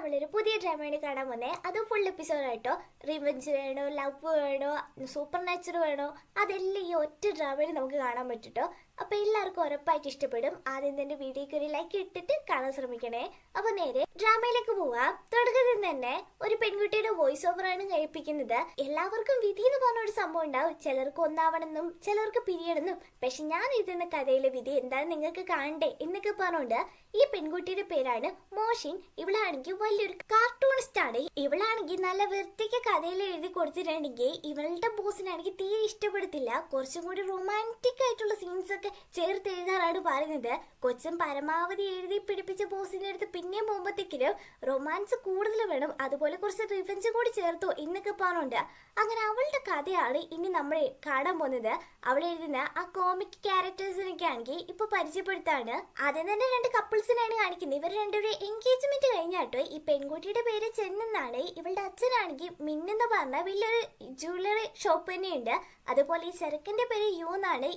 നമ്മളൊരു പുതിയ ഡ്രാമയാണ് കാണാൻ വന്നേ. അതും ഫുൾ എപ്പിസോഡായിട്ടോ. റിവെഞ്ച് വേണോ, ലവ് വേണോ, സൂപ്പർ നാച്ചുറൽ വേണോ, അതെല്ലാം ഈ ഒറ്റ ഡ്രാമയിൽ നമുക്ക് കാണാൻ പറ്റുട്ടോ. അപ്പൊ എല്ലാവർക്കും ഉറപ്പായിട്ട് ഇഷ്ടപ്പെടും. ആദ്യം തന്നെ വീഡിയോക്ക് ഒരു ലൈക്ക് ഇട്ടിട്ട് കാണാൻ ശ്രമിക്കണേ. അപ്പൊ നേരെ ഡ്രാമയിലേക്ക് പോവാം. തുടക്കത്തിൽ തന്നെ ഒരു പെൺകുട്ടിയുടെ വോയിസ് ഓവർ ആണ് കേൾപ്പിക്കുന്നത്. എല്ലാവർക്കും വിധി എന്ന് പറഞ്ഞ ഒരു സംഭവം ഉണ്ടാവും. ചിലർക്ക് ഒന്നാവണമെന്നും ചിലർക്ക് പിരിയണമെന്നും. പക്ഷെ ഞാൻ എഴുതുന്ന കഥയിലെ വിധി എന്താണെന്ന് നിങ്ങൾക്ക് കാണണ്ടേ എന്നൊക്കെ പറഞ്ഞുകൊണ്ട് ഈ പെൺകുട്ടിയുടെ പേരാണ് മോഷിൻ. ഇവളാണെങ്കിൽ വലിയൊരു കാർട്ടൂണിസ്റ്റ് ആണ്. ഇവളാണെങ്കിൽ നല്ല വൃത്തിക്ക് കഥയിൽ എഴുതി കൊടുത്തിട്ടുണ്ടെങ്കിൽ ഇവളുടെ ബോസിനാണെങ്കിൽ തീരെ ഇഷ്ടപ്പെടത്തില്ല. കുറച്ചും കൂടി റൊമാൻറ്റിക് ആയിട്ടുള്ള സീൻസ് ഒക്കെ ചേർത്ത് എഴുതാറാണ് പറയുന്നത്. കൊച്ചും പരമാവധി എഴുതി പിടിപ്പിച്ച ബോസിന്റെ അടുത്ത് പിന്നെയും പോകുമ്പോഴത്തേക്കിനും റൊമാൻസ് കൂടുതൽ വേണം, അതുപോലെ കുറച്ച് റിവെഞ്ച് കൂടി ചേർത്തോ എന്നൊക്കെ പറഞ്ഞുണ്ട്. അങ്ങനെ അവളുടെ കഥയാണ് ഇനി നമ്മൾ കാണാൻ പോകുന്നത്. അവൾ എഴുതുന്ന ആ കോമിക് ക്യാരക്ടേഴ്സിനൊക്കെ ആണെങ്കിൽ ഇപ്പൊ പരിചയപ്പെടുത്താണ്. ആദ്യം തന്നെ രണ്ട് കപ്പിൾസിനാണ് കാണിക്കുന്നത്. ഇവർ രണ്ടുപേരും എൻഗേജ്മെന്റ് കഴിഞ്ഞാട്ടോ. ഈ പെൺകുട്ടിയുടെ പേര് ചെന്നാണ്. ഇവളുടെ അച്ഛനാണെങ്കിൽ മിന്നെന്ന് പറഞ്ഞ വലിയൊരു ജ്വല്ലറി ഷോപ്പ് തന്നെയുണ്ട്. അതുപോലെ ഈ ചെറുക്കന്റെ പേര് യു എന്നാണ്.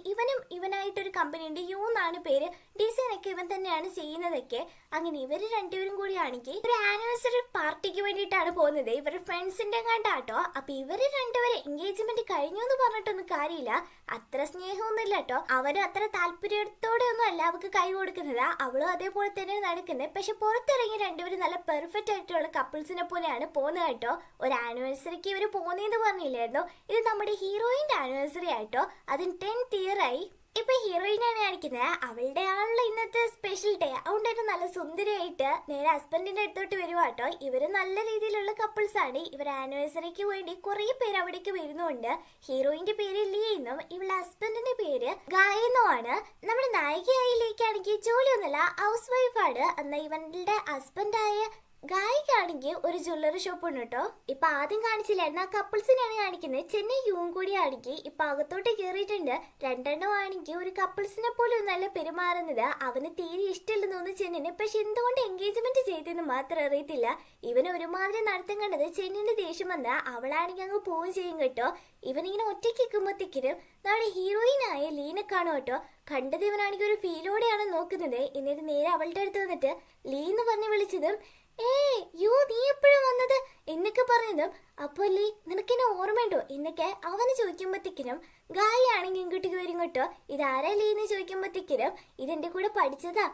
ഇവനായിട്ടൊരു കമ്പനി ഉണ്ട്, യു എന്നാണ് പേര്. ഡിസൈൻ ഒക്കെ ഇവൻ തന്നെയാണ് ചെയ്യുന്നതൊക്കെ. അങ്ങനെ ഇവര് രണ്ടുപേരും കൂടി ആണെങ്കിൽ ഒരു ആനിവേഴ്സറി പാർട്ടിക്ക് വേണ്ടിയിട്ടാണ് പോകുന്നത്. ഇവരുടെ ഫ്രണ്ട്സിന്റെ കണ്ടാട്ടോ. അപ്പൊ ഇവര് രണ്ടുപേരും എൻഗേജ്മെന്റ് കഴിഞ്ഞു എന്ന് പറഞ്ഞിട്ടൊന്നും കാര്യമില്ല. അത്ര സ്നേഹമൊന്നുമില്ല കേട്ടോ. അവരും അത്ര താല്പര്യത്തോടെ ഒന്നും അല്ല അവർക്ക് കൈ കൊടുക്കുന്നത്. അവളും അതേപോലെ തന്നെ നടക്കുന്നത്. പക്ഷെ പുറത്തിറങ്ങി രണ്ടുപേരും നല്ല പെർഫെക്റ്റ് ആയിട്ടുള്ള കപ്പിൾസിനെ പോലെയാണ് പോകുന്നത് കേട്ടോ. ഒരു ആനിവേഴ്സറിക്ക് ഇവര് പോകുന്നതെന്ന് പറഞ്ഞില്ലായിരുന്നോ? ഇത് നമ്മുടെ ഹീറോയിന്റെ ആനിവേഴ്സറി ആയിട്ടോ. അതിന് 10th ഇയർ ആയി. ഇപ്പൊ ഹീറോയിനാണ് കാണിക്കുന്നത്. അവളുടെ ആണല്ലോ ഇന്നത്തെ സ്പെഷ്യൽ ഡേ. അതുകൊണ്ടായിട്ട് നല്ല സുന്ദരിയായിട്ട് നേരെ ഹസ്ബൻഡിന്റെ അടുത്തോട്ട് വരുവാട്ടോ. ഇവര് നല്ല രീതിയിലുള്ള കപ്പിൾസ് ആണ്. ഇവർ ആനിവേഴ്സറിക്ക് വേണ്ടി കുറെ പേര് അവിടേക്ക് വരുന്നുണ്ട്. ഹീറോയിന്റെ പേര് ലീ എന്നും ഇവളുടെ ഹസ്ബൻഡിന്റെ പേര് ഗായ് എന്നുമാണ്. നമ്മുടെ നായികയായിലേക്കാണെങ്കിൽ ജോലിയൊന്നുമല്ല, ഹൗസ് വൈഫാണ്. എന്നാൽ ഇവന്റെ ഹസ്ബൻഡായ ഗായിക്കാണെങ്കിൽ ഒരു ജ്വല്ലറി ഷോപ്പ് ഉണ്ട് കേട്ടോ. ഇപ്പൊ ആദ്യം കാണിച്ചില്ലായിരുന്നു ആ കപ്പിൾസിനെയാണ് കാണിക്കുന്നത്. ചെന്നൈ യൂവും കൂടി ആണെങ്കിൽ ഇപ്പൊ അകത്തോട്ട് കയറിയിട്ടുണ്ട്. രണ്ടെണ്ണം ആണെങ്കിൽ ഒരു കപ്പിൾസിനെ പോലും നല്ല പെരുമാറുന്നത് അവന് തീരെ ഇഷ്ടമില്ലെന്ന് തോന്നുന്നു ചെന്നിന്. പക്ഷെ എന്തുകൊണ്ട് എൻഗേജ്മെന്റ് ചെയ്തെന്ന് മാത്രം അറിയത്തില്ല. ഇവന് ഒരുമാതിരി നടത്തം കണ്ടത് ചെന്നിന്റെ ദേഷ്യം വന്ന അവളാണെങ്കിൽ അങ്ങ് പോവുകയും ചെയ്യും കേട്ടോ. ഇവനിങ്ങനെ ഒറ്റയ്ക്ക് നിൽക്കുമ്പോഴത്തേക്കിനും നമ്മുടെ ഹീറോയിനായ ലീനെ കാണും കേട്ടോ. കണ്ടത് ഇവനാണെങ്കിൽ ഒരു ഫീലോടെയാണ് നോക്കുന്നത്. എന്നിട്ട് നേരെ അവളുടെ അടുത്ത് വന്നിട്ട് ലീ എന്ന് പറഞ്ഞ് വിളിച്ചതും യോ നീ എപ്പോഴും വന്നത് എന്നൊക്കെ പറഞ്ഞതും അപ്പൊ ലീ നിനക്കെന്നെ ഓർമ്മയുണ്ടോ എന്നൊക്കെ അവന് ചോദിക്കുമ്പോഴത്തേക്കിനും ഗായി ആണെങ്കിൽ ഇങ്ങോട്ടേക്ക് വരും കേട്ടോ. ഇതാരാ ലീ എന്ന് ചോദിക്കുമ്പോഴത്തേക്കിനും ഇതെന്റെ കൂടെ പഠിച്ചതാ,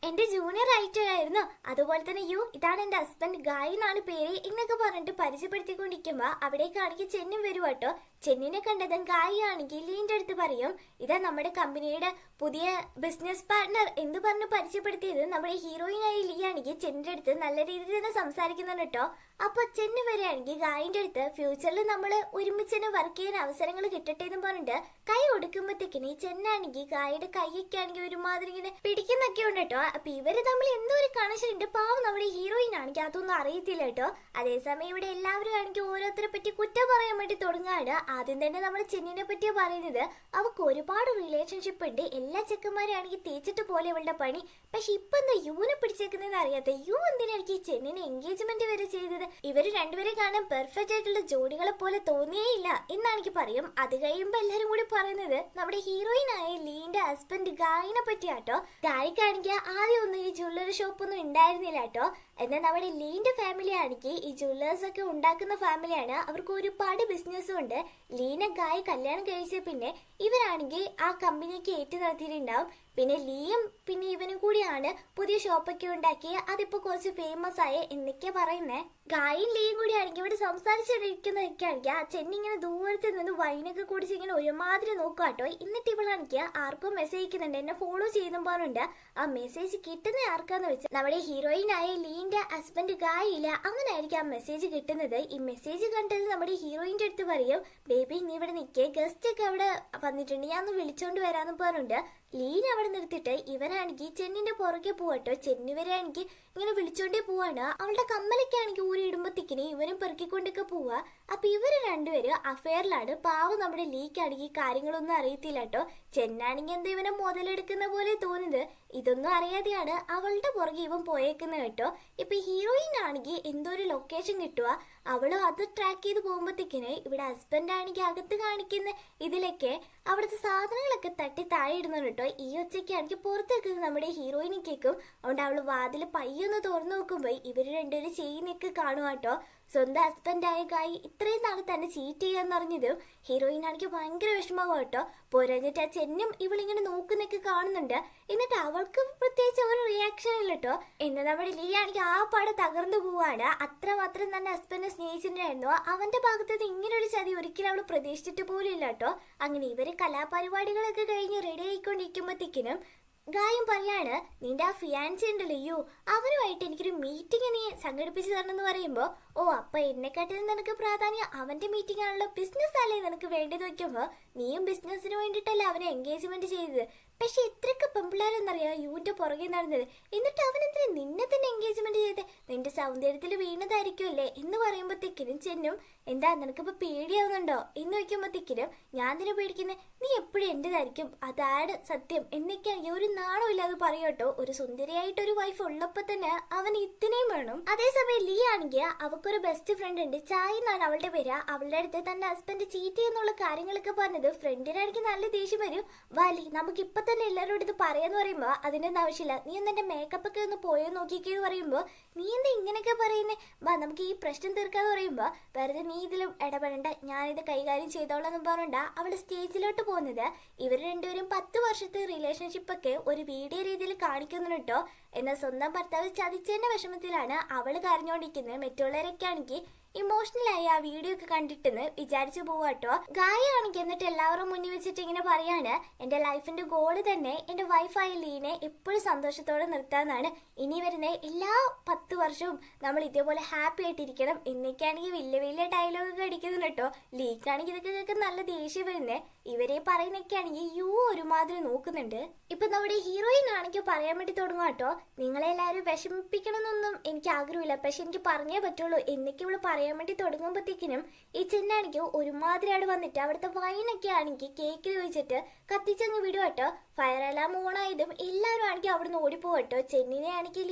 എന്റെ ജൂനിയർ ആയിട്ടായിരുന്നു. അതുപോലെ തന്നെ യു ഇതാണ് എന്റെ ഹസ്ബൻഡ് ഗായി എന്നാണ് പേര് എന്നൊക്കെ പറഞ്ഞിട്ട് പരിചയപ്പെടുത്തിക്കൊണ്ടിരിക്കുമ്പോ അവിടേക്കാണെങ്കിൽ ചെന്നും വരും കേട്ടോ. ചെന്നിനെ കണ്ടതും ഗായി ആണെങ്കിൽ ലീന്റെ അടുത്ത് പറയും ഇതാ നമ്മുടെ കമ്പനിയുടെ പുതിയ ബിസിനസ് പാർട്ട്ണർ എന്ന് പറഞ്ഞ് പരിചയപ്പെടുത്തിയത് നമ്മുടെ ഹീറോയിനായി ലീ ആണെങ്കിൽ ചെന്നിന്റെ അടുത്ത് നല്ല രീതിയിൽ തന്നെ സംസാരിക്കുന്നുണ്ട് കേട്ടോ. അപ്പൊ ചെന്ന് വരികയാണെങ്കിൽ ഗായിന്റെ അടുത്ത് ഫ്യൂച്ചറിൽ നമ്മൾ ഒരുമിച്ച് തന്നെ വർക്ക് ചെയ്യാൻ അവസരങ്ങൾ കിട്ടട്ടെ എന്ന് പറഞ്ഞിട്ട് കൈ കൊടുക്കുമ്പോഴത്തേക്കിന് ഈ ചെന്നാണെങ്കിൽ ഗായിയുടെ കൈയൊക്കെ ആണെങ്കിൽ ഒരുമാതിരി ഇങ്ങനെ പിടിക്കുന്നൊക്കെ ഉണ്ട് കേട്ടോ. അപ്പൊ ഇവര് തമ്മിൽ എന്തോ ഒരു കണക്ഷൻ ഉണ്ട്. പാവം നമ്മുടെ ഹീറോയിൻ ആണെങ്കിൽ അതൊന്നും അറിയത്തില്ല കേട്ടോ. അതേസമയം ഇവിടെ എല്ലാവരും ആണെങ്കിൽ ഓരോരുത്തരെ പറ്റി കുറ്റം പറയാൻ വേണ്ടി തുടങ്ങാണ്. ആദ്യം തന്നെ നമ്മൾ ചെന്നിനെ പറ്റിയാ പറയുന്നത്. അവർക്ക് ഒരുപാട് റിലേഷൻഷിപ്പ് ഉണ്ട്. എല്ലാ ചെക്കന്മാരും ആണെങ്കിൽ തേച്ചിട്ട് പോലെ ഇവളുടെ പണി. പക്ഷെ ഇപ്പൊ എന്താ യുവിനെ പിടിച്ചേക്കുന്നതെന്ന് അറിയാത്ത യു എന്തിനായിരിക്കും ഈ ചെന്നിനെ എൻഗേജ്മെന്റ് വരെ ചെയ്തത്? ഇവര് രണ്ടുപേരെ കാണാൻ പെർഫെക്റ്റ് ആയിട്ടുള്ള ജോഡികളെ പോലെ തോന്നിയേയില്ല എന്നാണെങ്കിൽ പറയും. അത് കഴിയുമ്പോ എല്ലാരും കൂടി പറയുന്നത് നമ്മുടെ ഹീറോയിനായ ലീന്റെ ഹസ്ബൻഡ് ഗായിനെ പറ്റിയാട്ടോ. ഗായിക്കാണെങ്കിൽ ആദ്യം ഒന്നും ഈ ജ്വല്ലറി ഷോപ്പ് ഒന്നും ഉണ്ടായിരുന്നില്ല കേട്ടോ. എന്നാൽ നമ്മുടെ ലീന്റെ ഫാമിലി ആണെങ്കിൽ ഈ ജ്വല്ലേഴ്സ് ഒക്കെ ഉണ്ടാക്കുന്ന ഫാമിലിയാണ്. അവർക്ക് ഒരുപാട് ബിസിനസ്സും ഉണ്ട്. ലീന ഗായി കല്യാണം കഴിച്ച പിന്നെ ഇവരാണെങ്കിൽ ആ കമ്പനിക്ക് ഏറ്റു നടത്തിയിട്ടുണ്ടാവും. പിന്നെ ലീയും പിന്നെ ഇവനും കൂടിയാണ് പുതിയ ഷോപ്പൊക്കെ ഉണ്ടാക്കി അതിപ്പോ കുറച്ച് ഫേമസ് ആയ എന്നൊക്കെ പറയുന്നേ. ഗായും ലീയും കൂടി ആണെങ്കിൽ ഇവിടെ സംസാരിച്ചിരിക്കുന്നതൊക്കെ ആണെങ്കിൽ ആ ചെന്നിങ്ങനെ ദൂരത്തിൽ നിന്ന് വൈനൊക്കെ കുടിച്ച് ഇങ്ങനെ ഒരുമാതിരി നോക്കാട്ടോ. എന്നിട്ട് ഇവളാണെങ്കിൽ ആർക്കും മെസ്സേജ് അയക്കുന്നുണ്ട്, എന്നെ ഫോളോ ചെയ്യുന്ന പറഞ്ഞുണ്ട്. ആ മെസ്സേജ് കിട്ടുന്ന ആർക്കാന്ന് വെച്ചാൽ നമ്മുടെ ഹീറോയിനായ ലീന്റെ ഹസ്ബൻഡ് ഗായില്ല. അങ്ങനെ ആയിരിക്കും ആ മെസ്സേജ് കിട്ടുന്നത്. ഈ മെസ്സേജ് കണ്ടത് നമ്മുടെ ഹീറോയിന്റെ അടുത്ത് പറയും ബേബി നീ ഇവിടെ നിൽക്കേ, ഗസ്റ്റ് ഒക്കെ അവിടെ വന്നിട്ടുണ്ട്, ഞാൻ ഒന്ന് വിളിച്ചോണ്ട് വരാന്ന് പറഞ്ഞുണ്ട്. ലീൻ അവിടെ നിർത്തിയിട്ട് ഇവനാണെങ്കിൽ ചെന്നിന്റെ പുറകെ പോവാട്ടോ. ചെന്നി വരെയാണെങ്കിൽ ഇങ്ങനെ വിളിച്ചോണ്ടേ പോവാണ്. അവളുടെ കമ്മലൊക്കെ ആണെങ്കിൽ ഊരി ഇടുമ്പോഴത്തേക്കിന് ഇവനും പെറുക്കിക്കൊണ്ടൊക്കെ പോവാ. അപ്പൊ ഇവര് രണ്ടുപേരും അഫെയറിലാണ്. പാവം നമ്മുടെ ലീക്കാണെങ്കിൽ കാര്യങ്ങളൊന്നും അറിയത്തില്ല കേട്ടോ. ചെന്നാണെങ്കിൽ എന്താ ഇവനെ മുതലെടുക്കുന്ന പോലെ തോന്നുന്നത്. ഇതൊന്നും അറിയാതെയാണ് അവളുടെ പുറകെ ഇവൻ പോയേക്കുന്നത് കേട്ടോ. ഇപ്പൊ ഹീറോയിൻ ആണെങ്കിൽ എന്തോ ഒരു ലൊക്കേഷൻ കിട്ടുക, അവളും അത് ട്രാക്ക് ചെയ്ത് പോകുമ്പോഴത്തേക്കിന് ഇവിടെ ഹസ്ബൻഡ് ആണെങ്കിൽ അകത്ത് കാണിക്കുന്ന ഇതിലൊക്കെ അവിടുത്തെ സാധനങ്ങളൊക്കെ തട്ടി താഴെ ഇടുന്നുണ്ട് കേട്ടോ. ഈ ഒച്ചയ്ക്കാണെങ്കിൽ പുറത്തേക്ക് നമ്മുടെ ഹീറോയിനെ കേൾക്കും. അതുകൊണ്ട് അവള് വാതിൽ പയ്യൊന്ന് തുറന്നു നോക്കുമ്പോൾ ഇവര് രണ്ടുപേരും ചെയ്യുന്നൊക്കെ കാണുക കേട്ടോ. സ്വന്തം ഹസ്ബൻഡായ ഗായി ഇത്രയും നാൾ തന്നെ ചീറ്റ് ചെയ്യാന്ന് അറിഞ്ഞതും ഹീറോയിൻ ആണെങ്കിൽ ഭയങ്കര വിഷമമാകും കേട്ടോ. പോരാഞ്ഞിട്ട് ആ ചെന്നും ഇവളിങ്ങനെ നോക്കുന്നൊക്കെ കാണുന്നുണ്ട്. എന്നിട്ട് അവൾക്ക് പ്രത്യേകിച്ച് ഒരു റിയാക്ഷൻ ഇല്ല കേട്ടോ. എന്ന് നമ്മുടെ ലീ ആണെങ്കിൽ ആ പാടെ തകർന്നു പോവാണ്. അത്രമാത്രം തന്നെ ഹസ്ബൻഡിനെ സ്നേഹിച്ചിട്ടുണ്ടായിരുന്നു. അവന്റെ ഭാഗത്ത് ഇങ്ങനെ ഒരു ചതി ഒരിക്കലും അവള് പ്രതീക്ഷിച്ചിട്ട് പോലും ഇല്ല കേട്ടോ. അങ്ങനെ ഇവര് കലാപരിപാടികളൊക്കെ കഴിഞ്ഞ് റെഡി ആയിക്കൊണ്ടിരിക്കുമ്പോഴത്തേക്കിനും ഗായം പറയാണ്, നിന്റെ ആ ഫിയാൻസി ഉണ്ടല്ലോ യു, അവനുമായിട്ട് എനിക്കൊരു മീറ്റിംഗ് നീ സംഘടിപ്പിച്ചു തരണമെന്ന് പറയുമ്പോൾ, ഓ അപ്പൊ എന്നെക്കാട്ടിലും നിനക്ക് പ്രാധാന്യം അവന്റെ മീറ്റിംഗ് ആണല്ലോ, ബിസിനസ് അല്ലേ നിനക്ക് വേണ്ടത് വയ്ക്കുമ്പോൾ നീയും ബിസിനസ്സിന് വേണ്ടിയിട്ടല്ലേ അവനെ എൻഗേജ്മെന്റ് ചെയ്തത്. പക്ഷെ എത്രയൊക്കെ പെമ്പിള്ളാരെന്നറിയാ യുവിന്റെ പുറകെ നടന്നത്. എന്നിട്ട് അവനെന്തിനാ നിന്നെ തന്നെ എൻഗേജ്മെന്റ് ചെയ്തേ? നിന്റെ സൗന്ദര്യത്തിൽ വീണതായിരിക്കുമല്ലേ എന്ന് പറയുമ്പോഴത്തേക്കിനും ചെന്നും, എന്താ നിനക്കിപ്പോ പേടിയാവുന്നുണ്ടോ എന്ന് വയ്ക്കുമ്പോഴത്തേക്കിനും, ഞാൻ തന്നെ പേടിക്കുന്നത് നീ എപ്പോഴും എന്റേതായിരിക്കും, അതാണ് സത്യം എന്നൊക്കെയാണെങ്കിൽ ഒരു നാണോ ഇല്ലാതെ പറയോട്ടോ. ഒരു സുന്ദരിയായിട്ടൊരു വൈഫ് ഉള്ളപ്പോ തന്നെ അവൻ ഇത്രയും വേണം. അതേസമയം ലീ ആണെങ്കിൽ അവക്കൊരു ബെസ്റ്റ് ഫ്രണ്ട് ഉണ്ട്, ചായ് എന്നാണ് അവളുടെ പേര്. അവളുടെ അടുത്ത് തന്റെ ഹസ്ബൻഡ് ചീറ്റ് ചെയ്യുന്നുള്ള കാര്യങ്ങളൊക്കെ പറഞ്ഞത് ഫ്രണ്ടിനാണെങ്കിൽ നല്ല ദേഷ്യം വരും. വാലി നമുക്ക് ഇപ്പൊ തന്നെ എല്ലാവരോടും ഇത് പറയാന്ന് പറയുമ്പോ അതിനൊന്നും ആവശ്യമില്ല, നീ ഒന്ന് എന്റെ മേക്കപ്പ് ഒക്കെ ഒന്ന് പോയോ നോക്കിക്കേന്ന് പറയുമ്പോ, നീ എന്താ ഇങ്ങനെയൊക്കെ പറയുന്നേ, വാ നമുക്ക് ഈ പ്രശ്നം തീർക്കാന്ന് പറയുമ്പോ, വെറുതെ നീ ഇതിലും ഇടപെടണ്ട, ഞാനിത് കൈകാര്യം ചെയ്തോളാം എന്ന് പറഞ്ഞാ അവള് സ്റ്റേജിലോട്ട് പോകുന്നത്. ഇവർ രണ്ടുപേരും 10 വർഷത്തെ റിലേഷൻഷിപ്പ് ഒക്കെ ഒരു വീഡിയോ രീതിയിൽ കാണിക്കുന്നുണ്ട് കേട്ടോ. എന്നാൽ സ്വന്തം ഭർത്താവ് ചതിച്ചതിന്റെ വിഷമത്തിലാണ് അവള് കരഞ്ഞോണ്ടിരിക്കുന്നത്. മറ്റുള്ളവരൊക്കെ ആണെങ്കിൽ ഇമോഷണലായി ആ വീഡിയോ ഒക്കെ കണ്ടിട്ടെന്ന് വിചാരിച്ചു പോവാട്ടോ. ഗായാണെങ്കിൽ എന്നിട്ട് എല്ലാവരും മുന്നിൽ വെച്ചിട്ട് ഇങ്ങനെ പറയാണ്, എന്റെ ലൈഫിന്റെ ഗോള് തന്നെ എന്റെ വൈഫായ ലീനെ എപ്പോഴും സന്തോഷത്തോടെ നിർത്താന്നാണ്. ഇനി വരുന്ന എല്ലാ 10 വർഷവും നമ്മൾ ഇതേപോലെ ഹാപ്പി ആയിട്ടിരിക്കണം എന്നൊക്കെയാണെങ്കിൽ വലിയ വലിയ ഡയലോഗൊക്കെ അടിക്കുന്നുണ്ട് കേട്ടോ. ലീക്കാണെങ്കിൽ ഇതൊക്കെ കേൾക്കാൻ നല്ല ദേഷ്യം വരുന്നേ. ഇവരെ പറയുന്നൊക്കെയാണെങ്കിൽ യു ഒരുമാതിരി നോക്കുന്നുണ്ട്. ഇപ്പൊ നമ്മുടെ ഹീറോയിൻ ആണെങ്കിൽ പറയാൻ വേണ്ടി തുടങ്ങുക കേട്ടോ, നിങ്ങളെ എല്ലാവരും വിഷമിപ്പിക്കണം എന്നൊന്നും എനിക്ക് ആഗ്രഹമില്ല, പക്ഷെ എനിക്ക് പറഞ്ഞേ പറ്റുള്ളൂ എന്നൊക്കെ ഇവള് പറയാൻ വേണ്ടി തുടങ്ങുമ്പോഴത്തേക്കിനും ഈ ചെന്നാണെങ്കിൽ ഒരുമാതിരി അവിടെ വന്നിട്ട് അവിടുത്തെ വൈനൊക്കെ ആണെങ്കിൽ കേക്കിൽ വെച്ചിട്ട് കത്തിച്ചങ്ങ് വിടുക കേട്ടോ. ഫയർ അലാം ഓണായതും എല്ലാവരും ആണെങ്കിൽ അവിടെ നിന്ന് ഓടിപ്പോകട്ടോ. ചെന്നിനെ ആണെങ്കിൽ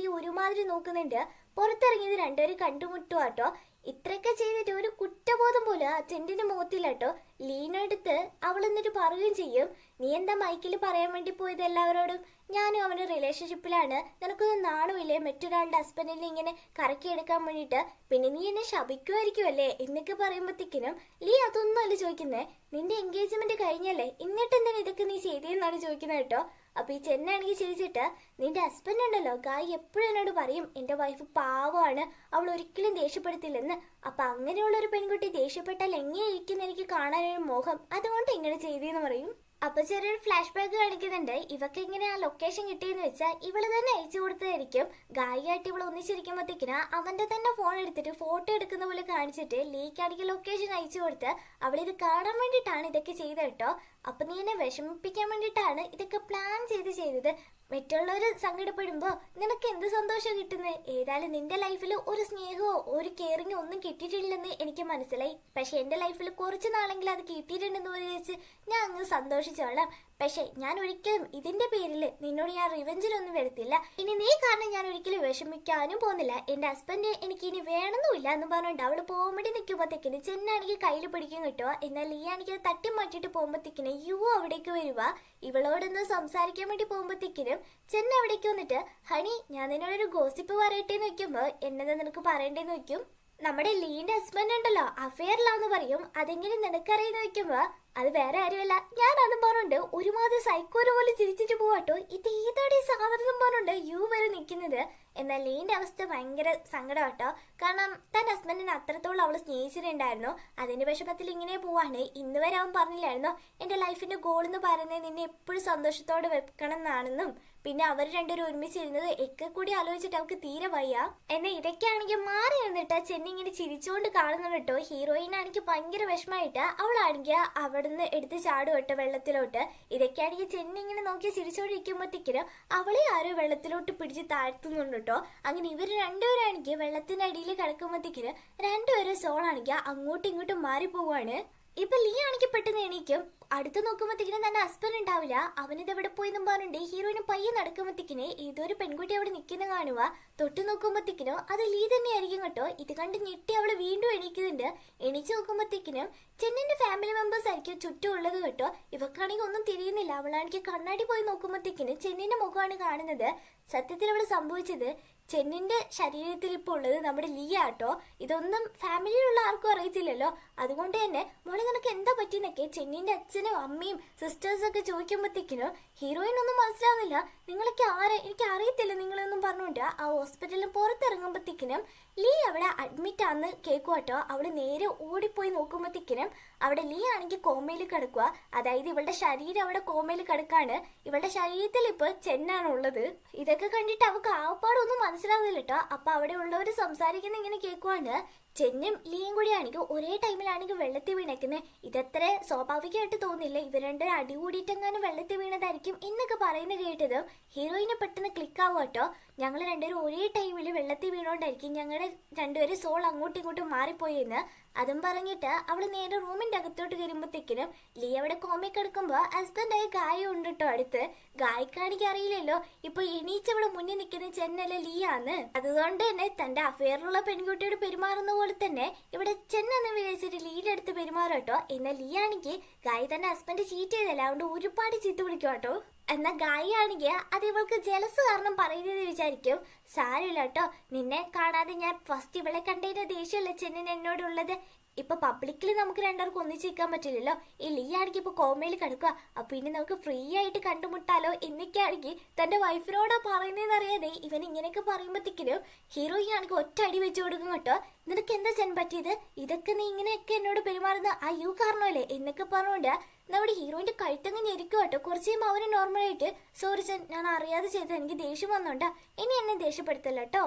ഈ ഒരുമാതിരി നോക്കുന്നുണ്ട്. പുറത്തിറങ്ങിയത് രണ്ടുപേരും കണ്ടുമുട്ടുക കേട്ടോ. ഇത്രയൊക്കെ ചെയ്തിട്ട് ഒരു കുറ്റബോധം പോലും ആ ചെന്റിന്റെ മുഖത്തില്ല കേട്ടോ. ലീനെടുത്ത് അവൾ എന്നിട്ട് പറയുകയും ചെയ്യും, നീ എന്താ മൈക്കിൽ പറയാൻ വേണ്ടി പോയത് എല്ലാവരോടും, ഞാനും അവന്റെ റിലേഷൻഷിപ്പിലാണ്, നിനക്കൊന്നും നാണമില്ലേ മറ്റൊരാളുടെ ഹസ്ബൻഡിനെ ഇങ്ങനെ കറക്കിയെടുക്കാൻ വേണ്ടിയിട്ട്, പിന്നെ നീ എന്നെ ശപിക്കുമായിരിക്കുമല്ലേ എന്നൊക്കെ പറയുമ്പോഴത്തേക്കിനും ലീ അതൊന്നും അല്ല ചോദിക്കുന്നേ, നിന്റെ എൻഗേജ്മെന്റ് കഴിഞ്ഞല്ലേ എന്നിട്ട് എന്താണ് ഇതൊക്കെ നീ ചെയ്തതെന്നാണ് ചോദിക്കുന്നത് കേട്ടോ. അപ്പൊ ഈ ചെന്നാണെങ്കിൽ ചിരിച്ചിട്ട്, നിന്റെ ഹസ്ബൻഡ് ഉണ്ടല്ലോ ഗായ് എപ്പോഴും എന്നോട് പറയും എന്റെ വൈഫ് പാവമാണ്, അവൾ ഒരിക്കലും ദേഷ്യപ്പെടുത്തില്ലെന്ന്. അപ്പൊ അങ്ങനെയുള്ള ഒരു പെൺകുട്ടി ദേഷ്യപ്പെട്ടാൽ എങ്ങനെ ഇരിക്കുന്ന എനിക്ക് കാണാനൊരു മോഹം, അതുകൊണ്ട് ഇങ്ങനെ ചെയ്തെന്ന് പറയും. അപ്പൊ ചെറിയൊരു ഫ്ലാഷ് ബാക്ക് കാണിക്കുന്നുണ്ട്. ഇവക്ക് ഇങ്ങനെ ആ ലൊക്കേഷൻ കിട്ടിയെന്ന് വെച്ചാൽ ഇവള് തന്നെ അയച്ചു കൊടുത്തതായിരിക്കും. ഗായിയായിട്ട് ഇവള് ഒന്നിച്ചിരിക്കുമ്പോഴത്തേക്കിന് അവന്റെ തന്നെ ഫോൺ എടുത്തിട്ട് ഫോട്ടോ എടുക്കുന്ന പോലെ കാണിച്ചിട്ട് ലീക്കാണെങ്കിൽ ലൊക്കേഷൻ അയച്ചു കൊടുത്ത് അവളിത് കാണാൻ വേണ്ടിയിട്ടാണ് ഇതൊക്കെ ചെയ്തത് കേട്ടോ. അപ്പൊ നീ എന്നെ വിഷമിപ്പിക്കാൻ വേണ്ടിയിട്ടാണ് ഇതൊക്കെ പ്ലാൻ ചെയ്തത്. മറ്റുള്ളവര് സങ്കടപ്പെടുമ്പോ നിനക്ക് എന്ത് സന്തോഷം കിട്ടുന്നത്? ഏതായാലും നിന്റെ ലൈഫിൽ ഒരു സ്നേഹമോ ഒരു കെയറിങ്ങോ ഒന്നും കിട്ടിയിട്ടില്ലെന്ന് എനിക്ക് മനസ്സിലായി. പക്ഷെ എന്റെ ലൈഫിൽ കുറച്ച് നാളെങ്കിലും അത് കിട്ടിയിട്ടുണ്ടെന്ന് വിചാരിച്ച് ഞാൻ അങ്ങ് സന്തോഷിച്ചോളാം. പക്ഷെ ഞാൻ ഒരിക്കലും ഇതിന്റെ പേരിൽ നിന്നോട് ഞാൻ റിവെഞ്ചിനൊന്നും വരത്തില്ല. ഇനി നീ കാരണം ഞാൻ ഒരിക്കലും വിഷമിക്കാനും പോകുന്നില്ല. എന്റെ ഹസ്ബൻഡ് എനിക്ക് ഇനി വേണമെന്നുമില്ല എന്ന് പറഞ്ഞുകൊണ്ട് അവള് പോകാൻ വേണ്ടി നിൽക്കുമ്പോഴത്തേക്കിന് ചെന്നാണെങ്കിൽ കയ്യിൽ പിടിക്കും കിട്ടുക. എന്നാൽ ഈ ആണെങ്കിൽ തട്ടി മാറ്റിട്ട് പോകുമ്പോഴത്തേക്കിന് യു അവിടേക്ക് വരുക. ഇവളോടൊന്ന് സംസാരിക്കാൻ വേണ്ടി പോകുമ്പോഴത്തേക്കിനും ചെന്ന അവിടേക്ക് വന്നിട്ട്, ഹണി ഞാൻ നിന്നോടൊരു ഗോസിപ്പ് പറയട്ടേന്ന് വെക്കുമ്പോ എന്നതാ നിനക്ക് പറയണ്ടേന്ന് വെക്കും. നമ്മുടെ ലീന്റെ ഹസ്ബൻഡ് ഉണ്ടല്ലോ അഫെയറിലാന്ന് പറയും. അതെങ്ങനെ നിനക്കറിയെന്ന് വെക്കുമ്പോ, അത് വേറെ ആരുമല്ല ഞാനതും പറഞ്ഞുണ്ട് ഒരുമാതിരി സൈക്കോനെ പോലെ ചിരിച്ചിട്ട് പോവാട്ടോ. ഇത് ഏതാടി സാധനം പറഞ്ഞുണ്ട് യു വരെ നിൽക്കുന്നത്. എന്നാൽ ലീന്റെ അവസ്ഥ ഭയങ്കര സങ്കടം കേട്ടോ. കാരണം തന്റെ ഹസ്ബൻഡിനെ അത്രത്തോളം അവള് സ്നേഹിച്ചിട്ടുണ്ടായിരുന്നു. അതിന്റെ വിഷമത്തിൽ ഇങ്ങനെ പോവാണ്. ഇന്ന് വരെ അവൻ പറഞ്ഞില്ലായിരുന്നോ എന്റെ ലൈഫിന്റെ ഗോൾ എന്ന് പറയുന്നത് നിന്നെ എപ്പോഴും സന്തോഷത്തോടെ വെക്കണം എന്നാണെന്നും. പിന്നെ അവർ രണ്ടുപേരും ഒരുമിച്ചിരുന്നത് ഒക്കെ കൂടി ആലോചിച്ചിട്ട് അവൾക്ക് തീരെ വയ്യ. എന്നാൽ ഇതൊക്കെയാണെങ്കിൽ മാറി നിന്നിട്ട് ചെന്നി ഇങ്ങനെ ചിരിച്ചുകൊണ്ട് കാണുന്നുണ്ട് കേട്ടോ. ഹീറോയിനാണെങ്കിൽ ഭയങ്കര വിഷമമായിട്ട് അവളാണെങ്കിൽ അവിടുന്ന് എടുത്ത് ചാടും കേട്ടോ വെള്ളത്തിലോട്ട്. ഇതൊക്കെയാണെങ്കിൽ ചെന്നി ഇങ്ങനെ നോക്കി ചിരിച്ചോണ്ടിരിക്കുമ്പോഴത്തേക്കിനും അവളെ ആരോ വെള്ളത്തിലോട്ട് പിടിച്ച് താഴ്ത്തുന്നുണ്ട് കേട്ടോ. അങ്ങനെ ഇവർ രണ്ടുപേരാണെങ്കിൽ വെള്ളത്തിന്റെ അടിയിൽ കിടക്കുമ്പോഴത്തേക്കിന് രണ്ടുപേരും സോണാണെങ്കിൽ അങ്ങോട്ടും ഇങ്ങോട്ടും മാറി പോവാണ്. ഇപ്പൊ ലീ ആണെങ്കിൽ പെട്ടെന്ന് എണീക്കും. അടുത്ത് നോക്കുമ്പോഴത്തേക്കിനും തന്റെ ഹസ്ബൻഡ് ഉണ്ടാവില്ല. അവനിത് എവിടെ പോയിന്നും പറഞ്ഞിട്ട് ഹീറോയിന് പയ്യെ നടക്കുമ്പോഴത്തേക്കിന് ഇതൊരു പെൺകുട്ടി അവിടെ നിൽക്കുന്ന കാണുക. തൊട്ട് നോക്കുമ്പോഴത്തേക്കിനും അത് ലീ തന്നെയായിരിക്കും കേട്ടോ. ഇത് കണ്ട് ഞെട്ടി അവള് വീണ്ടും എണീക്കുന്നുണ്ട്. എണീച്ച് നോക്കുമ്പോഴത്തേക്കിനും ചെന്നിന്റെ ഫാമിലി മെമ്പേഴ്സ് ആയിരിക്കും ചുറ്റും ഉള്ളത് കേട്ടോ. ഇവക്കാണെങ്കിൽ ഒന്നും തിരിയുന്നില്ല. അവളാണെങ്കിൽ കണ്ണാടി പോയി നോക്കുമ്പോഴത്തേക്കിനും ചെന്നിന്റെ മുഖമാണ് കാണുന്നത്. സത്യത്തിൽ അവിടെ സംഭവിച്ചത് ചെന്നിന്റെ ശരീരത്തിൽ ഇപ്പോൾ ഉള്ളത് നമ്മുടെ ലീ ആട്ടോ. ഇതൊന്നും ഫാമിലിയിലുള്ള ആർക്കും അറിയത്തില്ലല്ലോ. അതുകൊണ്ട് തന്നെ മോളെ നിനക്ക് എന്താ പറ്റിയെന്നൊക്കെ ചെന്നിന്റെ അച്ഛനും അമ്മയും സിസ്റ്റേഴ്സും ഒക്കെ ചോദിക്കുമ്പോഴത്തേക്കിനും ഹീറോയിൻ ഒന്നും മനസ്സിലാവുന്നില്ല. നിങ്ങളൊക്കെ ആരെ, എനിക്ക് അറിയത്തില്ല നിങ്ങളൊന്നും പറഞ്ഞുകൊണ്ട് ആ ഹോസ്പിറ്റലിൽ പുറത്തിറങ്ങുമ്പോഴത്തേക്കിനും ലീ അവിടെ അഡ്മിറ്റ് ആണെന്ന് കേൾക്കുവാട്ടോ. അവള് നേരെ ഓടിപ്പോയി നോക്കുമ്പോഴത്തേക്കിനും അവിടെ ലീ ആണെങ്കിൽ കോമയിൽ കിടക്കുക. അതായത് ഇവളുടെ ശരീരം അവിടെ കോമയിൽ കിടക്കാണ്. ഇവളുടെ ശരീരത്തിൽ ഇപ്പോൾ ചെന്നാണ് ഉള്ളത്. ഇതൊക്കെ കണ്ടിട്ട് അവൾക്ക് ആപ്പാടൊന്നും മനസ്സിലാവുന്നില്ല കേട്ടോ. അപ്പൊ അവിടെ ഉള്ളവർ സംസാരിക്കുന്ന ഇങ്ങനെ കേൾക്കുവാണ്. ചെന്നും ലീയും കൂടിയാണെങ്കിൽ ഒരേ ടൈമിലാണെങ്കിൽ വെള്ളത്തിൽ വീണേക്കുന്നത്. ഇതത്ര സ്വാഭാവികമായിട്ട് തോന്നില്ല. ഇവർ രണ്ടും അടി കൂടിയിട്ടെങ്ങാനും വെള്ളത്തിൽ വീണതായിരിക്കും എന്നൊക്കെ പറയുന്നത് കേട്ടതും ഹീറോയിനെ പെട്ടെന്ന് ക്ലിക്ക് ആവുക കേട്ടോ. ഞങ്ങൾ രണ്ടുപേരും ഒരേ ടൈമിൽ വെള്ളത്തിൽ വീണോണ്ടായിരിക്കും ഞങ്ങളുടെ രണ്ടുപേരും സോൾ അങ്ങോട്ടും ഇങ്ങോട്ടും മാറിപ്പോയെന്ന് അതും പറഞ്ഞിട്ട് അവള് നേരെ റൂമിന്റെ അകത്തോട്ട് കയറുമ്പോഴത്തേക്കിനും ലീ അവിടെ കോമയിൽ കിടക്കുമ്പോ ഹസ്ബൻഡായ ഗായ ഉണ്ട് കേട്ടോ അടുത്ത്. ഗായക്കാണെങ്കിൽ അറിയില്ലല്ലോ ഇപ്പൊ എണീച്ചവിടെ മുന്നിൽ നിൽക്കുന്ന ചെന്നല്ല ലീ ആണ്. അതുകൊണ്ട് തന്നെ തന്റെ അഫെയറിലുള്ള പെൺകുട്ടിയോട് പെരുമാറുന്ന പോലെ തന്നെ ഇവിടെ ചെന്നെന്ന് വിചാരിച്ചിട്ട് ലീയുടെ അടുത്ത് പെരുമാറും കേട്ടോ. എന്നാൽ ലീ ആണെങ്കിൽ ഗായ തന്റെ ഹസ്ബൻഡ് ചീറ്റ് ചെയ്തല്ല, അതുകൊണ്ട് ഒരുപാട് ചീത്ത വിളിക്കും കേട്ടോ. എന്നാൽ ഗായി ആണെങ്കിൽ അത് ഇവൾക്ക് ജലസ് കാരണം പറയുന്നത് വിചാരിക്കും. സാരമില്ല കേട്ടോ, നിന്നെ കാണാതെ ഞാൻ ഫസ്റ്റ് ഇവളെ കണ്ടതിന്റെ ദേഷ്യമല്ലേ ചെന്നിന് എന്നോടുള്ളത്. ഇപ്പൊ പബ്ലിക്കിൽ നമുക്ക് രണ്ടുപേർക്കും ഒന്നിച്ചിരിക്കാൻ പറ്റില്ലല്ലോ. ഈ ലീ ആണെങ്കിൽ ഇപ്പൊ കോമയിൽ കിടക്കുക. അപ്പൊ ഇനി നമുക്ക് ഫ്രീ ആയിട്ട് കണ്ടുമുട്ടാലോ എന്നൊക്കെയാണെങ്കിൽ തന്റെ വൈഫിനോടാ പറയുന്നതെന്ന് അറിയാതെ ഇവൻ ഇങ്ങനെയൊക്കെ പറയുമ്പോഴത്തേക്കിനും ഹീറോയിൻ ആണെങ്കിൽ ഒറ്റ അടി വെച്ച് കൊടുക്കും കേട്ടോ. നിനക്ക് എന്താ ചെൻ പറ്റിയത്, ഇതൊക്കെ നീ ഇങ്ങനെയൊക്കെ എന്നോട് പെരുമാറുന്ന ആ യു കാരണമല്ലേ എന്നൊക്കെ പറഞ്ഞുകൊണ്ട് നമ്മുടെ ഹീറോയിന്റെ കഴുത്തങ്ങ് ഞെരിക്കും കേട്ടോ. കുറച്ച് കഴിയുമ്പോൾ അവന് നോർമലായിട്ട് സോറി ചെൻ, ഞാൻ അറിയാതെ ചെയ്തത്, എനിക്ക് ദേഷ്യം വന്നോണ്ടാ, ഇനി എന്നെ ദേഷ്യപ്പെടുത്തല്ല കേട്ടോ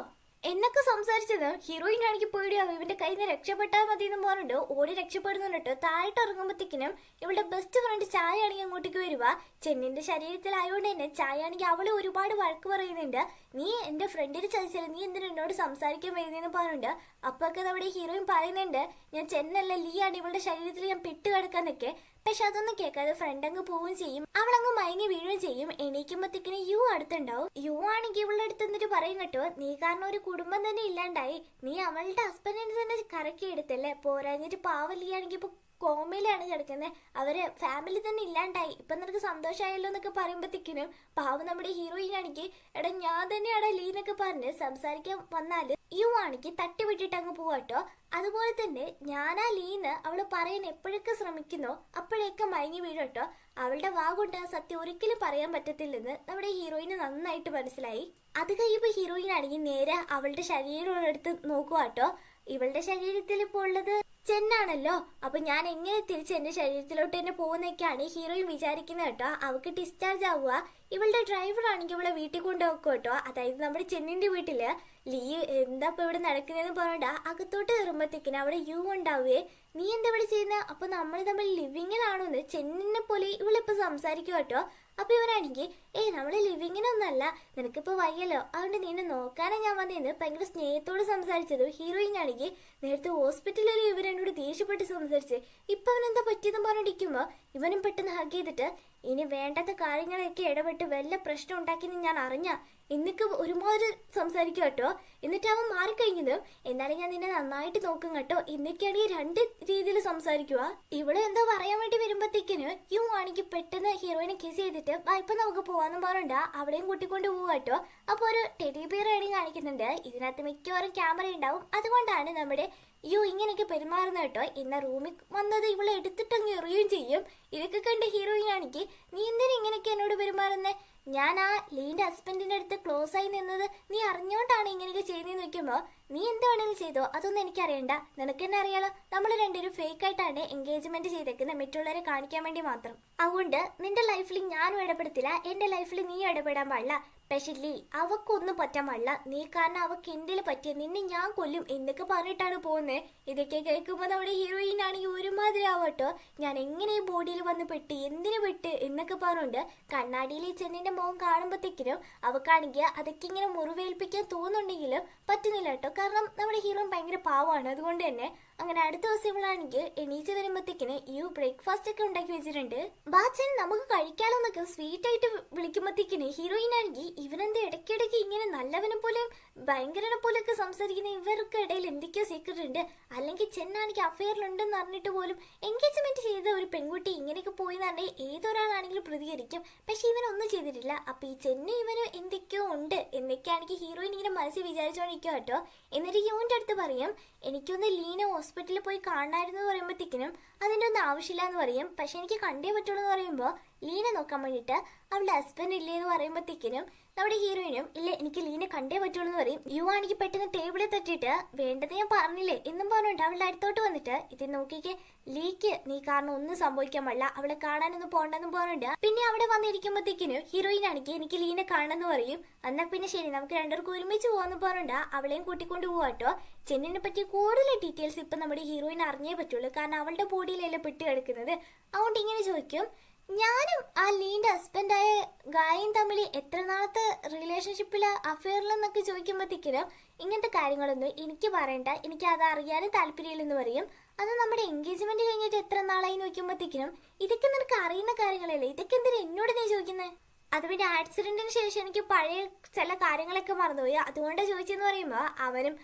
എന്നൊക്കെ സംസാരിച്ചത്. ഹീറോയിൻ ആണെങ്കിൽ പേടിയാവും. ഇവന്റെ കയ്യിൽ നിന്ന് രക്ഷപ്പെട്ടാൽ മതി എന്ന് പറഞ്ഞിട്ട് ഓടി രക്ഷപ്പെടുന്നുണ്ട്. താഴോട്ട് ഇറങ്ങുമ്പോഴത്തേക്കിനും ഇവളുടെ ബെസ്റ്റ് ഫ്രണ്ട് ചായ ആണെങ്കിൽ അങ്ങോട്ടേക്ക് വരുക. ചെന്നിന്റെ ശരീരത്തിലായതുകൊണ്ട് തന്നെ ചായ ആണെങ്കിൽ അവള് ഒരുപാട് വഴക്ക് പറയുന്നുണ്ട്. നീ എന്റെ ഫ്രണ്ടിന് ചതിച്ചല്ല, നീ എന്തിനാ എന്നോട് സംസാരിക്കാൻ വരുന്നതെന്ന് പറഞ്ഞിട്ടുണ്ട്. അപ്പൊക്കെ നമ്മുടെ ഹീറോയിൻ പറയുന്നുണ്ട് ഞാൻ ചെന്നല്ല ലീ ആണ് ഇവളുടെ ശരീരത്തിൽ ഞാൻ പെട്ട് കിടക്കാന്നൊക്കെ. പക്ഷെ അതൊന്നും കേൾക്കാതെ ഫ്രണ്ട് അങ്ങ് പോവുകയും ചെയ്യും. അവളങ്ങ് മയങ്ങി വീഴുകയും ചെയ്യും. എണീക്കുമ്പോഴത്തേക്കിന് യു അടുത്തുണ്ടാവും. യു ആണെങ്കിൽ ഇവളുടെ അടുത്ത് എന്നിട്ട് പറയും കേട്ടോ, നീ കാരണം ഒരു കുടുംബം തന്നെ ഇല്ലാണ്ടായി. നീ അവളുടെ ഹസ്ബൻഡിനെ തന്നെ കറക്കി എടുത്തല്ലേ. പോരാഞ്ഞിട്ട് പാവലി ആണെങ്കിൽ ഇപ്പൊ കോമയിലാണ് കിടക്കുന്നത്. അവര് ഫാമിലി തന്നെ ഇല്ലാണ്ടായി. ഇപ്പൊ നിനക്ക് സന്തോഷമായല്ലോ എന്നൊക്കെ പറയുമ്പോഴത്തേക്കിനും പാവം നമ്മുടെ ഹീറോയിൻ ആണെങ്കിൽ എടാ ഞാൻ തന്നെയാടാ ലീ എന്നൊക്കെ പറഞ്ഞ് സംസാരിക്കാൻ വന്നാല് യു ആണെങ്കിൽ തട്ടി വിട്ടിട്ട് അങ്ങ് പോവാട്ടോ. അതുപോലെ തന്നെ ഞാനാ ലീന്ന് അവള് പറയാൻ എപ്പോഴൊക്കെ ശ്രമിക്കുന്നോ അപ്പോഴൊക്കെ മയങ്ങി വീഴട്ടോ. അവളുടെ വാഗുണ്ട് ആ സത്യം ഒരിക്കലും പറയാൻ പറ്റത്തില്ലെന്ന് നമ്മുടെ ഹീറോയിന് നന്നായിട്ട് മനസ്സിലായി. അത് കഴിയുമ്പോ ഹീറോയിൻ ആണെങ്കിൽ നേരെ അവളുടെ ശരീരമുള്ളടുത്ത് നോക്കുവാട്ടോ. ഇവളുടെ ശരീരത്തിൽ ഇപ്പോൾ ഉള്ളത് ചെന്നാണല്ലോ. അപ്പൊ ഞാൻ എങ്ങനെ തിരിച്ച് എന്റെ ശരീരത്തിലോട്ട് തന്നെ പോകുന്നൊക്കെയാണ് ഹീറോയിൻ വിചാരിക്കുന്നത് കേട്ടോ. അവൾക്ക് ഡിസ്ചാർജ് ആവുക. ഇവളുടെ ഡ്രൈവർ ആണെങ്കിൽ ഇവളെ വീട്ടിൽ കൊണ്ടുപോക്കും കേട്ടോ. അതായത് നമ്മുടെ ചെന്നിന്റെ വീട്ടില് ലീ എന്താ ഇപ്പൊ ഇവിടെ നടക്കുന്നതെന്ന് പറഞ്ഞാ അകത്തോട്ട് കയറുമ്പോഴത്തേക്കിന് അവിടെ യു ഉണ്ടാവുകയെ നീ എന്താ ഇവിടെ ചെയ്യുന്ന, അപ്പൊ നമ്മൾ തമ്മിൽ ലിവിങ്ങിലാണോന്ന് ചെന്നിനെ പോലെ ഇവളിപ്പോ സംസാരിക്കും കേട്ടോ. അപ്പൊ ഇവരാണെങ്കിൽ നമ്മള് ലിവിങ്ങിനൊന്നല്ല, നിനക്കിപ്പോ വയ്യല്ലോ അതുകൊണ്ട് നിന്നെ നോക്കാനാ ഞാൻ വന്നേന്ന് ഭയങ്കര സ്നേഹത്തോട് സംസാരിച്ചത്. ഹീറോയിൻ ആണെങ്കിൽ നേരത്തെ ഹോസ്പിറ്റലിൽ ഇവരെന്നോട് ദേഷ്യപ്പെട്ട് സംസാരിച്ച് ഇപ്പൊ അവനെന്താ പറ്റിയെന്ന് പറഞ്ഞിരിക്കുമ്പോ ഇവനും പെട്ടെന്ന് ഹഗ് ചെയ്തിട്ട് ഇനി വേണ്ടാത്ത കാര്യങ്ങളൊക്കെ ഇടപെട്ട് വല്ല പ്രശ്നം ഉണ്ടാക്കിയെന്ന് ഞാൻ അറിഞ്ഞ എന്നൊക്കെ ഒരുമാതിരി സംസാരിക്കും കേട്ടോ. എന്നിട്ട് അവൻ മാറിക്കഴിഞ്ഞതും എന്നാലും ഞാൻ നിന്നെ നന്നായിട്ട് നോക്കും കേട്ടോ എന്നൊക്കെയാണെങ്കിൽ രണ്ട് രീതിയിൽ സംസാരിക്കുക. ഇവിടെ എന്തോ പറയാൻ വേണ്ടി വരുമ്പോഴത്തേക്കിന് യു ആണെങ്കിൽ പെട്ടെന്ന് ഹീറോയിനെ കിസ് ചെയ്തിട്ട് ഇപ്പൊ നമുക്ക് പോവാന്നും പറഞ്ഞിട്ട് അവിടെയും കൂട്ടിക്കൊണ്ട് പോവുക കേട്ടോ. അപ്പൊ ഒരു ടെഡി ബിയർ ആണെങ്കിൽ കാണിക്കുന്നുണ്ട്. ഇതിനകത്ത് മിക്കവാറും ക്യാമറ ഉണ്ടാവും. അതുകൊണ്ടാണ് നമ്മുടെ യു ഇങ്ങനെയൊക്കെ പെരുമാറുന്ന കേട്ടോ. എന്ന റൂമിൽ വന്നത് ഇവളെ എടുത്തിട്ടങ്ങ് എറിയുകയും ചെയ്യും. ഇതൊക്കെ കണ്ട് ഹീറോയിൻ ആണെങ്കിൽ നീ എന്തിനാ ഇങ്ങനെയൊക്കെ എന്നോട് പെരുമാറുന്നേ, ഞാൻ ആ ലീന്റെ ഹസ്ബൻഡിന്റെ അടുത്ത് ക്ലോസ് ആയി നിന്നത് നീ അറിഞ്ഞോണ്ടാണ് ഇങ്ങനെയൊക്കെ ചെയ്തെന്ന് വെക്കുമ്പോ നീ എന്ത് വേണമെങ്കിലും ചെയ്തോ, അതൊന്നും എനിക്കറിയണ്ട, നിനക്ക് തന്നെ അറിയാലോ നമ്മൾ രണ്ടുപേരും ഫേക്ക് ആയിട്ടാണ് എൻഗേജ്മെന്റ് ചെയ്തേക്കുന്നത് മറ്റുള്ളവരെ കാണിക്കാൻ വേണ്ടി മാത്രം. അതുകൊണ്ട് നിന്റെ ലൈഫിൽ ഞാനും ഇടപെടത്തില്ല, എന്റെ ലൈഫിൽ നീ ഇടപെടാൻ പാടില്ല. പക്ഷെ ലീ അവക്കൊന്നും പറ്റാൻ പാടില്ല, നീ കാരണം അവക്ക് എന്തിലും പറ്റിയ നിന്നെ ഞാൻ കൊല്ലും എന്നൊക്കെ പറഞ്ഞിട്ടാണ് പോകുന്നത്. ഇതൊക്കെ കേൾക്കുമ്പോൾ നമ്മുടെ ഹീറോയിൻ ആണെങ്കിൽ ഒരുമാതിരി ആവട്ടോ, ഞാൻ എങ്ങനെ ഈ ബോഡിയിൽ വന്ന് പെട്ട് എന്തിനു പെട്ട് എന്നൊക്കെ പറഞ്ഞുകൊണ്ട് കണ്ണാടിയിൽ ഈ ചെന്നിന്റെ മുഖം കാണുമ്പോഴത്തേക്കിനും അവക്കാണെങ്കിൽ അതൊക്കെ ഇങ്ങനെ മുറിവേൽപ്പിക്കാൻ തോന്നുന്നുണ്ടെങ്കിലും പറ്റുന്നില്ല കേട്ടോ. കാരണം നമ്മുടെ ഹീറോയിൻ ഭയങ്കര പാവമാണ്. അതുകൊണ്ട് തന്നെ അങ്ങനെ അടുത്ത ദിവസം ഇവളാണെങ്കിൽ എണീച്ച് വരുമ്പോഴത്തേക്കിന് ഈ ബ്രേക്ക്ഫാസ്റ്റ് ഒക്കെ ഉണ്ടാക്കി വെച്ചിട്ടുണ്ട്. ബാച്ചൻ നമുക്ക് കഴിക്കാലോ എന്നൊക്കെ സ്വീറ്റ് ആയിട്ട് വിളിക്കുമ്പോഴത്തേക്കിന് ഹീറോയിൻ ആണെങ്കിൽ ഇവനെന്ത് ഇടയ്ക്കിടയ്ക്ക് ഇങ്ങനെ നല്ലവനെ പോലെയും ഭയങ്കരനെ പോലെയൊക്കെ സംസാരിക്കുന്ന ഇവർക്ക് ഇടയിൽ എന്തൊക്കെയോ സീക്രട്ട് ഉണ്ട്. അല്ലെങ്കിൽ ചെന്നാണെങ്കിൽ അഫെയറിലുണ്ടെന്ന് അറിഞ്ഞിട്ട് പോലും എൻഗേജ്മെന്റ് ചെയ്ത ഒരു പെൺകുട്ടി ഇങ്ങനെയൊക്കെ പോയി എന്ന് പറഞ്ഞാൽ ഏതൊരാളാണെങ്കിലും പ്രതികരിക്കും. പക്ഷെ ഇവനൊന്നും ചെയ്തിട്ടില്ല. അപ്പൊ ഈ ചെന്നു ഇവന് എന്തൊക്കെയോ ഉണ്ട് എന്നൊക്കെയാണെങ്കിൽ ഹീറോയിൻ ഇങ്ങനെ മനസ്സിൽ വിചാരിച്ചോണ്ടിരിക്കുക കേട്ടോ. എന്നിട്ട് യുവിന്റെ അടുത്ത് പറയും എനിക്കൊന്ന് ലീന ഹോസ്പിറ്റലിൽ പോയി കാണാമായിരുന്നു എന്ന് പറയുമ്പോഴത്തേക്കിനും അതിൻ്റെ ഒന്നും ആവശ്യമില്ല എന്ന് പറയും. പക്ഷെ എനിക്ക് കണ്ടേ പറ്റുള്ളൂ എന്ന് പറയുമ്പോൾ ലീന നോക്കാൻ വേണ്ടിയിട്ട് അവളുടെ ഹസ്ബൻഡ് ഇല്ലേ എന്ന് പറയുമ്പോഴത്തേക്കിനും നമ്മുടെ ഹീറോയിനും ഇല്ല എനിക്ക് ലീന കണ്ടേ പറ്റുള്ളൂ എന്ന് പറയും. യു ആണെങ്കിൽ പെട്ടെന്ന് ടേബിളിൽ തട്ടിയിട്ട് വേണ്ടത് ഞാൻ പറഞ്ഞില്ലേ എന്നും പറഞ്ഞിട്ട് അവളുടെ അടുത്തോട്ട് വന്നിട്ട് ഇത് നോക്കിക്ക് ലീക്ക് നീ കാരണം ഒന്നും സംഭവിക്കാൻ പാടില്ല, അവളെ കാണാനൊന്നും പോകണ്ടെന്നും പറഞ്ഞിട്ട് പിന്നെ അവിടെ വന്നിരിക്കുമ്പോഴത്തേക്കിനും ഹീറോയിൻ ആണെങ്കിൽ എനിക്ക് ലീനെ കാണാന്ന് പറയും. എന്നാൽ പിന്നെ ശരി നമുക്ക് രണ്ടുപേർക്കും ഒരുമിച്ച് പോകാന്ന് പറഞ്ഞിട്ട് അവളെയും കൂട്ടിക്കൊണ്ട് പോവാട്ടോ. ചെന്നിനെ പറ്റി കൂടുതൽ ഡീറ്റെയിൽസ് ഇപ്പൊ നമ്മുടെ ഹീറോയിൻ അറിഞ്ഞേ പറ്റുള്ളൂ, കാരണം അവളുടെ ബോഡിയിലല്ലേ പെട്ട് കിടക്കുന്നത്. അതുകൊണ്ട് ഇങ്ങനെ ചോദിക്കും ഞാനും ആ ലീന്റെ ഹസ്ബൻഡായ ഗായും തമ്മിൽ എത്ര നാളത്തെ റിലേഷൻഷിപ്പില് അഫെയറിലെന്നൊക്കെ ചോദിക്കുമ്പോഴത്തേക്കിനും ഇങ്ങനത്തെ കാര്യങ്ങളൊന്നും എനിക്ക് പറയണ്ട, എനിക്ക് അത് അറിയാനും താല്പര്യമില്ലെന്ന് പറയും. അത് നമ്മുടെ എൻഗേജ്മെന്റ് കഴിഞ്ഞിട്ട് എത്ര നാളായി നോക്കുമ്പോഴത്തേക്കിനും ഇതൊക്കെ നിനക്ക് അറിയുന്ന കാര്യങ്ങളല്ലേ, ഇതൊക്കെ എന്തിനാ എന്നോട് നീ ചോദിക്കുന്നത്? അത് പിന്നെ ആക്സിഡന്റിന് ശേഷം എനിക്ക് പഴയ ചില കാര്യങ്ങളൊക്കെ മറന്നുപോയി അതുകൊണ്ട് ചോദിച്ചെന്ന് പറയുമ്പോൾ അവനും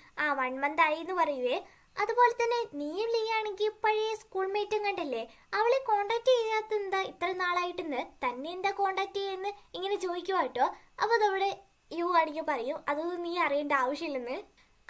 1 month ആയി എന്ന് പറയുവേ. അതുപോലെ തന്നെ നീയും ലീയാണെങ്കിൽ പഴയ സ്കൂൾ മേറ്റും കണ്ടല്ലേ, അവളെ കോണ്ടാക്ട് ചെയ്യാത്ത എന്താ ഇത്ര നാളായിട്ടെന്ന്, തന്നെ എന്താ കോണ്ടാക്ട് ചെയ്യുന്ന ഇങ്ങനെ ചോദിക്കുക കേട്ടോ. അപ്പൊ അതവിടെ യു ആണെങ്കിൽ പറയും അതൊന്നും നീ അറിയേണ്ട ആവശ്യമില്ലെന്ന്.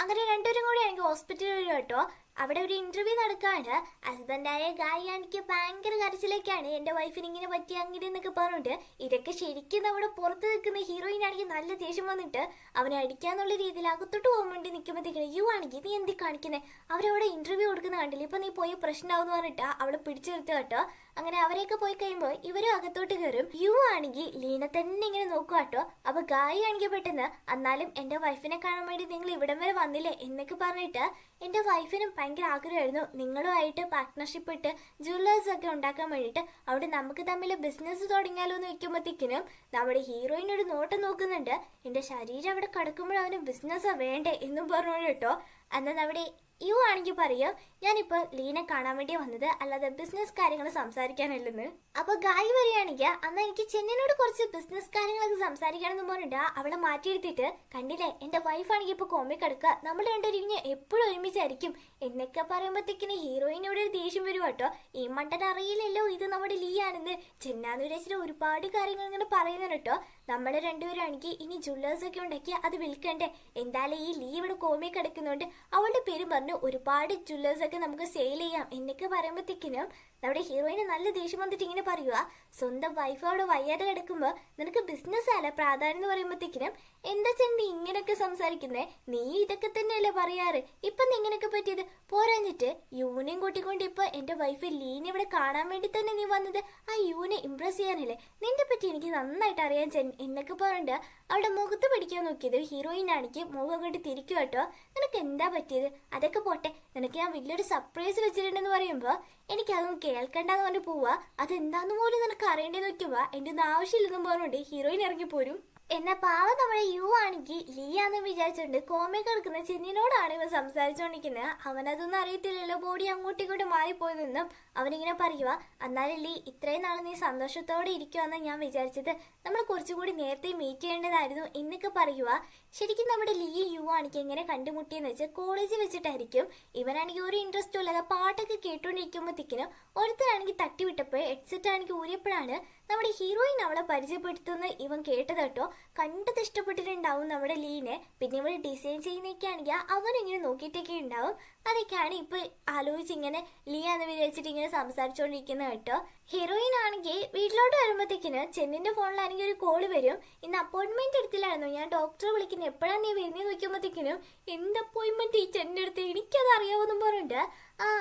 അങ്ങനെ രണ്ടുപേരും കൂടി ആണെങ്കിൽ ഹോസ്പിറ്റലിൽ വരും കേട്ടോ. അവിടെ ഒരു ഇന്റർവ്യൂ നടക്കാണ്. ഹസ്ബൻഡായ ഗായി ആണെങ്കിൽ ഭയങ്കര കരച്ചിലേക്കാണ് എന്റെ വൈഫിന് ഇങ്ങനെ പറ്റി അങ്ങനെ എന്നൊക്കെ പറഞ്ഞിട്ട്. ഇതൊക്കെ ശരിക്കും നമ്മുടെ പുറത്ത് നിൽക്കുന്ന ഹീറോയിൻ ആണെങ്കിൽ നല്ല ദേഷ്യം വന്നിട്ട് അവനെ അടിക്കാന്നുള്ള രീതിയിൽ അകത്തോട്ട് പോകാൻ വേണ്ടി നിൽക്കുമ്പോഴത്തേക്കാണ് യു ആണെങ്കിൽ നീ എന്തി കാണിക്കുന്നത്, അവരവിടെ ഇന്റർവ്യൂ കൊടുക്കുന്ന കണ്ടില്ല, ഇപ്പൊ നീ പോയി പ്രശ്നമാവെന്ന് പറഞ്ഞിട്ട് അവളെ പിടിച്ചു നിർത്തുക കേട്ടോ. അങ്ങനെ അവരെയൊക്കെ പോയി കഴിയുമ്പോൾ ഇവരും അകത്തോട്ട് കയറും. യു ആണെങ്കിൽ ലീന തന്നെ ഇങ്ങനെ നോക്കുക കേട്ടോ. അപ്പൊ ഗായി ആണെങ്കിൽ പെട്ടെന്ന് എന്നാലും എന്റെ വൈഫിനെ കാണാൻ വേണ്ടി നിങ്ങൾ ഇവിടം വരെ വന്നില്ലേ എന്നൊക്കെ പറഞ്ഞിട്ട് എന്റെ വൈഫിനും ഭയങ്കര ആഗ്രഹമായിരുന്നു നിങ്ങളുമായിട്ട് പാർട്ട്ണർഷിപ്പ് ഇട്ട് ജ്വല്ലേഴ്സ് ഒക്കെ ഉണ്ടാക്കാൻ വേണ്ടിയിട്ട്, അവിടെ നമുക്ക് തമ്മിൽ ബിസിനസ് തുടങ്ങിയാലോ എന്ന് വെക്കുമ്പോഴത്തേക്കിനും നമ്മുടെ ഹീറോയിൻ ഒരു നോട്ടം നോക്കുന്നുണ്ട്. എന്റെ ശരീരം അവിടെ കിടക്കുമ്പോൾ അവന് ബിസിനസ്സാ വേണ്ടേ എന്നും പറഞ്ഞു കേട്ടോ. എന്നാൽ അവിടെ യു ആണെങ്കിൽ പറയോ ഞാനിപ്പോ ലീനെ കാണാൻ വേണ്ടി വന്നത് അല്ലാതെ ബിസിനസ് കാര്യങ്ങൾ സംസാരിക്കാനല്ലെന്ന്. അപ്പൊ ഗായി വരികയാണെങ്കിൽ അന്ന് എനിക്ക് ചെന്നിനോട് കുറച്ച് ബിസിനസ് കാര്യങ്ങളൊക്കെ സംസാരിക്കാനെന്ന് പറഞ്ഞിട്ട് അവളെ മാറ്റിയെടുത്തിട്ട് കണ്ടില്ലേ എന്റെ വൈഫാണെങ്കിൽ ഇപ്പൊ കോമിക് എടുക്കുക, നമ്മൾ രണ്ടുപേരും എപ്പോഴും ഒരുമിച്ചായിരിക്കും എന്നൊക്കെ പറയുമ്പോഴത്തേക്കിന് ഹീറോയിനോട് ഒരു ദേഷ്യം വരും കേട്ടോ. ഈ മണ്ടൻ അറിയില്ലല്ലോ ഇത് നമ്മുടെ ലീ ആണെന്ന്. ചെന്നാന്ന് വിചാരിച്ചിട്ട് ഒരുപാട് കാര്യങ്ങൾ ഇങ്ങനെ പറയുന്നു കേട്ടോ. നമ്മളെ രണ്ടുപേരാണെങ്കിൽ ഇനി ജ്വല്ലേഴ്സ് ഒക്കെ ഉണ്ടാക്കി അത് വിൽക്കണ്ടേ, എന്തായാലും ഈ ലീ ഇവിടെ കോമിക് എടുക്കുന്നുണ്ട് അവളുടെ പേര് പറഞ്ഞു ഒരുപാട് ജ്വല്ലേഴ്സ് ഒക്കെ നമുക്ക് സെയിൽ ചെയ്യാം എന്നൊക്കെ പറയുമ്പോഴത്തേക്കിനും നമ്മുടെ ഹീറോയിന് നല്ല ദേഷ്യം വന്നിട്ട് ഇങ്ങനെ പറയുക സ്വന്തം വൈഫോട് വയ്യാതെ കിടക്കുമ്പോൾ നിനക്ക് ബിസിനസ് അല്ല പ്രാധാന്യം എന്ന് പറയുമ്പോഴത്തേക്കിനും എന്താ ചെന്ന് ഇങ്ങനെയൊക്കെ സംസാരിക്കുന്നേ, നീ ഇതൊക്കെ തന്നെയല്ലേ പറയാറ്, ഇപ്പൊ നീ ഇങ്ങനെയൊക്കെ പറ്റിയത് പോരാഞ്ഞിട്ട് യൂനെയും കൂട്ടിക്കൊണ്ട് ഇപ്പൊ എന്റെ വൈഫ് ലീനെ ഇവിടെ കാണാൻ വേണ്ടി തന്നെ നീ വന്നത് ആ യൂനെ ഇംപ്രസ് ചെയ്യാനല്ലേ, നിന്റെ പറ്റി എനിക്ക് നന്നായിട്ട് അറിയാൻ ചെൻ എന്നൊക്കെ പറഞ്ഞിട്ട് അവിടെ മുഖത്ത് പിടിക്കാൻ നോക്കിയത് ഹീറോയിൻ ആണെങ്കിൽ മുഖം കൊണ്ട് തിരിക്കും കേട്ടോ. നിനക്ക് എന്താ പറ്റിയത്, അതൊക്കെ പോട്ടെ നിനക്ക് ഞാൻ വലിയൊരു സർപ്രൈസ് വെച്ചിട്ടുണ്ടെന്ന് പറയുമ്പോൾ എനിക്കതൊന്നും കേൾക്കണ്ടെന്ന് പറഞ്ഞ് പോവാ, അതെന്താന്ന് പോലും നിനക്ക് അറിയേണ്ടത് നോക്കുക എന്റെ ഒന്നും ആവശ്യമില്ലെന്നും പറഞ്ഞുകൊണ്ട് ഹീറോയിൻ ഇറങ്ങിപ്പോരും. എന്നാ പാവ നമ്മുടെ യു ആണെങ്കിൽ ലീ ആണെന്ന് വിചാരിച്ചിട്ടുണ്ട് കോമയ്ക്ക് എടുക്കുന്ന ചെന്നിനോടാണ് ഇവ സംസാരിച്ചുകൊണ്ടിരിക്കുന്നത്. അവനതൊന്നും അറിയത്തില്ലല്ലോ ബോഡി അങ്ങോട്ടും ഇങ്ങോട്ടും മാറിപ്പോയതെന്നും അവനിങ്ങനെ പറയുക എന്നാലും ലീ ഇത്രയും നാൾ നീ സന്തോഷത്തോടെ ഇരിക്കുവാന്ന് ഞാൻ വിചാരിച്ചത്, നമ്മൾ കുറച്ചുകൂടി നേരത്തെ മീറ്റ് ചെയ്യേണ്ടതായിരുന്നു എന്നൊക്കെ പറയുക. ശരിക്കും നമ്മുടെ ലീ യു ആണെങ്കിൽ എങ്ങനെ കണ്ടുമുട്ടിയെന്ന് വെച്ചാൽ കോളേജിൽ വെച്ചിട്ടായിരിക്കും. ഇവനാണെങ്കിൽ ഒരു ഇൻട്രസ്റ്റും ഇല്ലാതെ പാട്ടൊക്കെ കേട്ടോണ്ടിരിക്കുമ്പോഴത്തേക്കിനും ഒരുത്തരാണെങ്കിൽ തട്ടിവിട്ടപ്പോൾ ഹെഡ്സെറ്റ് ആണെങ്കിൽ ഊരിയപ്പോഴാണ് നമ്മുടെ ഹീറോയിൻ അവളെ പരിചയപ്പെടുത്തുന്ന ഇവൻ കേട്ടത് കേട്ടോ. കണ്ടത് ഇഷ്ടപ്പെട്ടിട്ടുണ്ടാവും നമ്മുടെ ലീനെ. പിന്നെ ഇവിടെ ഡിസൈൻ ചെയ്യുന്നൊക്കെ ആണെങ്കിൽ അവനിങ്ങനെ നോക്കിയിട്ടൊക്കെ ഉണ്ടാവും. അതൊക്കെയാണ് ഇപ്പൊ ആലോചിച്ച് ഇങ്ങനെ ലീ എന്ന് വിചാരിച്ചിട്ട് ഇങ്ങനെ സംസാരിച്ചുകൊണ്ടിരിക്കുന്നത് കേട്ടോ. ഹീറോയിൻ ആണെങ്കിൽ വീട്ടിലോട്ട് വരുമ്പോഴത്തേക്കിന് ചെന്നിന്റെ ഫോണിലാണെങ്കിൽ ഒരു കോള് വരും. ഇന്ന് അപ്പോയിന്റ്മെന്റ് എടുത്തില്ലായിരുന്നു, ഞാൻ ഡോക്ടറെ വിളിക്കുന്നത് എപ്പോഴാണ് നീ വരുന്നതെന്ന് നോക്കുമ്പോഴത്തേക്കിനും എന്ത് അപ്പോയിന്റ്മെന്റ് ഈ ചെന്നിന്റെ അടുത്ത് എനിക്കത് അറിയാവുന്നും പറഞ്ഞിട്ട്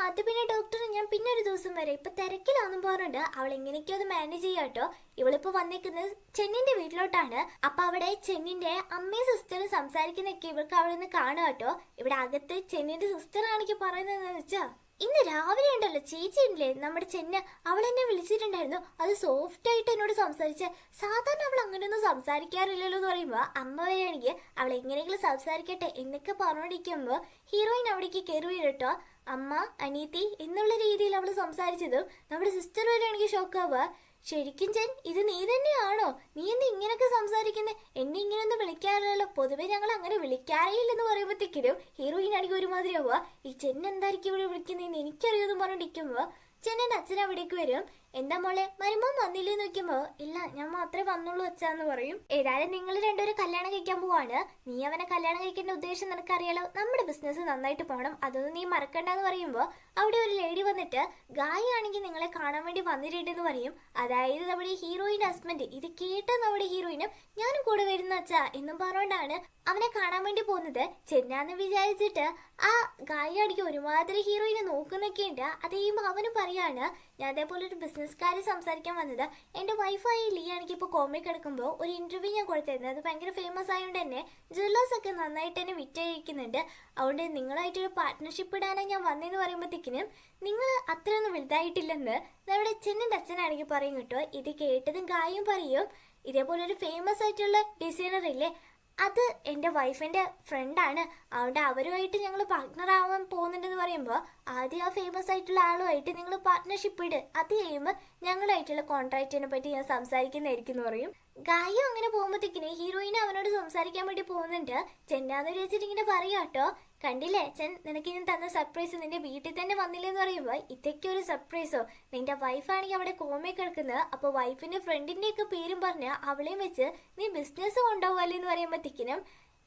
അത് പിന്നെ ഡോക്ടർ ഞാൻ പിന്നെ ഒരു ദിവസം വരെ ഇപ്പൊ തിരക്കിലാന്നും പറഞ്ഞിട്ട് അവൾ എങ്ങനെയൊക്കെയോ അത് മാനേജ് ചെയ്യാട്ടോ. ഇവളിപ്പോ വന്നേക്കുന്നത് ചെന്നിന്റെ വീട്ടിലോട്ടാണ്. അപ്പൊ അവിടെ ചെന്നിന്റെ അമ്മയും സിസ്റ്ററും സംസാരിക്കുന്നൊക്കെ ഇവർക്ക് അവിടെ നിന്ന് കാണുക കേട്ടോ. ഇവിടെ അകത്ത് ചെന്നിന്റെ സിസ്റ്റർ ആണെങ്കിൽ പറയുന്നതെന്ന് വെച്ചാ ഇന്ന് രാവിലെ ഉണ്ടല്ലോ ചേച്ചി ഉണ്ടല്ലേ നമ്മുടെ ചെന്ന, അവൾ എന്നെ വിളിച്ചിട്ടുണ്ടായിരുന്നു. അത് സോഫ്റ്റ് ആയിട്ട് എന്നോട് സംസാരിച്ച. സാധാരണ അവൾ അങ്ങനെയൊന്നും സംസാരിക്കാറില്ലല്ലോ എന്ന് പറയുമ്പോ അമ്മ വരികയാണെങ്കിൽ അവൾ എങ്ങനെയെങ്കിലും സംസാരിക്കട്ടെ എന്നൊക്കെ പറഞ്ഞോണ്ടിരിക്കുമ്പോ ഹീറോയിൻ അവിടേക്ക് കയറി വരട്ടോ. അമ്മ, അനീതി എന്നുള്ള രീതിയിൽ അവൾ സംസാരിച്ചതും നമ്മുടെ സിസ്റ്റർ വരികയാണെങ്കിൽ ഷോക്കാവുക. ശരിക്കും ചെൻ, ഇത് നീ തന്നെയാണോ? നീ എന്താ ഇങ്ങനെയൊക്കെ സംസാരിക്കുന്നത്? എന്നെ ഇങ്ങനെയൊന്നും വിളിക്കാറില്ലല്ലോ, പൊതുവെ ഞങ്ങൾ അങ്ങനെ വിളിക്കാറേ ഇല്ലെന്ന് പറയുമ്പോഴത്തേക്കിനും ഹീറോയിൻ ആണെങ്കിൽ ഒരുമാതിരി ആവുക. ഈ ചെൻ എന്തായിരിക്കും ഇവിടെ വിളിക്കുന്നതെന്ന് എനിക്കറിയാമെന്ന് പറഞ്ഞിരിക്കുമ്പോ ചെന്നൻ്റെ അച്ഛൻ അവിടേക്ക് വരും. എന്താ മോളെ, മരുമോൻ വന്നില്ലേന്ന് നോക്കുമ്പോ ഇല്ല, ഞാൻ മാത്രമേ വന്നുള്ളൂ അച്ഛാന്ന് പറയും. ഏതായാലും നിങ്ങൾ രണ്ടുപേരും കല്യാണം കഴിക്കാൻ പോവാണ്. നീ അവനെ കല്യാണം കഴിക്കേണ്ട ഉദ്ദേശം നിനക്കറിയാലോ. നമ്മുടെ ബിസിനസ് നന്നായിട്ട് പോകണം, അതൊന്നും നീ മറക്കണ്ടെന്ന് പറയുമ്പോ അവിടെ ഒരു ലേഡി വന്നിട്ട് ഗായി ആണെങ്കിൽ നിങ്ങളെ കാണാൻ വേണ്ടി വന്നിട്ടുണ്ടെന്ന് പറയും. അതായത് നമ്മുടെ ഹീറോയിൻ ഹസ്ബൻഡ്. ഇത് കേട്ട നമ്മുടെ ഹീറോയിനും ഞാനും കൂടെ വരുന്ന അച്ഛാ എന്നും പറഞ്ഞുകൊണ്ടാണ് അവനെ കാണാൻ വേണ്ടി പോകുന്നത്. ചെന്നാന്ന് വിചാരിച്ചിട്ട് ആ ഗായി ആണെങ്കിൽ ഒരുമാതിരി ഹീറോയിനെ നോക്കുന്നൊക്കെ ഉണ്ട്. അതേയുമ്പോ അവനും പറയാണ്, ഞാൻ അതേപോലെ ഒരു ബിസിനസ്സുകാരി സംസാരിക്കാൻ വന്നത്. എൻ്റെ വൈഫായ ലീ ആണെങ്കിൽ ഇപ്പോൾ കോമിക് എടുക്കുമ്പോൾ ഒരു ഇന്റർവ്യൂ ഞാൻ കൊടുത്തിരുന്നത്. അത് ഭയങ്കര ഫേമസ് ആയതുകൊണ്ട് തന്നെ ജ്വല്ലേഴ്സ് ഒക്കെ നന്നായിട്ട് തന്നെ വിറ്റഴിക്കുന്നുണ്ട്. അതുകൊണ്ട് നിങ്ങളായിട്ടൊരു പാർട്ട്ണർഷിപ്പ് ഇടാനാണ് ഞാൻ വന്നതെന്ന് പറയുമ്പോഴത്തേക്കിനും നിങ്ങൾ അത്രയൊന്നും വലുതായിട്ടില്ലെന്ന് നമ്മുടെ ചെന്നൻ്റെ അച്ഛനാണെങ്കിൽ പറയും കേട്ടോ. ഇത് കേട്ടതും ഗായും പറയും, ഇതേപോലെ ഒരു ഫേമസ് ആയിട്ടുള്ള ഡിസൈനർ ഇല്ലേ, അത് എൻ്റെ വൈഫിൻ്റെ ഫ്രണ്ടാണ്. അതുകൊണ്ട് അവരുമായിട്ട് ഞങ്ങൾ പാർട്ട്ണർ ആവാൻ പോകുന്നുണ്ടെന്ന് പറയുമ്പോൾ ആദ്യം ആ ഫേമസ് ആയിട്ടുള്ള ആളുമായിട്ട് നിങ്ങൾ പാർട്ട്ണർഷിപ്പ് ഇട്, അത് കഴിയുമ്പോൾ ഞങ്ങളായിട്ടുള്ള കോൺട്രാക്റ്റിനെ പറ്റി ഞാൻ സംസാരിക്കുന്നതായിരിക്കും എന്ന് പറയും. ഗായും അങ്ങനെ പോകുമ്പോഴത്തേക്കിന് ഹീറോയിനെ അവനോട് സംസാരിക്കാൻ വേണ്ടി പോകുന്നുണ്ട്. ചെന്നാന്ന് വിചാരിച്ചിട്ട് ഇങ്ങനെ പറയാട്ടോ, കണ്ടില്ലേ അച്ഛൻ, നിനക്ക് ഇന്ന് തന്ന സർപ്രൈസ് നിന്റെ വീട്ടിൽ തന്നെ വന്നില്ലെന്ന് പറയുമ്പോൾ ഇതൊക്കെ ഒരു സർപ്രൈസോ? നിന്റെ വൈഫാണെങ്കിൽ അവിടെ കോമേ കിടക്കുന്നത്. അപ്പോൾ വൈഫിന്റെ ഫ്രണ്ടിന്റെ ഒക്കെ പേരും പറഞ്ഞ് അവളെയും വെച്ച് നീ ബിസിനസ് കൊണ്ടുപോകല്ലേ എന്ന് പറയുമ്പോഴത്തേക്കിനും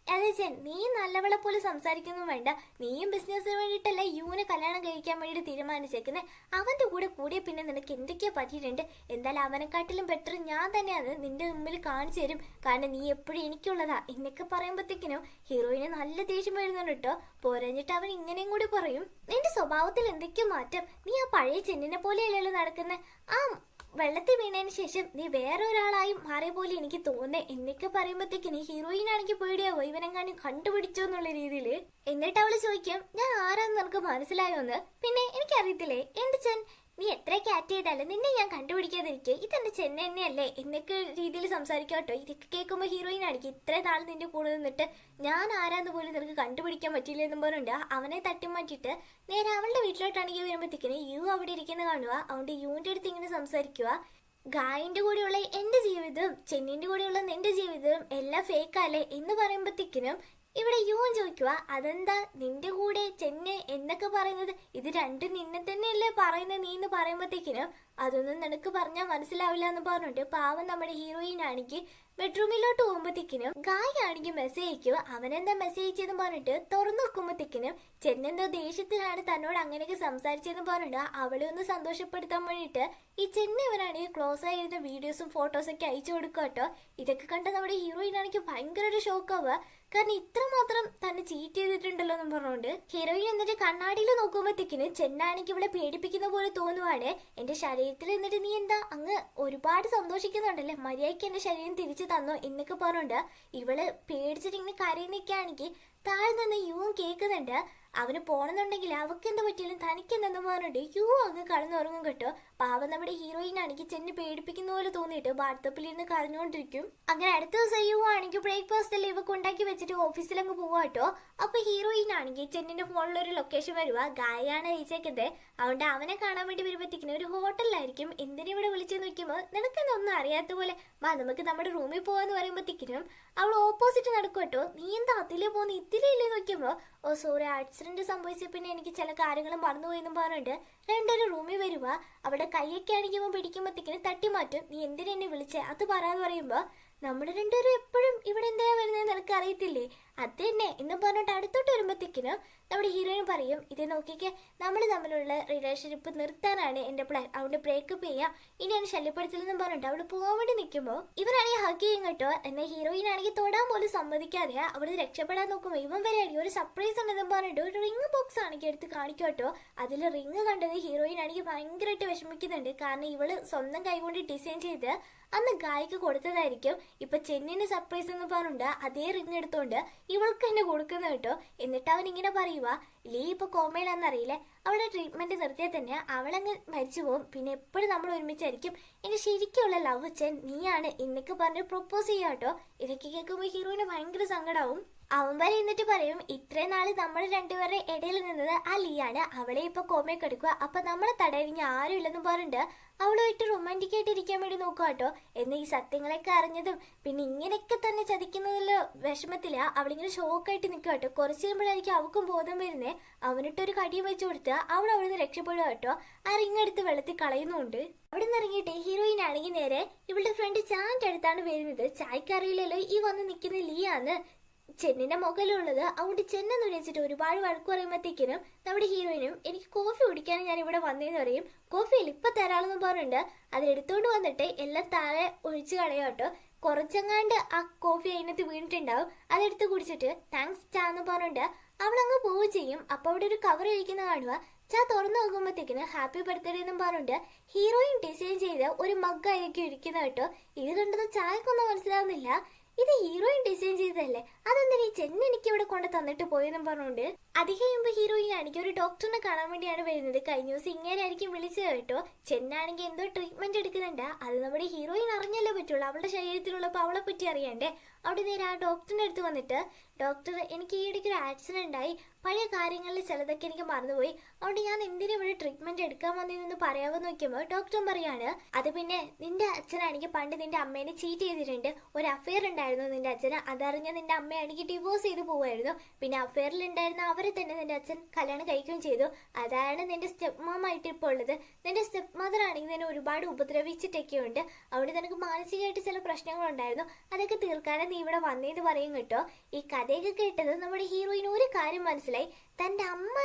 അതെ ചെൻ, നീ നല്ലവളെ പോലെ സംസാരിക്കൊന്നും വേണ്ട. നീയും ബിസിനസ്സിന് വേണ്ടിയിട്ടല്ല യുവിനെ കല്യാണം കഴിക്കാൻ വേണ്ടിയിട്ട് തീരുമാനിച്ചേക്കുന്നത്. അവന്റെ കൂടെ കൂടിയ പിന്നെ നിനക്ക് എന്തൊക്കെയാ പറ്റിയിട്ടുണ്ട്. എന്തായാലും അവനെക്കാട്ടിലും ബെറ്റർ ഞാൻ തന്നെയാണ് നിന്റെ മുമ്പിൽ കാണിച്ചു തരും. കാരണം നീ എപ്പോഴും എനിക്കുള്ളതാ എന്നൊക്കെ പറയുമ്പോഴത്തേക്കിനും ഹീറോയിന് നല്ല ദേഷ്യം വരുന്നുണ്ട് കേട്ടോ. പോരഞ്ഞിട്ട് അവൻ ഇങ്ങനെയും കൂടി പറയും, നിന്റെ സ്വഭാവത്തിൽ എന്തൊക്കെയോ മാറ്റം. നീ ആ പഴയ ചെന്നിനെ പോലെയല്ലല്ലോ നടക്കുന്നത്. ആ വെള്ളത്തിൽ വീണതിന് ശേഷം നീ വേറെ ഒരാളായി മാറിയ പോലെ എനിക്ക് തോന്നേ എന്നൊക്കെ പറയുമ്പോഴത്തേക്കിന് ഹീറോയിൻ ആണെങ്കിൽ പേടിയാവോ ഇവനെങ്ങാനും കണ്ടുപിടിച്ചോ എന്നുള്ള രീതിയിൽ. എന്നിട്ട് അവള് ചോദിക്കും, ഞാൻ ആരാന്ന് നിനക്ക് മനസ്സിലായോന്ന്? പിന്നെ എനിക്കറിയത്തില്ലേ എന്റെ ചെൻ, നീ എത്ര ക്യാറ്റ് ചെയ്താലും നിന്നെ ഞാൻ കണ്ടുപിടിക്കാതിരിക്കുക. ഇതെന്റെ ചെന്ന തന്നെയല്ലേ എന്നൊക്കെ രീതിയിൽ സംസാരിക്കാം കേട്ടോ. ഇതൊക്കെ കേൾക്കുമ്പോൾ ഹീറോയിൻ ആയിരിക്കും, ഇത്ര നാൾ നിന്റെ കൂടെ നിന്നിട്ട് ഞാൻ ആരാന്ന് പോലും നിനക്ക് കണ്ടുപിടിക്കാൻ പറ്റില്ല എന്നും പറഞ്ഞുണ്ട് അവനെ തട്ടി മാറ്റിയിട്ട് നേരെ അവളുടെ വീട്ടിലോട്ടാണെങ്കിൽ വരുമ്പോഴത്തേക്കിന് യു അവിടെ ഇരിക്കുന്ന കാണുക. അതുകൊണ്ട് യുവിൻ്റെ അടുത്ത് ഇങ്ങനെ സംസാരിക്കുക, ഗായിന്റെ കൂടെയുള്ള എന്റെ ജീവിതവും ചെന്നിന്റെ കൂടെയുള്ള നിന്റെ ജീവിതവും എല്ലാം ഫേക്കല്ലേ എന്ന് പറയുമ്പോഴത്തേക്കിനും ഇവിടെ യുവൻ ചോദിക്കുക, അതെന്താ നിന്റെ കൂടെ ചെന്ന് എന്നൊക്കെ പറയുന്നത്? ഇത് രണ്ടും നിന്നെ തന്നെയല്ലേ പറയുന്നത് നീ എന്ന് പറയുമ്പോഴത്തേക്കിനും അതൊന്നും നിനക്ക് പറഞ്ഞാൽ മനസ്സിലാവില്ല എന്ന് പറഞ്ഞിട്ട് പാവം നമ്മുടെ ഹീറോയിൻ ആണെങ്കിൽ ബെഡ്റൂമിലോട്ട് പോകുമ്പോഴത്തേക്കിനും ഗായ് ആണെങ്കിൽ മെസ്സേജ് അയക്കും. അവനെന്താ മെസ്സേജ് ചെയ്തെന്ന് പറഞ്ഞിട്ട് തുറന്നു നോക്കുമ്പോഴത്തേക്കിനും ചെന്നെന്തോ ദേഷ്യത്തിലാണ് തന്നോട് അങ്ങനെയൊക്കെ സംസാരിച്ചതെന്ന് പറഞ്ഞിട്ട് അവളെ ഒന്ന് സന്തോഷപ്പെടുത്താൻ വേണ്ടിയിട്ട് ഈ ചെന്നവനാണെങ്കിൽ ക്ലോസ് ആയിരുന്ന വീഡിയോസും ഫോട്ടോസും ഒക്കെ അയച്ചു കൊടുക്കുക കേട്ടോ. ഇതൊക്കെ കണ്ട നമ്മുടെ ഹീറോയിൻ ആണെങ്കിൽ ഭയങ്കര ഒരു ഷോക്കാവുക. കാരണം ഇത്രമാത്രം തന്നെ ചീറ്റ് ചെയ്തിട്ടുണ്ടല്ലോ എന്നും പറഞ്ഞുകൊണ്ട് ഹീറോയിൻ എന്നിട്ട് കണ്ണാടിയിൽ നോക്കുമ്പോഴത്തേക്കിന് ചെന്നാണെങ്കിൽ ഇവിടെ പേടിപ്പിക്കുന്ന പോലെ തോന്നുവാണ്. എന്റെ ശരീരത്തിൽ എന്നിട്ട് നീ എന്താ അങ്ങ് ഒരുപാട് സന്തോഷിക്കുന്നുണ്ടല്ലേ, മര്യാദയ്ക്ക് എന്റെ ശരീരം തിരിച്ചു തന്നോ എന്നൊക്കെ പറഞ്ഞുകൊണ്ട് ഇവള് പേടിച്ചിട്ട് ഇങ്ങനെ കരയുന്നൊക്കെയാണെങ്കിൽ താഴെ നിന്ന് യുവും കേൾക്കുന്നുണ്ട്. അവന് പോണെന്നുണ്ടെങ്കിൽ അവർക്ക് എന്താ പറ്റിയാലും തനിക്ക് എന്തെന്ന് പറഞ്ഞിട്ട് യു അങ്ങ് കടന്നുറങ്ങും കേട്ടോ. പാവം നമ്മുടെ ഹീറോയിൻ ആണെങ്കിൽ ചെന്ന് പേടിപ്പിക്കുന്ന പോലെ തോന്നിയിട്ട് വാട്സപ്പിലിരുന്ന് കരഞ്ഞുകൊണ്ടിരിക്കും. അങ്ങനെ അടുത്ത ദിവസം യു ആണെങ്കിൽ ബ്രേക്ക്ഫാസ്റ്റ് എല്ലാം ഇവക്ക് ഉണ്ടാക്കി വെച്ചിട്ട് ഓഫീസിലങ്ങ് പോവാ കേട്ടോ. അപ്പൊ ഹീറോയിൻ ആണെങ്കിൽ ചെന്നിന്റെ ഫോണിലൊരു ലൊക്കേഷൻ വരുക, ഗായാണ് അയച്ചേക്കുന്നത്. അതുകൊണ്ട് അവനെ കാണാൻ വേണ്ടി വരുമ്പോഴത്തേക്കിന് ഒരു ഹോട്ടലിലായിരിക്കും. എന്തിനിവിടെ വിളിച്ചു നോക്കുമ്പോൾ നിനക്കെന്നൊന്നും അറിയാത്ത പോലെ വാ നമുക്ക് നമ്മുടെ റൂമിൽ പോവാന്ന് പറയുമ്പോഴത്തേക്കിനും അവൾ ഓപ്പോസിറ്റ് നടക്കും കേട്ടോ. നീ എന്താ അതിലേ പോകുന്ന ഇതിലേ ഇല്ലേ നോക്കുമ്പോൾ ഓ സോറി ആക്സിഡന്റ് സംഭവിച്ച പിന്നെ എനിക്ക് ചില കാര്യങ്ങളും മറന്നുപോയെന്നും പറഞ്ഞിട്ട് രണ്ടൊരു റൂമിൽ വരുക. അവിടെ കൈയൊക്കെ അടിക്കുമ്പോൾ പിടിക്കുമ്പോഴത്തേക്കിനും തട്ടി മാറ്റും. നീ എന്തിനാ എന്നെ വിളിച്ചേ അത് പറയാന്ന് പറയുമ്പോൾ നമ്മുടെ രണ്ടുപേരും എപ്പോഴും ഇവിടെ എന്താ വരുന്നതെന്ന് നിനക്ക് അറിയത്തില്ലേ, അത് തന്നെ എന്ന് പറഞ്ഞിട്ട് അടുത്തോട്ട് വരുമ്പോഴത്തേക്കിനും നമ്മുടെ ഹീറോയിൻ പറയും, ഇത് നോക്കിക്കേ നമ്മൾ തമ്മിലുള്ള റിലേഷൻഷിപ്പ് നിർത്താനാണ് എൻ്റെ പ്ലാൻ, അതുകൊണ്ട് ബ്രേക്കപ്പ് ചെയ്യാം, ഇനി ഞാൻ ശല്യപ്പെടുത്തില്ലെന്നും പറഞ്ഞിട്ട് അവൾ പോകാൻ വേണ്ടി നിൽക്കുമ്പോൾ ഇവനാണെങ്കിൽ ഹഗ് ചെയ്യും കേട്ടോ. എന്നാൽ ഹീറോയിൻ ആണെങ്കിൽ തൊടാൻ പോലും സമ്മതിക്കാതെ അവിടെ രക്ഷപ്പെടാൻ നോക്കുമ്പോൾ ഇവൻ വരെയാണെങ്കിൽ ഒരു സർപ്രൈസ് ഉണ്ടെന്നും പറഞ്ഞിട്ട് ഒരു റിംഗ് ബോക്സ് ആണെങ്കിൽ എടുത്ത് കാണിക്കും കേട്ടോ. അതിൽ റിംഗ് കണ്ടത് ഹീറോയിൻ ആണെങ്കിൽ ഭയങ്കരമായിട്ട് വിഷമിക്കുന്നുണ്ട്. കാരണം ഇവള് സ്വന്തം കൈകൊണ്ട് ഡിസൈൻ ചെയ്ത് അന്ന് ഗായിക്ക് കൊടുത്തതായിരിക്കും. ഇപ്പൊ ചെന്നിന് സർപ്രൈസ് എന്ന് പറഞ്ഞിട്ട് അതേ റിംഗ് എടുത്തോണ്ട് ഇവൾക്ക് തന്നെ കൊടുക്കുന്നത് കേട്ടോ. എന്നിട്ട് അവൻ ഇങ്ങനെ പറയുക, ലീ ഇപ്പൊ കോമയിലാന്നറിയില്ലേ, അവളുടെ ട്രീറ്റ്മെന്റ് നിർത്തിയാൽ തന്നെ അവളങ്ങ് മരിച്ചു പോകും, പിന്നെ എപ്പോഴും നമ്മൾ ഒരുമിച്ചായിരിക്കും, എന്റെ ശരിക്കുള്ള ലവ് ചെൻ നീയാണ് എന്നൊക്കെ പറഞ്ഞ് പ്രൊപ്പോസ് ചെയ്യാം കേട്ടോ. ഇതൊക്കെ കേൾക്കുമ്പോൾ ഹീറോയിന് ഭയങ്കര സങ്കടാവും. അവൻ വരെ എന്നിട്ട് പറയും, ഇത്രയും നാള് നമ്മൾ രണ്ടുപേരുടെ ഇടയിൽ നിന്നത് ആ ലീയാണ്, അവളെ ഇപ്പൊ കോമയൊക്കെ എടുക്കുക, അപ്പൊ നമ്മളെ തടയിഞ്ഞ ആരും ഇല്ലെന്ന് പറഞ്ഞിട്ട് അവളുമായിട്ട് റൊമാൻറ്റിക് ആയിട്ട് ഇരിക്കാൻ വേണ്ടി നോക്കുക കേട്ടോ. എന്ന് ഈ സത്യങ്ങളൊക്കെ അറിഞ്ഞതും പിന്നെ ഇങ്ങനെയൊക്കെ തന്നെ ചതിക്കുന്നതിൽ വിഷമത്തില അവളിങ്ങനെ ഷോക്കായിട്ട് നിൽക്കുക കേട്ടോ. കുറച്ച് കഴിയുമ്പോഴായിരിക്കും അവൾക്കും ബോധം വരുന്നേ. അവനിട്ടൊരു കടിയും വെച്ച് കൊടുത്ത് അവൾ അവിടെ നിന്ന് രക്ഷപ്പെടുക കേട്ടോ. ആ റിങ് എടുത്ത് വെള്ളത്തിൽ കളയുന്നുണ്ട്. അവിടെ നിന്ന് ഇറങ്ങിയിട്ട് ഹീറോയിൻ ആണെങ്കിൽ നേരെ ഇവളുടെ ഫ്രണ്ട് ചാൻ്റെ അടുത്താണ് വരുന്നത്. ചായക്ക് അറിയില്ലല്ലോ ഈ വന്ന് നിൽക്കുന്ന ലീ ആണ് ചെന്നിന്റെ മുകളിലുള്ളത്. അതുകൊണ്ട് ചെന്നെന്ന് വിളിച്ചിട്ട് ഒരുപാട് വഴക്ക് പറയുമ്പോഴത്തേക്കിനും നമ്മുടെ ഹീറോയിനും എനിക്ക് കോഫി കുടിക്കാനും ഞാൻ ഇവിടെ വന്നേന്ന് പറയും. കോഫിയിൽ ഇപ്പൊ തരാളെന്ന് പറഞ്ഞിട്ട് അതെടുത്തോണ്ട് വന്നിട്ട് എല്ലാം താഴെ ഒഴിച്ചു കളയാട്ടോ. കുറച്ചെങ്ങാണ്ട് ആ കോഫി അതിനകത്ത് വീണിട്ടുണ്ടാവും. അതെടുത്ത് കുടിച്ചിട്ട് താങ്ക്സ് ചാന്ന് പറഞ്ഞിട്ട് അവളങ്ങ് പോവുകയും ചെയ്യും. അപ്പൊ അവിടെ ഒരു കവർ കഴിക്കുന്ന കാണുക. ചാ തുറന്നു നോക്കുമ്പോഴത്തേക്കിന് ഹാപ്പി ബർത്ത്ഡേ എന്നും പറഞ്ഞിട്ട് ഹീറോയിൻ ഡിസൈൻ ചെയ്ത ഒരു മഗ്ഗായിരിക്കും ഇരിക്കുന്ന കേട്ടോ. ഇത് കണ്ടത് ചായക്കൊന്നും മനസ്സിലാവുന്നില്ല. ഇത് ഹീറോയിൻ ഡിസൈൻ ചെയ്തതല്ലേ, അതെന്തിനാ ഈ ചെന്ന എനിക്ക് ഇവിടെ കൊണ്ട് തന്നിട്ട് പോയെന്നും പറഞ്ഞുകൊണ്ട് അധികം കഴിയുമ്പോൾ ഹീറോയിൻ ആണെങ്കിൽ ഒരു ഡോക്ടറിനെ കാണാൻ വേണ്ടിയാണ് വരുന്നത്. കഴിഞ്ഞ ദിവസം ഇങ്ങനെയായിരിക്കും വിളിച്ചത് കേട്ടോ. ചെന്നാണെങ്കിൽ എന്തോ ട്രീറ്റ്മെന്റ് എടുക്കുന്നുണ്ട്. അത് നമ്മുടെ ഹീറോയിൻ അറിഞ്ഞല്ലേ പറ്റുള്ളൂ, അവളുടെ ശരീരത്തിലുള്ളപ്പോൾ അവളെ പറ്റി അറിയണ്ടേ. അവിടെ നേരെ ആ ഡോക്ടറിന്റെ അടുത്ത് വന്നിട്ട്, ഡോക്ടർ എനിക്ക് ഈ ഇടയ്ക്ക് ഒരു ആക്സിഡന്റ് ഉണ്ടായി, പഴയ കാര്യങ്ങളിൽ ചിലതൊക്കെ എനിക്ക് മറന്നുപോയി, അതുകൊണ്ട് ഞാൻ എന്തിനും ഇവിടെ ട്രീറ്റ്മെന്റ് എടുക്കാൻ വന്നതെന്ന് പറയാമെന്ന് നോക്കുമ്പോൾ ഡോക്ടർ പറയാണ്, അത് പിന്നെ നിന്റെ അച്ഛനാണെങ്കിൽ പണ്ട് നിന്റെ അമ്മേനെ ചീറ്റ് ചെയ്തിട്ടുണ്ട്, ഒരു അഫെയർ ഉണ്ടായിരുന്നു നിന്റെ അച്ഛന്, അതറിഞ്ഞ നിന്റെ അമ്മയാണെങ്കിൽ ഡിവോഴ്സ് ചെയ്ത് പോവായിരുന്നു. പിന്നെ അഫെയറിൽ ഉണ്ടായിരുന്ന അവരെ തന്നെ നിന്റെ അച്ഛൻ കല്യാണം കഴിക്കുകയും ചെയ്തു. അതാണ് നിന്റെ സ്റ്റെപ്പ് മാമായിട്ട് ഇപ്പോൾ ഉള്ളത്. നിന്റെ സ്റ്റെപ്പ് മദർ ആണെങ്കിൽ നിന്നെ ഒരുപാട് ഉപദ്രവിച്ചിട്ടൊക്കെ ഉണ്ട്. അവിടെ നിനക്ക് മാനസികമായിട്ട് ചില പ്രശ്നങ്ങളുണ്ടായിരുന്നു, അതൊക്കെ തീർക്കാനാണ് നീ ഇവിടെ വന്നേന്ന് പറയും കേട്ടോ. ഈ കഥയൊക്കെ കേട്ടത് നമ്മുടെ ഹീറോയിന് ഒരു കാര്യം മനസ്സിലായി, തന്റെ അമ്മ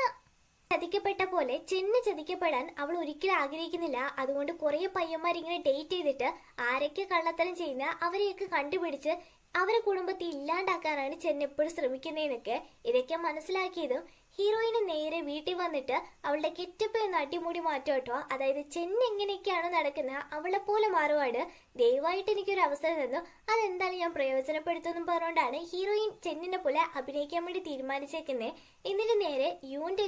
ചതിക്കപ്പെട്ട പോലെ ചെന്ന് ചതിക്കപ്പെടാൻ അവൾ ഒരിക്കലും ആഗ്രഹിക്കുന്നില്ല. അതുകൊണ്ട് കുറെ പയ്യന്മാരിങ്ങനെ ഡേറ്റ് ചെയ്തിട്ട് ആരൊക്കെ കള്ളത്തരം ചെയ്യുന്ന അവരെയൊക്കെ കണ്ടുപിടിച്ച് അവരെ കുടുംബത്തെ ഇല്ലാണ്ടാക്കാനാണ് ചെന്ന് എപ്പോഴും ശ്രമിക്കുന്നതെന്നൊക്കെ ഇതൊക്കെ മനസ്സിലാക്കിയതും ഹീറോയിന് നേരെ വീട്ടിൽ വന്നിട്ട് അവളുടെ കെറ്റപ്പ് ഒന്ന് അടിമുടി മാറ്റം കേട്ടോ. അതായത് ചെന്ന് എങ്ങനെയൊക്കെയാണ് നടക്കുന്നത് അവളെ പോലെ മാറുവാണ്. ദയവായിട്ട് എനിക്കൊരു അവസരം തന്നു, അതെന്തായാലും ഞാൻ പ്രയോജനപ്പെടുത്തുമെന്നും പറഞ്ഞുകൊണ്ടാണ് ഹീറോയിൻ ചെന്നിനെ പോലെ അഭിനയിക്കാൻ വേണ്ടി തീരുമാനിച്ചേക്കുന്നത്. എന്നിട്ട് നേരെ യൂന്റെ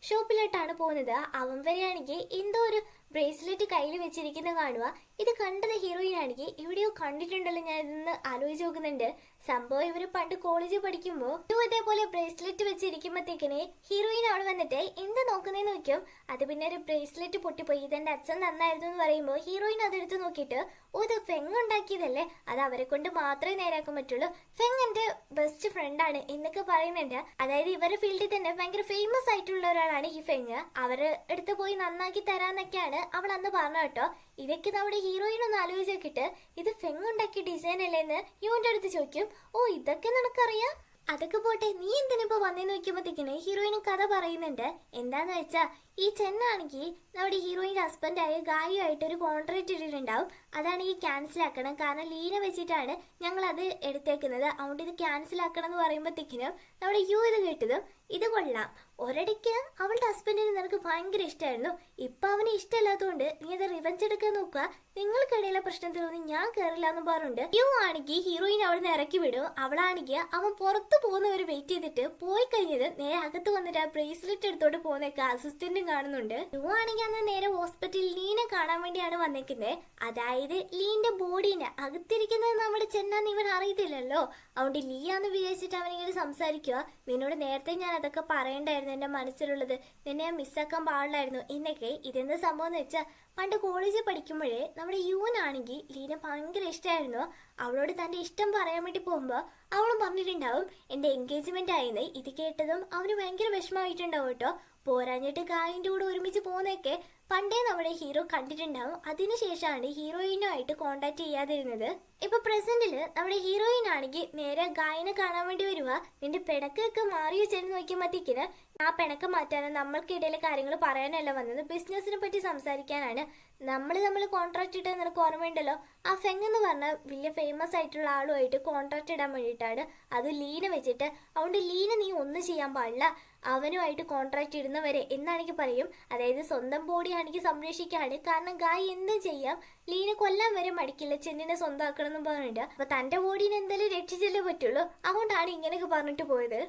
ഷോപ്പിലോട്ടാണ് പോകുന്നത്. അവൻ വരെയാണെങ്കിൽ എന്തോ ഒരു ബ്രേസ്ലെറ്റ് കയ്യിൽ വെച്ചിരിക്കുന്ന കാണുക. ഇത് കണ്ടത് ഹീറോയിൻ ആണെങ്കിൽ എവിടെയോ കണ്ടിട്ടുണ്ടല്ലോ ഞാൻ ഇതെന്ന് ആലോചിച്ച് നോക്കുന്നുണ്ട്. സംഭവം ഇവര് പണ്ട് കോളേജിൽ പഠിക്കുമ്പോൾ ഇതേപോലെ ബ്രേസ്ലെറ്റ് വെച്ചിരിക്കുമ്പോഴത്തേക്കിനെ ഹീറോയിൻ അവിടെ വന്നിട്ട് എന്താ നോക്കുന്നതെന്ന് നോക്കും. അത് പിന്നെ ഒരു ബ്രേസ്ലെറ്റ് പൊട്ടിപ്പോയി, ഇതെന്റെ അച്ഛൻ നന്നായിരുന്നു എന്ന് പറയുമ്പോൾ ഹീറോയിൻ അതെടുത്ത് നോക്കിയിട്ട്, ഓ ഇത് ഫെങ് ഉണ്ടാക്കിയതല്ലേ, അത് അവരെ കൊണ്ട് മാത്രമേ നേരാക്കാൻ പറ്റുള്ളൂ, ഫെങ് എന്റെ ബെസ്റ്റ് ഫ്രണ്ടാണ് എന്നൊക്കെ പറയുന്നുണ്ട്. അതായത് ഇവരുടെ ഫീൽഡിൽ തന്നെ ഭയങ്കര ഫേമസ് ആയിട്ടുള്ള ഒരാളാണ് ഈ ഫെങ്. അവര് എടുത്ത് പോയി നന്നാക്കി തരാന്നൊക്കെയാണ് അവൾ അന്ന് പറഞ്ഞു കേട്ടോ. ഇതൊക്കെ നമ്മുടെ ഹീറോയിൻ ഒന്ന് ആലോചിച്ച് നോക്കിയിട്ട്, ഇത് ഫെങ് ഉണ്ടാക്കിയ ഡിസൈൻ അല്ലേന്ന് യുവിന്റെ അടുത്ത് ചോദിക്കും. ഓ ഇതൊക്കെ നിനക്കറിയാം, അതൊക്കെ പോട്ടെ നീ എന്തിനിപ്പോ വന്നേന്ന് നോക്കുമ്പോഴത്തേക്കിന് ഹീറോയിന് കഥ പറയുന്നുണ്ട്. എന്താന്ന് വെച്ചാ ഈ ചെന്നാണെങ്കിൽ നമ്മുടെ ഹീറോയിൻ്റെ ഹസ്ബൻഡായ ഗായുമായിട്ട് ഒരു കോൺട്രാക്ട് ഇട്ടിട്ടുണ്ടാവും. അതാണെങ്കിൽ ക്യാൻസൽ ആക്കണം, കാരണം ലീന വെച്ചിട്ടാണ് ഞങ്ങൾ അത് എടുത്തേക്കുന്നത്, അതുകൊണ്ട് ഇത് ക്യാൻസൽ ആക്കണം എന്ന് പറയുമ്പോഴത്തേക്കിനും നമ്മുടെ യു ഇത് കേട്ടതും ഇത് കൊള്ളാം, ഒരിടയ്ക്ക് അവളുടെ ഹസ്ബൻഡിന് നിനക്ക് ഭയങ്കര ഇഷ്ടമായിരുന്നു, ഇപ്പൊ അവന് ഇഷ്ടമല്ലാത്തതുകൊണ്ട് നീ അത് റിവെഞ്ച് എടുക്കാൻ നോക്കുക, നിങ്ങൾക്കിടയിലെ പ്രശ്നത്തിലൊന്നും ഞാൻ കയറില്ല എന്ന് പറഞ്ഞുണ്ട്. യു ആണെങ്കിൽ ഹീറോയിൻ അവിടെ നിന്ന് ഇറക്കി വിടും. അവളാണെങ്കിൽ അവൻ പുറത്ത് പോകുന്നവർ വെയിറ്റ് ചെയ്തിട്ട് പോയി കഴിഞ്ഞത് നേരെ അകത്ത് വന്നിട്ട് ആ ബ്രേസ്ലെറ്റ് എടുത്തോണ്ട് പോകുന്നൊക്കെ അസിസ്റ്റന്റും കാണുന്നുണ്ട്. യു ആണെങ്കിൽ അന്ന് നേരെ ഹോസ്പിറ്റലിൽ ലീനെ കാണാൻ വേണ്ടിയാണ് വന്നേക്കുന്നത്. അതായത് ലീന്റെ ബോഡീനെ അകത്തിരിക്കുന്നത് നമ്മുടെ ചെന്നാന്ന് ഇവൻ അറിയത്തില്ലല്ലോ, അതുകൊണ്ട് ലീയാന്ന് വിചാരിച്ചിട്ട് അവനിങ്ങനെ സംസാരിക്കുക. നിന്നോട് നേരത്തെ ഞാൻ അതൊക്കെ പറയണ്ടായിരുന്നു, എന്റെ മനസ്സിലുള്ളത് നിന്നെ ഞാൻ മിസ്സാക്കാൻ പാടില്ലായിരുന്നു എന്നൊക്കെ. ഇതെന്താ സംഭവം എന്ന് വെച്ചാൽ പണ്ട് കോളേജിൽ പഠിക്കുമ്പോഴേ നമ്മുടെ യുവനാണെങ്കിൽ ലീന ഭയങ്കര ഇഷ്ടമായിരുന്നു. അവളോട് തന്റെ ഇഷ്ടം പറയാൻ വേണ്ടി പോകുമ്പോ അവളും പറഞ്ഞിട്ടുണ്ടാവും എന്റെ എൻഗേജ്മെന്റ് ആയെന്ന്. ഇത് കേട്ടതും അവന് ഭയങ്കര വിഷമമായിട്ടുണ്ടാവും കേട്ടോ. പോരാഞ്ഞിട്ട് ഗായിന്റെ കൂടെ ഒരുമിച്ച് പോകുന്നതൊക്കെ പണ്ടേ നമ്മുടെ ഹീറോ കണ്ടിട്ടുണ്ടാവും. അതിനുശേഷമാണ് ഹീറോയിനുമായിട്ട് കോണ്ടാക്ട് ചെയ്യാതിരുന്നത്. ഇപ്പൊ പ്രസന്റില് നമ്മുടെ ഹീറോയിൻ ആണെങ്കിൽ നേരെ ഗായനെ കാണാൻ വേണ്ടി വരുക. നിന്റെ പിടക്കൊക്കെ മാറിയോ ചെന്ന് നോക്കുമ്പോഴത്തേക്കിന് ആ പിണക്കം മാറ്റാനും നമ്മൾക്കിടയിലെ കാര്യങ്ങൾ പറയാനല്ല വന്നത്, ബിസിനസിനെ പറ്റി സംസാരിക്കാനാണ്. നമ്മൾ കോൺട്രാക്ട് ഇട്ടത് നിനക്ക് ഓർമ്മയുണ്ടല്ലോ? ആ ഫെങ് എന്ന് പറഞ്ഞ വലിയ ഫേമസ് ആയിട്ടുള്ള ആളുമായിട്ട് കോൺട്രാക്ട് ഇടാൻ വേണ്ടിയിട്ടാണ്, അത് ലീന വെച്ചിട്ട്. അതുകൊണ്ട് ലീന നീ ഒന്നും ചെയ്യാൻ പാടില്ല, അവനുമായിട്ട് കോൺട്രാക്ട് ഇടുന്നവരെ എന്നാണെങ്കിൽ പറയും. അതായത് സ്വന്തം ബോഡി ആണെങ്കിൽ സംരക്ഷിക്കാണ്, കാരണം ഗായ് എന്തും ചെയ്യാം, ലീന കൊല്ലാൻ വരെ മടിക്കില്ല ചെന്നിനെ സ്വന്തമാക്കണം എന്ന് പറഞ്ഞിട്ട്. അപ്പൊ തന്റെ ബോഡീനെ എന്തായാലും രക്ഷിച്ചല്ലേ പറ്റുള്ളൂ, അതുകൊണ്ടാണ് ഇങ്ങനെയൊക്കെ പറഞ്ഞിട്ട് പോയത്.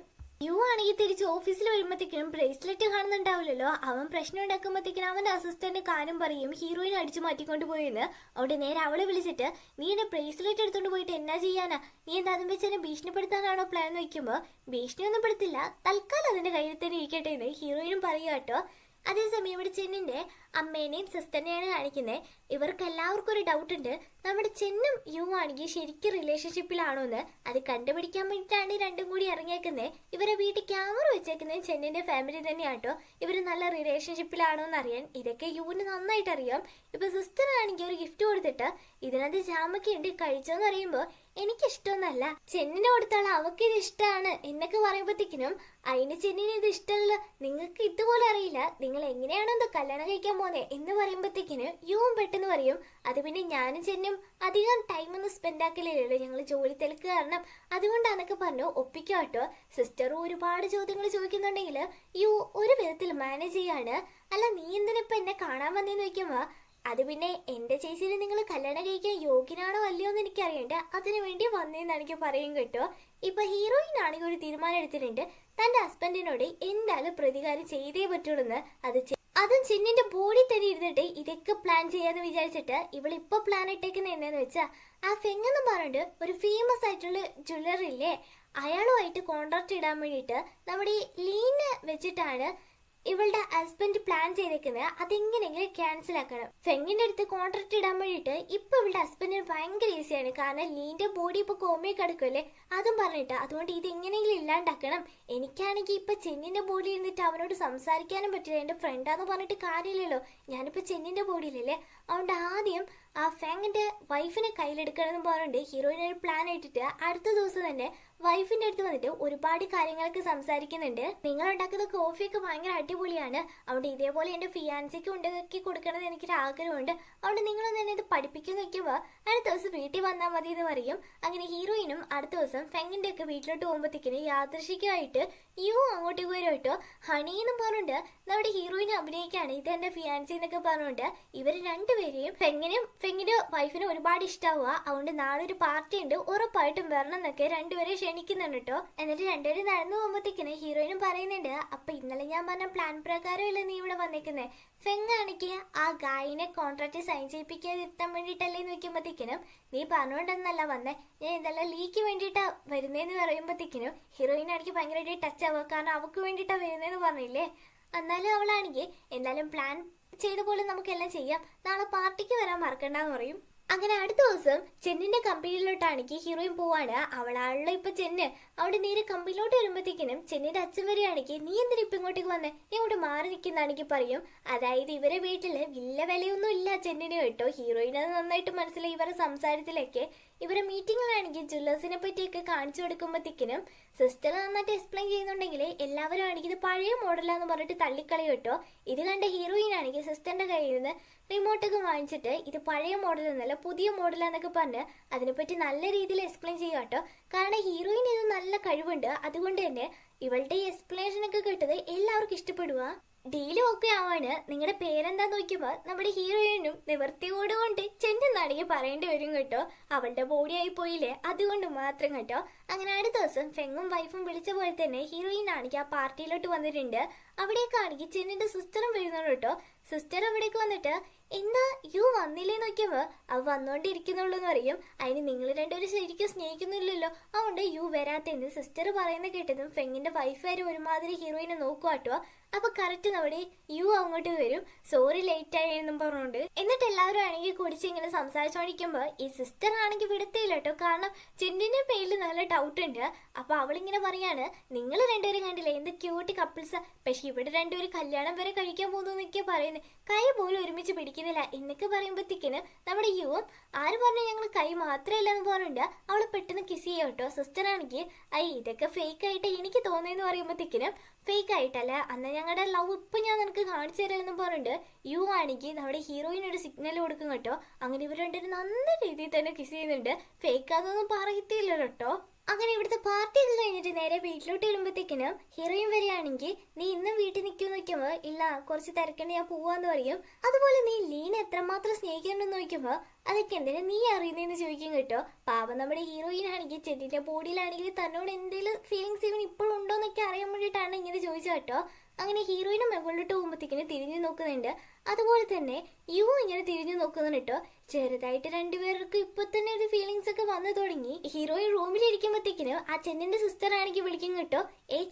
യു ആണെങ്കിൽ തിരിച്ച് ഓഫീസിൽ വരുമ്പോഴത്തേക്കിനും ബ്രേസ്ലെറ്റ് കാണുന്നുണ്ടാവില്ലല്ലോ. അവൻ പ്രശ്നം ഉണ്ടാക്കുമ്പോഴത്തേക്കിനും അവന്റെ അസിസ്റ്റന്റ് കാര്യം പറയും ഹീറോയിനെ അടിച്ചു മാറ്റിക്കൊണ്ട് പോയെന്ന്. അവിടെ നേരെ അവളെ വിളിച്ചിട്ട് നീ എന്നെ ബ്രേസ്ലെറ്റ് എടുത്തോണ്ട് പോയിട്ട് എന്നാ ചെയ്യാനാ, നീ എന്താ അതും വെച്ച് എന്നെ ഭീഷണിപ്പെടുത്താനാണോ പ്ലാൻ എന്ന് വയ്ക്കുമ്പോൾ ഭീഷണിയൊന്നും പെടുത്തില്ല, തൽക്കാലം അതിന്റെ കയ്യിൽ തന്നെ ഇരിക്കട്ടെ എന്ന് ഹീറോയിനും പറയുക കേട്ടോ. അതേസമയം ഇവിടെ ചെന്നിന്റെ അമ്മേനെയും സിസ്റ്ററിനെയാണ് കാണിക്കുന്നത്. ഇവർക്ക് എല്ലാവർക്കും ഒരു ഡൗട്ട് ഉണ്ട്, നമ്മുടെ ചെന്നും യു ആണെങ്കിൽ ശരിക്കും റിലേഷൻഷിപ്പിലാണോ എന്ന്. അത് കണ്ടുപിടിക്കാൻ വേണ്ടിയിട്ടാണ് രണ്ടും കൂടി ഇറങ്ങിയേക്കുന്നത്. ഇവരെ വീട്ടിൽ ക്യാമറ വെച്ചേക്കുന്നത് ചെന്നിന്റെ ഫാമിലി തന്നെയാട്ടോ. ഇവർ നല്ല റിലേഷൻഷിപ്പിലാണോ എന്ന് അറിയാൻ ഇതൊക്കെ യുവിന് നന്നായിട്ട് അറിയാം. ഇപ്പൊ സിസ്റ്റർ ആണെങ്കിൽ ഒരു ഗിഫ്റ്റ് കൊടുത്തിട്ട് ഇതിനകത്ത് ജാമൊക്കെയുണ്ട്, കഴിച്ചോന്ന് പറയുമ്പോൾ എനിക്കിഷ്ടമൊന്നല്ല, ചെന്നിനെ കൊടുത്താൽ അവർക്ക് ഇത് ഇഷ്ടമാണ് എന്നൊക്കെ പറയുമ്പോഴത്തേക്കിനും അതിന് ചെന്നിന് ഇത് ഇഷ്ടമല്ല, നിങ്ങൾക്ക് ഇതുപോലെ അറിയില്ല, നിങ്ങൾ എങ്ങനെയാണോ എന്തോ കല്യാണം കഴിക്കാൻ പോന്നെ എന്ന് പറയുമ്പോഴത്തേക്കിന് യുവും പെട്ടെന്ന് പറയും അത് പിന്നെ ഞാനും ചെന്നും അധികം ടൈമൊന്നും സ്പെൻഡ് ആക്കലില്ലല്ലോ, ഞങ്ങൾ ജോലി തിരക്ക് കാരണം, അതുകൊണ്ടാന്നൊക്കെ പറഞ്ഞു ഒപ്പിക്കാം കേട്ടോ. സിസ്റ്ററും ഒരുപാട് ചോദ്യങ്ങൾ ചോദിക്കുന്നുണ്ടെങ്കിൽ യു ഒരു വിധത്തിൽ മാനേജ് ചെയ്യാണ്. അല്ല നീ എന്തിനിപ്പോ എന്നെ കാണാൻ വന്നേന്ന് ചോദിക്കുമ്പോ അത് പിന്നെ എന്റെ ചേച്ചിയിൽ നിങ്ങൾ കല്യാണം കഴിക്കാൻ യോഗ്യനാണോ അല്ലയോ എന്ന് എനിക്കറിയണ്ട, അതിനു വേണ്ടി വന്നേന്ന് എനിക്ക് പറയും കേട്ടോ. ഇപ്പൊ ഹീറോയിൻ ആണെങ്കിൽ ഒരു തീരുമാനം എടുത്തിട്ടുണ്ട്, തന്റെ ഹസ്ബൻഡിനോട് എന്തായാലും പ്രതികാരം ചെയ്തേ പറ്റുള്ളൂ. അതും ചിന്നിന്റെ ബോഡി തന്നെ ഇരുന്നിട്ട് ഇതൊക്കെ പ്ലാൻ ചെയ്യാന്ന് വിചാരിച്ചിട്ട് ഇവളിപ്പോ പ്ലാൻ ഇട്ടേക്കുന്ന എന്താന്ന് വെച്ചാ ആ ഫെങ് എന്ന് പറഞ്ഞിട്ട് ഒരു ഫേമസ് ആയിട്ടുള്ള ജ്വല്ലറി ഇല്ലേ, അയാളുമായിട്ട് കോൺട്രാക്ട് ഇടാൻ വേണ്ടിയിട്ട് നമ്മുടെ ഈ ലീന വെച്ചിട്ടാണ് ഇവളുടെ ഹസ്ബൻഡ് പ്ലാൻ ചെയ്തേക്കുന്നത്. അതെങ്ങനെയെങ്കിലും ക്യാൻസൽ ആക്കണം. ഫെങ്ങിന്റെ അടുത്ത് കോൺട്രാക്ട് ഇടാൻ വേണ്ടിയിട്ട് ഇപ്പൊ ഇവളുടെ ഹസ്ബൻഡിന് ഭയങ്കര ഈസിയാണ്, കാരണം ലീന്റെ ബോഡി ഇപ്പൊ കോമയെ കിടക്കുമല്ലേ, അതും പറഞ്ഞിട്ട്. അതുകൊണ്ട് ഇത് എങ്ങനെയെങ്കിലും ഇല്ലാണ്ടാക്കണം. എനിക്കാണെങ്കിൽ ഇപ്പൊ ചെന്നിന്റെ ബോഡി ഇരുന്നിട്ട് അവനോട് സംസാരിക്കാനും പറ്റില്ല, എന്റെ ഫ്രണ്ടാന്ന് പറഞ്ഞിട്ട് കാര്യമില്ലല്ലോ, ഞാനിപ്പോ ചെന്നിന്റെ ബോഡിയിലല്ലേ. അതുകൊണ്ട് ആദ്യം ആ ഫെങ്ങിന്റെ വൈഫിനെ കയ്യിലെടുക്കണം എന്ന് പറഞ്ഞിട്ട് ഹീറോയിന് ഒരു പ്ലാൻ ഇട്ടിട്ട് അടുത്ത ദിവസം തന്നെ വൈഫിന്റെ അടുത്ത് വന്നിട്ട് ഒരുപാട് കാര്യങ്ങളൊക്കെ സംസാരിക്കുന്നുണ്ട്. നിങ്ങൾ ഉണ്ടാക്കുന്ന കോഫിയൊക്കെ ഭയങ്കര അടിപൊളിയാണ്, അതുകൊണ്ട് ഇതേപോലെ എന്റെ ഫിയാൻസിക്ക് ഉണ്ടാക്കി കൊടുക്കണമെന്ന് എനിക്കൊരു ആഗ്രഹമുണ്ട്, അതുകൊണ്ട് നിങ്ങളൊന്ന് തന്നെ ഇത് പഠിപ്പിക്കാൻ നോക്കിയപ്പോൾ അടുത്ത ദിവസം വീട്ടിൽ വന്നാൽ മതി എന്ന് പറയും. അങ്ങനെ ഹീറോയിനും അടുത്ത ദിവസം ഫെങ്ങിന്റെ ഒക്കെ വീട്ടിലോട്ട് പോകുമ്പോഴത്തേക്കിന് യാദൃശികമായിട്ട് യു അങ്ങോട്ടേക്ക് വരും കേട്ടോ. ഹണി എന്ന് പറഞ്ഞുകൊണ്ട് നമ്മുടെ ഹീറോയിനെ അഭിനയിക്കാണ് ഇതെന്റെ ഫിയാൻസി എന്നൊക്കെ പറഞ്ഞുകൊണ്ട് ഇവർ രണ്ടുപേരെയും ഫെങ്ങിന്റെ വൈഫിനും ഒരുപാട് ഇഷ്ടാവുക. അതുകൊണ്ട് നാളെ ഒരു പാർട്ടി ഉണ്ട്, ഉറപ്പായിട്ടും വരണം എന്നൊക്കെ രണ്ടുപേരെ ക്ഷണിക്കുന്നുണ്ട് കേട്ടോ. എന്നിട്ട് രണ്ടുപേരും നടന്നു പോകുമ്പോഴത്തേക്കിന് ഹീറോയിനും പറയുന്നുണ്ട് അപ്പൊ ഇന്നലെ ഞാൻ പറഞ്ഞ പ്ലാൻ പ്രകാരമല്ലേ നീ ഇവിടെ വന്നേക്കുന്നത്, ഫെങ് ആണെങ്കിൽ ആ ഗായിനെ കോൺട്രാക്ട് സൈൻ ചെയ്യിപ്പിക്കാതിരുത്താൻ വേണ്ടിയിട്ടല്ലേ എന്ന് വെക്കുമ്പോഴത്തേക്കിനും നീ പറഞ്ഞുകൊണ്ടെന്നല്ല വന്നേ, ഞാൻ ഇതെല്ലാം ലീക്ക് വേണ്ടിയിട്ടാ വരുന്നതെന്ന് പറയുമ്പോഴത്തേക്കിനും ഹീറോയിൻ ആണെങ്കിൽ ഭയങ്കരമായിട്ട് ടച്ച് ആവുക, കാരണം അവൾക്ക് വേണ്ടിയിട്ടാ വരുന്നതെന്ന് പറഞ്ഞില്ലേ. എന്നാലും അവളാണെങ്കിൽ എന്തായാലും പ്ലാൻ ചെയ്ത പോലെ നമുക്കെല്ലാം ചെയ്യാം, നാളെ പാർട്ടിക്ക് വരാൻ മറക്കണ്ടെന്ന് പറയും. അങ്ങനെ അടുത്ത ദിവസം ചെന്നിന്റെ കമ്പനിയിലോട്ടാണെങ്കിൽ ഹീറോയിൻ പോവാണ്. അവളാണല്ലോ ഇപ്പൊ ചെന്ന്. അവിടെ നേരെ കമ്പനിയിലോട്ട് വരുമ്പോഴത്തേക്കിനും ചെന്നിന്റെ അച്ഛൻ വരികയാണെങ്കിൽ നീ എന്തിനാ ഇപ്പൊ ഇങ്ങോട്ടേക്ക് വന്നേ, നീ ഇങ്ങോട്ട് മാറി നിൽക്കുന്നതാണെങ്കിൽ പറയും. അതായത് ഇവരെ വീട്ടില് വലിയ വിലയൊന്നും ഇല്ല ചെന്നിന് കേട്ടോ. ഹീറോയിൻ അത് നന്നായിട്ട് മനസ്സിലായി ഇവരെ സംസാരത്തിലൊക്കെ. ഇവരെ മീറ്റിങ്ങിലാണെങ്കിൽ ജ്വല്ലേഴ്സിനെ പറ്റിയൊക്കെ കാണിച്ചു കൊടുക്കുമ്പോഴത്തേക്കിനും സിസ്റ്റർ നന്നായിട്ട് എക്സ്പ്ലെയിൻ ചെയ്യുന്നുണ്ടെങ്കിൽ എല്ലാവരും ആണെങ്കിൽ ഇത് പഴയ മോഡലാന്ന് പറഞ്ഞിട്ട് തള്ളിക്കളി കേട്ടോ. ഇത് കണ്ട ഹീറോയിൻ ആണെങ്കിൽ സിസ്റ്ററിന്റെ കയ്യിൽ നിന്ന് റിമോട്ടൊക്കെ വാങ്ങിച്ചിട്ട് ഇത് പഴയ മോഡൽ എന്നല്ല പുതിയ മോഡലാന്നൊക്കെ പറഞ്ഞ് അതിനെപ്പറ്റി നല്ല രീതിയിൽ എക്സ്പ്ലെയിൻ ചെയ്യുക കേട്ടോ. കാരണം ഹീറോയിൻ ഇത് നല്ല കഴിവുണ്ട്, അതുകൊണ്ട് തന്നെ ഇവളുടെ ഈ എക്സ്പ്ലനേഷൻ ഒക്കെ കേട്ടത് എല്ലാവർക്കും ഇഷ്ടപ്പെടുക. ഡീലും ഒക്കെ ആവാണ്. നിങ്ങളുടെ പേരെന്താന്ന് നോക്കിയപ്പോൾ നമ്മുടെ ഹീറോയിനും നിവർത്തിയോട് കൊണ്ട് ചെന്നെന്നാണെങ്കിൽ പറയേണ്ടി വരും കേട്ടോ. അവളുടെ ബോഡി ആയി പോയില്ലേ, അതുകൊണ്ട് മാത്രം കേട്ടോ. അങ്ങനെ അടുത്ത ദിവസം ഫെങ്ങും വൈഫും വിളിച്ച പോലെ തന്നെ ഹീറോയിൻ ആണെങ്കിൽ ആ പാർട്ടിയിലോട്ട് വന്നിട്ടുണ്ട്. അവിടേക്കാണെങ്കിൽ ചെന്നിന്റെ സിസ്റ്ററും വരുന്നുണ്ട് കേട്ടോ. സിസ്റ്റർ അവിടേക്ക് വന്നിട്ട് എന്താ യു വന്നില്ലേ നോക്കിയപ്പോൾ അവ വന്നോണ്ടിരിക്കുന്നുള്ളൂ എന്ന് പറയും. അതിന് നിങ്ങൾ രണ്ടുപേരും ശരിക്കും സ്നേഹിക്കുന്നില്ലല്ലോ, അതുകൊണ്ട് യു വരാത്തെന്ന് സിസ്റ്റർ പറയുന്ന കേട്ടതും ഫെങ്ങിന്റെ വൈഫുകാർ ഒരുമാതിരി ഹീറോയിനെ നോക്കുവാട്ടോ. അപ്പൊ കറക്റ്റ് നമ്മുടെ യു അങ്ങോട്ട് വരും, സോറി ലേറ്റ് ആയി എന്നും പറഞ്ഞുകൊണ്ട്. എന്നിട്ട് എല്ലാവരും ആണെങ്കിൽ കുടിച്ച് ഇങ്ങനെ സംസാരിച്ചോണ്ടിരിക്കുമ്പോ ഈ സിസ്റ്റർ ആണെങ്കിൽ വിടത്തില്ല കേട്ടോ, കാരണം ചെന്നിന്റെ പേരിൽ നല്ല ഡൗട്ട് ഉണ്ട്. അപ്പൊ അവളിങ്ങനെ പറയാണ് നിങ്ങൾ രണ്ടുപേരും കണ്ടില്ലേ എന്ത് ക്യൂട്ട് കപ്പിൾസാ, പക്ഷെ ഇവിടെ രണ്ടുപേരും കല്യാണം വരെ കഴിക്കാൻ പോകുന്നു എന്നൊക്കെ പറയുന്നത്, കൈ പോലും ഒരുമിച്ച് പിടിക്കുന്നില്ല ചോദിക്കുന്നില്ല എന്നൊക്കെ പറയുമ്പോഴത്തേക്കിന് നമ്മുടെ യുവും ആര് പറഞ്ഞു ഞങ്ങൾ കൈ മാത്രമല്ല എന്ന് പറഞ്ഞിട്ട് അവള് പെട്ടെന്ന് കിസ് ചെയ്യും കേട്ടോ. സിസ്റ്റർ ആണെങ്കിൽ ഇതൊക്കെ ഫേക്ക് ആയിട്ട് എനിക്ക് തോന്നിയെന്ന് പറയുമ്പോഴത്തേക്കിനും ഫേക്ക് ആയിട്ടല്ല, അന്ന് ഞങ്ങളുടെ ലവ് ഇപ്പൊ ഞാൻ നിനക്ക് കാണിച്ചു തരാമെന്ന് പറഞ്ഞിട്ട് യു ആണെങ്കിൽ നമ്മുടെ ഹീറോയിനൊരു സിഗ്നൽ കൊടുക്കും കേട്ടോ. അങ്ങനെ ഇവർ രണ്ടുപേരും നല്ല രീതിയിൽ തന്നെ കിസ് ചെയ്യുന്നുണ്ട്. ഫേക്ക് ആണെന്നൊന്നും പറയത്തില്ല കേട്ടോ. അങ്ങനെ ഇവിടുത്തെ പാർട്ടിയൊക്കെ കഴിഞ്ഞിട്ട് നേരെ വീട്ടിലോട്ട് വരുമ്പോഴത്തേക്കിനും ഹീറോയിൻ വരികയാണെങ്കിൽ നീ ഇന്നും വീട്ടിൽ നിൽക്കുമെന്ന് നോക്കുമ്പോൾ ഇല്ല കുറച്ച് തിരക്കണ്ട് ഞാൻ പോവാന്ന് പറയും. അതുപോലെ നീ ലീന എത്രമാത്രം സ്നേഹിക്കണ്ടെന്ന് നോക്കുമ്പോൾ അതൊക്കെ എന്തിനാ നീ അറിയുന്നതെന്ന് ചോദിക്കും കേട്ടോ. പാവം നമ്മുടെ ഹീറോയിൻ ആണെങ്കിൽ ചെന്നിന്റെ ബോഡിയിലാണെങ്കിൽ തന്നോട് എന്തെങ്കിലും ഫീലിങ്സ് ഇവൻ ഇപ്പോഴും ഉണ്ടോ എന്നൊക്കെ അറിയാൻ വേണ്ടിയിട്ടാണ് ഇങ്ങനെ ചോദിച്ചത് കേട്ടോ. അങ്ങനെ ഹീറോയിനും മുകളിലോട്ട് പോകുമ്പോഴത്തേക്കിനും തിരിഞ്ഞു നോക്കുന്നുണ്ട്. അതുപോലെ തന്നെ യു ഇങ്ങനെ തിരിഞ്ഞു നോക്കുന്നുണ്ട് കേട്ടോ. ചെറുതായിട്ട് രണ്ടുപേർക്ക് ഇപ്പൊ തന്നെ ഒരു ഫീലിങ്സ് ഒക്കെ വന്നു തുടങ്ങി. ഹീറോയിൻ റൂമിലിരിക്കുമ്പോഴത്തേക്കിനും ആ ചെന്നിന്റെ സിസ്റ്റർ ആണെങ്കിൽ വിളിക്കും കേട്ടോ.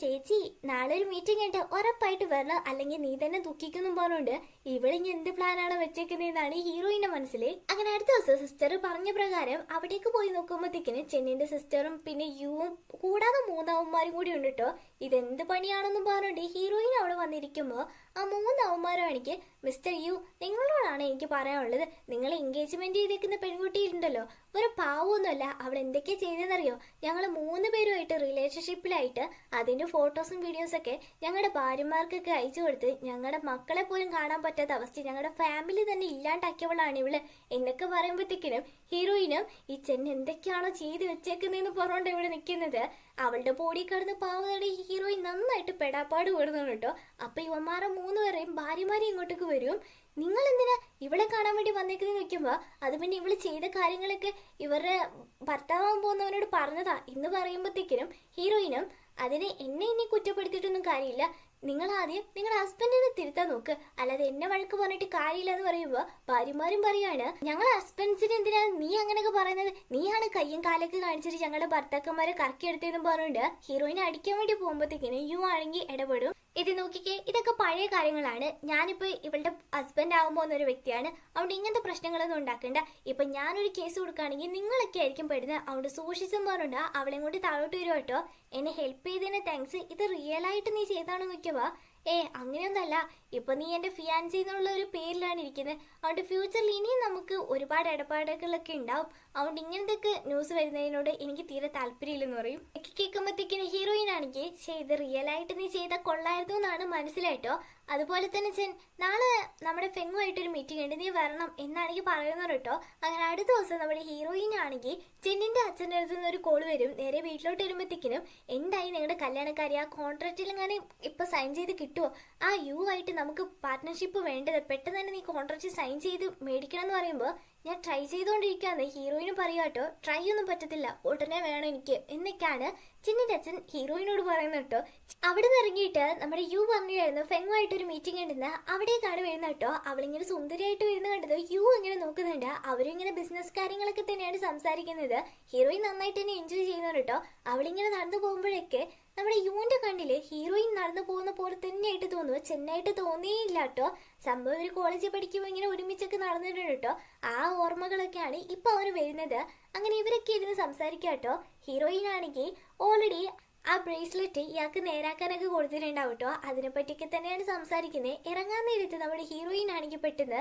ചേച്ചി നാളെ ഒരു മീറ്റിംഗ് ഉണ്ട്, ഉറപ്പായിട്ട് വരണം, അല്ലെങ്കിൽ നീ തന്നെ ദുഃഖിക്കുന്നു പറഞ്ഞുകൊണ്ട് ഇവളിങ്ങ് എന്ത് പ്ലാനാണ് വെച്ചേക്കുന്നതെന്നാണ് ഹീറോയിന്റെ മനസ്സിൽ. അങ്ങനെ അടുത്ത ദിവസം സിസ്റ്റർ പറഞ്ഞ പ്രകാരം അവിടേക്ക് പോയി നോക്കുമ്പോഴത്തേക്കിന് ചെന്നിന്റെ സിസ്റ്ററും പിന്നെ യുവും കൂടാതെ മൂന്നാവന്മാരും കൂടി ഉണ്ട് കേട്ടോ. ഇതെന്ത് പണിയാണെന്നും പറഞ്ഞുകൊണ്ട് ഹീറോയിൻ അവിടെ വന്നിരിക്കുമ്പോൾ ആ മൂന്നാവന്മാരാണെങ്കിൽ മിസ്റ്റർ യു നിങ്ങളോടാണ് എനിക്ക് പറയാനുള്ളത്. നിങ്ങൾ എൻഗേജ്മെന്റ് ചെയ്തേക്കുന്ന പെൺകുട്ടി ഉണ്ടല്ലോ ഒരു പാവമൊന്നുമല്ല, അവൾ എന്തൊക്കെയാ ചെയ്തെന്നറിയോ? ഞങ്ങൾ 3 പേരുമായിട്ട് റിലേഷൻഷിപ്പിലായിട്ട് അതിന്റെ ഫോട്ടോസും വീഡിയോസൊക്കെ ഞങ്ങളുടെ ഭാര്യമാർക്കൊക്കെ അയച്ചു കൊടുത്ത് ഞങ്ങളുടെ മക്കളെ പോലും കാണാൻ പറ്റാത്ത അവസ്ഥ ഞങ്ങളുടെ ഫാമിലി തന്നെ ഇല്ലാണ്ടാക്കിയവളാണ് ഇവള് എന്നൊക്കെ പറയുമ്പോഴത്തേക്കിനും ഹീറോയിനും ഈ ചെന്ന് എന്തൊക്കെയാണോ ചെയ്ത് വെച്ചേക്കുന്നതെന്ന് പറഞ്ഞുകൊണ്ട് ഇവിടെ നിൽക്കുന്നത്. അവളുടെ ബോഡി കിടന്ന് പാവയുടെ ഹീറോയിൻ നന്നായിട്ട് പെടാപ്പാട് പെടുന്നു കേട്ടോ. അപ്പൊ ഇവന്മാരെ 3 പേരെയും ഭാര്യമാരെയും ഇങ്ങോട്ടേക്ക് വരും. നിങ്ങൾ എന്തിനാ ഇവളെ കാണാൻ വേണ്ടി വന്നേക്കുന്നത് നോക്കുമ്പോ അത് പിന്നെ ഇവള് ചെയ്ത കാര്യങ്ങളൊക്കെ ഇവരുടെ ഭർത്താവാൻ പോകുന്നവനോട് പറഞ്ഞതാ എന്ന് പറയുമ്പോഴത്തേക്കിനും ഹീറോയിനും അതിനെ എന്നെ ഇനി കുറ്റപ്പെടുത്തിയിട്ടൊന്നും കാര്യമില്ല, നിങ്ങൾ ആദ്യം നിങ്ങളുടെ ഹസ്ബൻഡിനെ തിരുത്താൻ നോക്ക്, അല്ലാതെ എന്നെ വഴക്ക് പറഞ്ഞിട്ട് കാര്യമില്ല എന്ന് പറയുമ്പോ ഭാര്യമാരും പറയാണ് ഞങ്ങളെ ഹസ്ബൻഡ്സിന് എന്തിനാ നീ അങ്ങനെയൊക്കെ പറയുന്നത്, നീയാണ് കയ്യും കാലൊക്കെ കാണിച്ചിട്ട് ഞങ്ങളുടെ ഭർത്താക്കന്മാരെ കറക്കിയെടുത്തതെന്ന് പറഞ്ഞുകൊണ്ട് ഹീറോയിനെ അടിക്കാൻ വേണ്ടി പോകുമ്പോഴത്തേക്കിനും യു ആണെങ്കിൽ ഇടപെടും. ഇത് നോക്കിക്കേ ഇതൊക്കെ പഴയ കാര്യങ്ങളാണ്, ഞാനിപ്പോ ഇവളുടെ ഹസ്ബൻഡ് ആവാൻ പോകുന്ന ഒരു വ്യക്തിയാണ്, അതുകൊണ്ട് ഇങ്ങനത്തെ പ്രശ്നങ്ങളൊന്നും ഉണ്ടാക്കണ്ട. ഇപ്പൊ ഞാനൊരു കേസ് കൊടുക്കുകയാണെങ്കിൽ നിങ്ങളൊക്കെ ആയിരിക്കും പെടുന്നത്, അതുകൊണ്ട് സൂക്ഷിച്ചും പറഞ്ഞുകൊണ്ട് അവളെ കൊണ്ട് താഴോട്ട് വരും കേട്ടോ. എന്നെ ഹെൽപ്പ് ചെയ്തതിന് താങ്ക്സ്, ഇത് റിയൽ ആയിട്ട് നീ ചെയ്താണോ നോക്കിയവാ? അങ്ങനെയൊന്നല്ല, ഇപ്പൊ നീ എന്റെ ഫിയാൻസി എന്നുള്ള ഒരു പേരിലാണ് ഇരിക്കുന്നത്, അതുകൊണ്ട് ഫ്യൂച്ചറിൽ ഇനിയും നമുക്ക് ഒരുപാട് ഇടപാടുകളൊക്കെ ഉണ്ടാവും, അതുകൊണ്ട് ഇങ്ങനത്തെ ന്യൂസ് വരുന്നതിനോട് എനിക്ക് തീരെ താല്പര്യമില്ലെന്ന് പറയും. കേൾക്കുമ്പോഴത്തേക്കിന് ഹീറോയിൻ ആണെങ്കിൽ ഇത് റിയൽ ആയിട്ട് നീ ചെയ്താൽ കൊള്ളായിരുന്നു എന്നാണ് മനസ്സിലായിട്ടോ. അതുപോലെ തന്നെ ചെൻ നാളെ നമ്മുടെ ഫെങ്ങുമായിട്ടൊരു മീറ്റിംഗ് ഉണ്ട്, നീ വരണം എന്നാണെങ്കിൽ പറയുന്നത് കേട്ടോ. അങ്ങനെ അടുത്ത ദിവസം നമ്മുടെ ഹീറോയിൻ ആണെങ്കിൽ ചെന്നിന്റെ അച്ഛൻ്റെ അടുത്ത് നിന്ന് ഒരു കോൾ വരും. നേരെ വീട്ടിലോട്ട് വരുമ്പോഴത്തേക്കിനും എന്തായി നിങ്ങളുടെ കല്യാണക്കാരി, ആ കോൺട്രാക്റ്റിൽ ഞാൻ ഇപ്പൊ സൈൻ ചെയ്ത് കിട്ടുമോ? ആ യു ആയിട്ട് നമുക്ക് പാർട്ട്ണർഷിപ്പ് വേണ്ടത്, പെട്ടെന്ന് തന്നെ നീ കോൺട്രാക്റ്റ് സൈൻ ചെയ്ത് മേടിക്കണം എന്ന് പറയുമ്പോൾ ഞാൻ ട്രൈ ചെയ്തുകൊണ്ടിരിക്കുകയെന്ന് ഹീറോയിനും പറയാട്ടോ. ട്രൈ ഒന്നും പറ്റത്തില്ല, ഉടനെ വേണം എനിക്ക് എന്നൊക്കെയാണ് ചിന്നിന്റെ അച്ഛൻ ഹീറോയിനോട് പറയുന്നത് കേട്ടോ. അവിടെ നിന്ന് ഇറങ്ങിയിട്ട് നമ്മുടെ യു പറഞ്ഞായിരുന്നു ഫെങ്ങുമായിട്ടൊരു മീറ്റിംഗ് ഉണ്ടെന്ന്, അവിടേക്കാണ് വരുന്നത് കേട്ടോ. അവളിങ്ങനെ സുന്ദരിയായിട്ട് വരുന്ന കണ്ടത് യു ഇങ്ങനെ നോക്കുന്നുണ്ട്. അവരും ഇങ്ങനെ ബിസിനസ് കാര്യങ്ങളൊക്കെ തന്നെയാണ് സംസാരിക്കുന്നത്. ഹീറോയിൻ നന്നായിട്ട് തന്നെ എൻജോയ് ചെയ്യുന്നുണ്ട് കേട്ടോ. അവളിങ്ങനെ നടന്നു പോകുമ്പോഴൊക്കെ നമ്മുടെ യുവിന്റെ കണ്ണില് ഹീറോയിൻ നടന്നു പോകുന്ന പോലെ തന്നെയായിട്ട് തോന്നുക, ചെന്നായിട്ട് തോന്നിയില്ല കേട്ടോ. സംഭവം ഒരു കോളേജിൽ പഠിക്കുമ്പോൾ ഇങ്ങനെ ഒരുമിച്ചൊക്കെ നടന്നിട്ടുണ്ട് കേട്ടോ. ആ ഓർമ്മകളൊക്കെയാണ് ഇപ്പൊ അവന് വരുന്നത്. അങ്ങനെ ഇവരൊക്കെ ഇരുന്ന് സംസാരിക്കാം കേട്ടോ. ഹീറോയിൻ ആണെങ്കിൽ ഓൾറെഡി ആ ബ്രേസ്ലെറ്റ് ഇയാൾക്ക് നേരാക്കാനൊക്കെ കൊടുത്തിട്ടുണ്ടാവും കേട്ടോ. അതിനെപ്പറ്റിയൊക്കെ തന്നെയാണ് സംസാരിക്കുന്നത്. ഇറങ്ങാൻ നേരത്ത് നമ്മുടെ ഹീറോയിൻ ആണെങ്കിൽ പെട്ടെന്ന്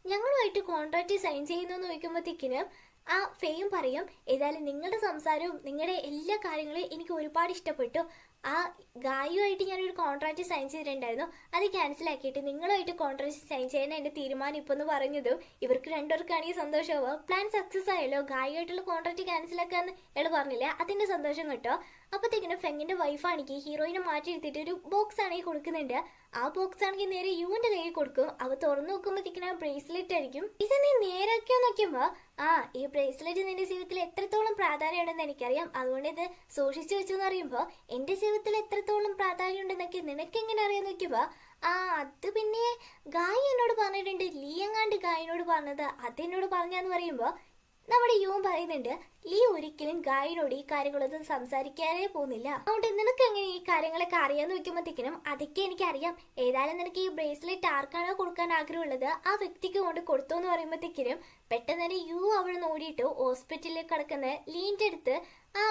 ഞങ്ങളുമായിട്ട് കോൺട്രാക്റ്റ് സൈൻ ചെയ്യുന്നു എന്ന് ചോദിക്കുമ്പോഴത്തേക്കിനും ആ ഫെയും പറയും ഏതായാലും നിങ്ങളുടെ സംസാരവും നിങ്ങളുടെ എല്ലാ കാര്യങ്ങളും എനിക്ക് ഒരുപാട് ഇഷ്ടപ്പെട്ടു. ആ ഗായുമായിട്ട് ഞാനൊരു കോൺട്രാക്റ്റ് സൈൻ ചെയ്തിട്ടുണ്ടായിരുന്നു, അത് ക്യാൻസൽ ആക്കിയിട്ട് നിങ്ങളുമായിട്ട് കോൺട്രാക്റ്റ് സൈൻ ചെയ്യാൻ എൻ്റെ തീരുമാനം ഇപ്പൊ എന്ന് പറഞ്ഞതും ഇവർക്ക് രണ്ടുപേർക്കാണെങ്കിൽ സന്തോഷമാവും. പ്ലാൻ സക്സസ് ആയല്ലോ, ഗായുമായിട്ടുള്ള കോൺട്രാക്റ്റ് ക്യാൻസൽ ആക്കാന്ന് ഇയാൾ പറഞ്ഞില്ലേ, അതിന്റെ സന്തോഷം കേട്ടോ. അപ്പത്തേക്കിനും ഫെങ്ങിന്റെ വൈഫാണെങ്കിൽ ഹീറോയിനെ മാറ്റി എടുത്തിട്ട് ഒരു ബോക്സ് ആണെങ്കിൽ കൊടുക്കുന്നുണ്ട്. ആ ബോക്സ് ആണെങ്കിൽ നേരെ യുവിന്റെ കയ്യിൽ കൊടുക്കും. അവ തുറന്നു നോക്കുമ്പോഴത്തേക്കിനും ആ ബ്രേസ്ലെറ്റ് ആയിരിക്കും. ഇത് നീ നേരാക്കിയോ നോക്കുമ്പോ ഈ ബ്രേസ്ലെറ്റ് നിന്റെ ജീവിതത്തിൽ എത്രത്തോളം പ്രാധാന്യം ഉണ്ടെന്ന് എനിക്കറിയാം, അതുകൊണ്ട് ഇത് സൂക്ഷിച്ചു വെച്ചു എന്ന് പറയുമ്പോ എന്റെ ജീവിതത്തിൽ എത്രത്തോളം പ്രാധാന്യം ഉണ്ടെന്നൊക്കെ നിനക്ക് എങ്ങനെ അറിയാൻ നോക്കിയപ്പോ അത് പിന്നെ ഗായി എന്നോട് പറഞ്ഞിട്ടുണ്ട്, ലീ എങ്ങാണ്ട് ഗായിനോട് പറഞ്ഞത് അതെന്നോട് പറഞ്ഞാന്ന് പറയുമ്പോ നമ്മുടെ യുവും പറയുന്നുണ്ട് ലീ ഒരിക്കലും ഗായിനോട് ഈ കാര്യങ്ങളൊന്നും സംസാരിക്കാനേ പോകുന്നില്ല, അതുകൊണ്ട് നിനക്ക് എങ്ങനെ ഈ കാര്യങ്ങളൊക്കെ അറിയാന്ന് വെക്കുമ്പോഴത്തേക്കിനും അതൊക്കെ എനിക്കറിയാം, ഏതായാലും നിനക്ക് ഈ ബ്രേസ്ലെറ്റ് ആർക്കാണോ കൊടുക്കാൻ ആഗ്രഹമുള്ളത് ആ വ്യക്തിക്ക് കൊണ്ട് കൊടുത്തു എന്ന് പറയുമ്പോഴത്തേക്കിനും പെട്ടെന്ന് തന്നെ യു അവിടെ നിന്ന് ഓടിയിട്ട് ഹോസ്പിറ്റലിൽ കിടക്കുന്ന ലീന്റെ അടുത്ത് ആ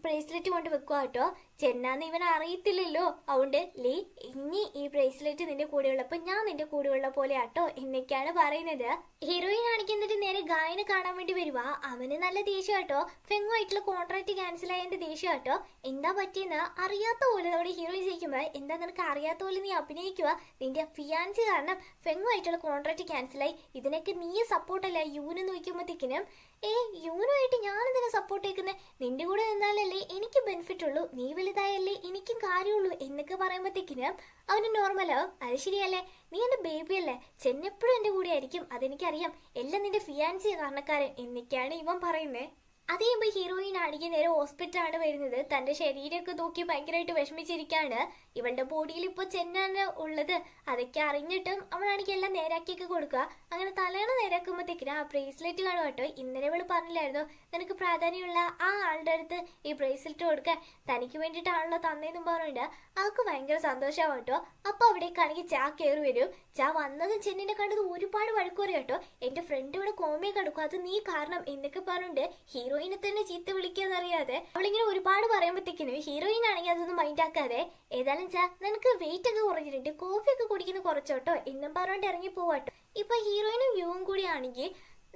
ബ്രേസ്ലെറ്റ് കൊണ്ട് വെക്കുക കേട്ടോ. ചെന്നാന്ന് ഇവൻ അറിയത്തില്ലല്ലോ. അതുകൊണ്ട് ലീ, ഇനി ഈ ബ്രേസ്ലെറ്റ് നിന്റെ കൂടെ ഉള്ളപ്പോ ഞാൻ നിന്റെ കൂടെ ഉള്ള പോലെ ആട്ടോ എന്നൊക്കെയാണ് പറയുന്നത്. ഹീറോയിൻ ആണെങ്കിൽ എന്നിട്ട് നേരെ ഗായനെ കാണാൻ വേണ്ടി വരുവാ. അവന് നല്ല ദേഷ്യം കേട്ടോ. ഫെങ്ങുമായിട്ടുള്ള കോൺട്രാക്ട് ക്യാൻസൽ ആയതിന്റെ ദേഷ്യം കേട്ടോ. എന്താ പറ്റിയെന്ന് അറിയാത്ത പോലെ നമ്മുടെ ഹീറോയിൻ ചോദിക്കുമ്പോ, എന്താ നിനക്ക് അറിയാത്ത പോലെ നീ അഭിനയിക്കുക? നിന്റെ ഫിയാൻസി കാരണം ഫെങ്ങുമായിട്ടുള്ള കോൺട്രാക്ട് ക്യാൻസലായി. ഇതിനൊക്കെ നീ സപ്പോർട്ടല്ല യൂന്ന് നോക്കുമ്പോഴത്തേക്കിനും. യൂനുമായിട്ട് ഞാനെന്തിനാ സപ്പോർട്ട് ചെയ്ക്കുന്നത്? നിന്റെ കൂടെ നിന്നാലല്ലേ എനിക്ക് ബെനിഫിറ്റ് ഉള്ളൂ, നീ വലുതായല്ലേ എനിക്കും കാര്യമുള്ളൂ എന്നൊക്കെ പറയുമ്പോഴത്തേക്കിനും അവന് നോർമലോ. അത് ശരിയല്ലേ, നീ എന്റെ ബേബി അല്ലേ, ചെന്നെപ്പോഴും എന്റെ കൂടെ ആയിരിക്കും, അതെനിക്കറിയാം, എല്ലാം നിന്റെ ഫിയാൻസി കാരണക്കാരൻ എന്നൊക്കെയാണ് ഇവൻ പറയുന്നത്. അത് കഴിയുമ്പോൾ ഹീറോയിൻ ആണെങ്കിൽ നേരെ ഹോസ്പിറ്റലാണ് വരുന്നത്. തന്റെ ശരീരമൊക്കെ നോക്കി ഭയങ്കരമായിട്ട് വിഷമിച്ചിരിക്കുകയാണ്. ഇവളുടെ ബോഡിയിൽ ഇപ്പോൾ ചെന്നാണ് ഉള്ളത്. അതൊക്കെ അറിഞ്ഞിട്ടും അവളാണെങ്കിൽ എല്ലാം നേരാക്കിയൊക്കെ കൊടുക്കുക. അങ്ങനെ തലയാണ് നേരാക്കുമ്പോഴത്തേക്കിനും ആ ബ്രേസ്ലെറ്റ് കാണും കേട്ടോ. ഇന്നലെ ഇവള് പറഞ്ഞില്ലായിരുന്നു നിനക്ക് പ്രാധാന്യമുള്ള ആ ആളുടെ അടുത്ത് ഈ ബ്രേസ്ലെറ്റ് കൊടുക്കാൻ, തനിക്ക് വേണ്ടിയിട്ടാണല്ലോ തന്നേന്നും പറഞ്ഞിട്ട് അവൾക്ക് ഭയങ്കര സന്തോഷമാവും കേട്ടോ. അപ്പൊ അവിടേക്കാണെങ്കിൽ ചാ കയറി വരും. ചാ വന്നത് ചെന്നിനെ കണ്ടത് ഒരുപാട് വഴക്ക് പറയും കേട്ടോ. എന്റെ ഫ്രണ്ട് ഇവിടെ കോമയെ കടുക്കും, അത് നീ കാരണം എന്നൊക്കെ പറഞ്ഞിട്ട് ഹീറോയിനെ തന്നെ ചീത്ത വിളിക്കാന്നറിയാതെ അവളിങ്ങനെ ഒരുപാട് പറയുമ്പോഴത്തേക്കിനും ഹീറോയിൻ ആണെങ്കിൽ അതൊന്നും മൈൻഡ് ആക്കാതെ, ഏതായാലും ചാ നിനക്ക് വെയിറ്റ് ഒക്കെ കുറഞ്ഞിട്ടുണ്ട്, കോഫി ഒക്കെ കുടിക്കുന്ന കുറച്ചോട്ടോ എന്നും പറഞ്ഞിട്ട് ഇറങ്ങി പോവാട്ടോ. ഇപ്പൊ ഹീറോയിനും വ്യൂവും കൂടി ആണെങ്കിൽ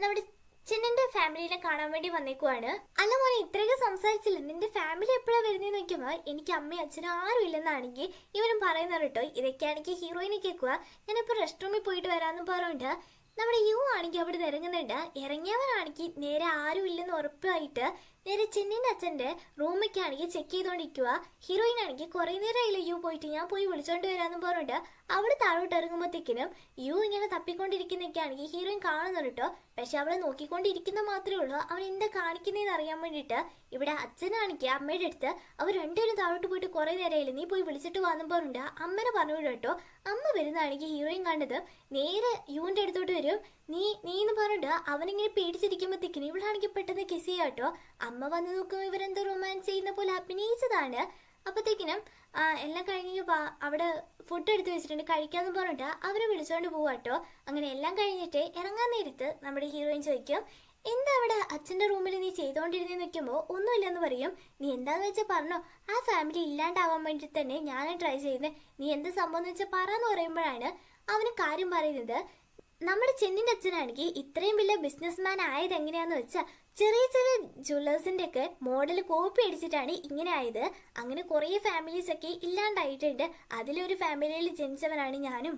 നമ്മുടെ ചെന്നന്റെ ഫാമിലിനെ കാണാൻ വേണ്ടി വന്നേക്കുവാണ്. അല്ല മോനെ, ഇത്രയൊക്കെ സംസാരിച്ചില്ല, നിന്റെ ഫാമിലി എപ്പോഴാണ് വരുന്നതെന്ന് നോക്കുമ്പോ എനിക്ക് അമ്മയും അച്ഛനും ആരും ഇല്ലെന്നാണെങ്കിൽ ഇവനും പറയുന്നത് കേട്ടോ. ഇതൊക്കെയാണെങ്കിൽ ഹീറോയിനെ കേൾക്കുക. ഞാനിപ്പോ റെസ്റ്റ് റൂമിൽ പോയിട്ട് വരാമെന്ന് പറഞ്ഞിട്ട് നമ്മുടെ യു ആണെങ്കിൽ അവിടെ നിന്ന് ഇറങ്ങുന്നുണ്ട്. ഇറങ്ങിയവരാണെങ്കിൽ നേരെ ആരും ഇല്ലെന്ന് ഉറപ്പായിട്ട് നേരെ ചെന്നിന്റെ അച്ഛന്റെ റൂമൊക്കെ ആണെങ്കിൽ ചെക്ക് ചെയ്തോണ്ടിരിക്കുക. ഹീറോയിൻ ആണെങ്കിൽ കുറെ നേരമായില്ല യു പോയിട്ട്, ഞാൻ പോയി വിളിച്ചോണ്ട് വരാന്ന് പറഞ്ഞിട്ട് അവിടെ താഴോട്ട് ഇറങ്ങുമ്പോഴത്തേക്കിനും യു ഇങ്ങനെ തപ്പിക്കൊണ്ടിരിക്കുന്നൊക്കെ ആണെങ്കിൽ ഹീറോയിൻ കാണുന്നുണ്ട് കേട്ടോ. പക്ഷെ അവളെ നോക്കിക്കൊണ്ടിരിക്കുന്ന മാത്രമേ ഉള്ളൂ. അവൻ എന്താ കാണിക്കുന്നതെന്ന് അറിയാൻ വേണ്ടിയിട്ട് ഇവിടെ അച്ഛനാണെങ്കിൽ അമ്മയുടെ അടുത്ത് അവർ രണ്ടുപേരും താഴോട്ട് പോയിട്ട് കുറെ നേരമായില്ല, നീ പോയി വിളിച്ചിട്ട് വന്നു പറഞ്ഞിട്ട് അമ്മനെ പറഞ്ഞു കേട്ടോ. അമ്മ വരുന്നതാണെങ്കിൽ ഹീറോയിൻ കണ്ടത് നേരെ യുവിന്റെ അടുത്തോട്ട് വരും. നീ എന്ന് പറഞ്ഞിട്ട് അവനിങ്ങനെ പേടിച്ചിരിക്കുമ്പോഴത്തേക്കിനും ഇവളാണെങ്കിൽ പെട്ടെന്ന് കിസ് ചെയ്യാട്ടോ. അമ്മ വന്ന് നോക്കുമ്പോൾ ഇവരെന്തോ റൊമാൻസ് ചെയ്യുന്ന പോലെ അഭിനയിച്ചതാണ്. അപ്പത്തേക്കിനും എല്ലാം കഴിഞ്ഞ് അവിടെ ഫുഡ് എടുത്ത് വെച്ചിട്ടുണ്ട് കഴിക്കാന്ന് പറഞ്ഞിട്ട് അവരെ വിളിച്ചോണ്ട് പോവാട്ടോ. അങ്ങനെ എല്ലാം കഴിഞ്ഞിട്ട് ഇറങ്ങാൻ നേരത്ത് നമ്മുടെ ഹീറോയിൻ ചോദിക്കും, എന്താ അവിടെ അച്ഛന്റെ റൂമിൽ നീ ചെയ്തോണ്ടിരുന്നെന്ന് വെക്കുമ്പോൾ ഒന്നുമില്ലെന്ന് പറയും. നീ എന്താന്ന് വെച്ചാൽ പറഞ്ഞോ, ആ ഫാമിലി ഇല്ലാണ്ടാവാൻ വേണ്ടി തന്നെ ഞാൻ ട്രൈ ചെയ്യുന്നത്, നീ എന്ത് സംഭവം എന്ന് വെച്ചാൽ പറയാന്ന് പറയുമ്പോഴാണ് അവന് കാര്യം പറയുന്നത്. നമ്മുടെ ചെന്നിന്റെ അച്ഛനാണെങ്കിൽ ഇത്രയും വലിയ ബിസിനസ്മാൻ ആയത് എങ്ങനെയാന്ന് വെച്ചാൽ ചെറിയ ചെറിയ ജ്വല്ലേഴ്സിന്റെ ഒക്കെ മോഡൽ കോപ്പി അടിച്ചിട്ടാണ് ഇങ്ങനെ ആയത്. അങ്ങനെ കുറെ ഫാമിലീസ് ഒക്കെ ഇല്ലാണ്ടായിട്ടുണ്ട്. അതിലൊരു ഫാമിലിയിൽ ജനിച്ചവനാണ് ഞാനും.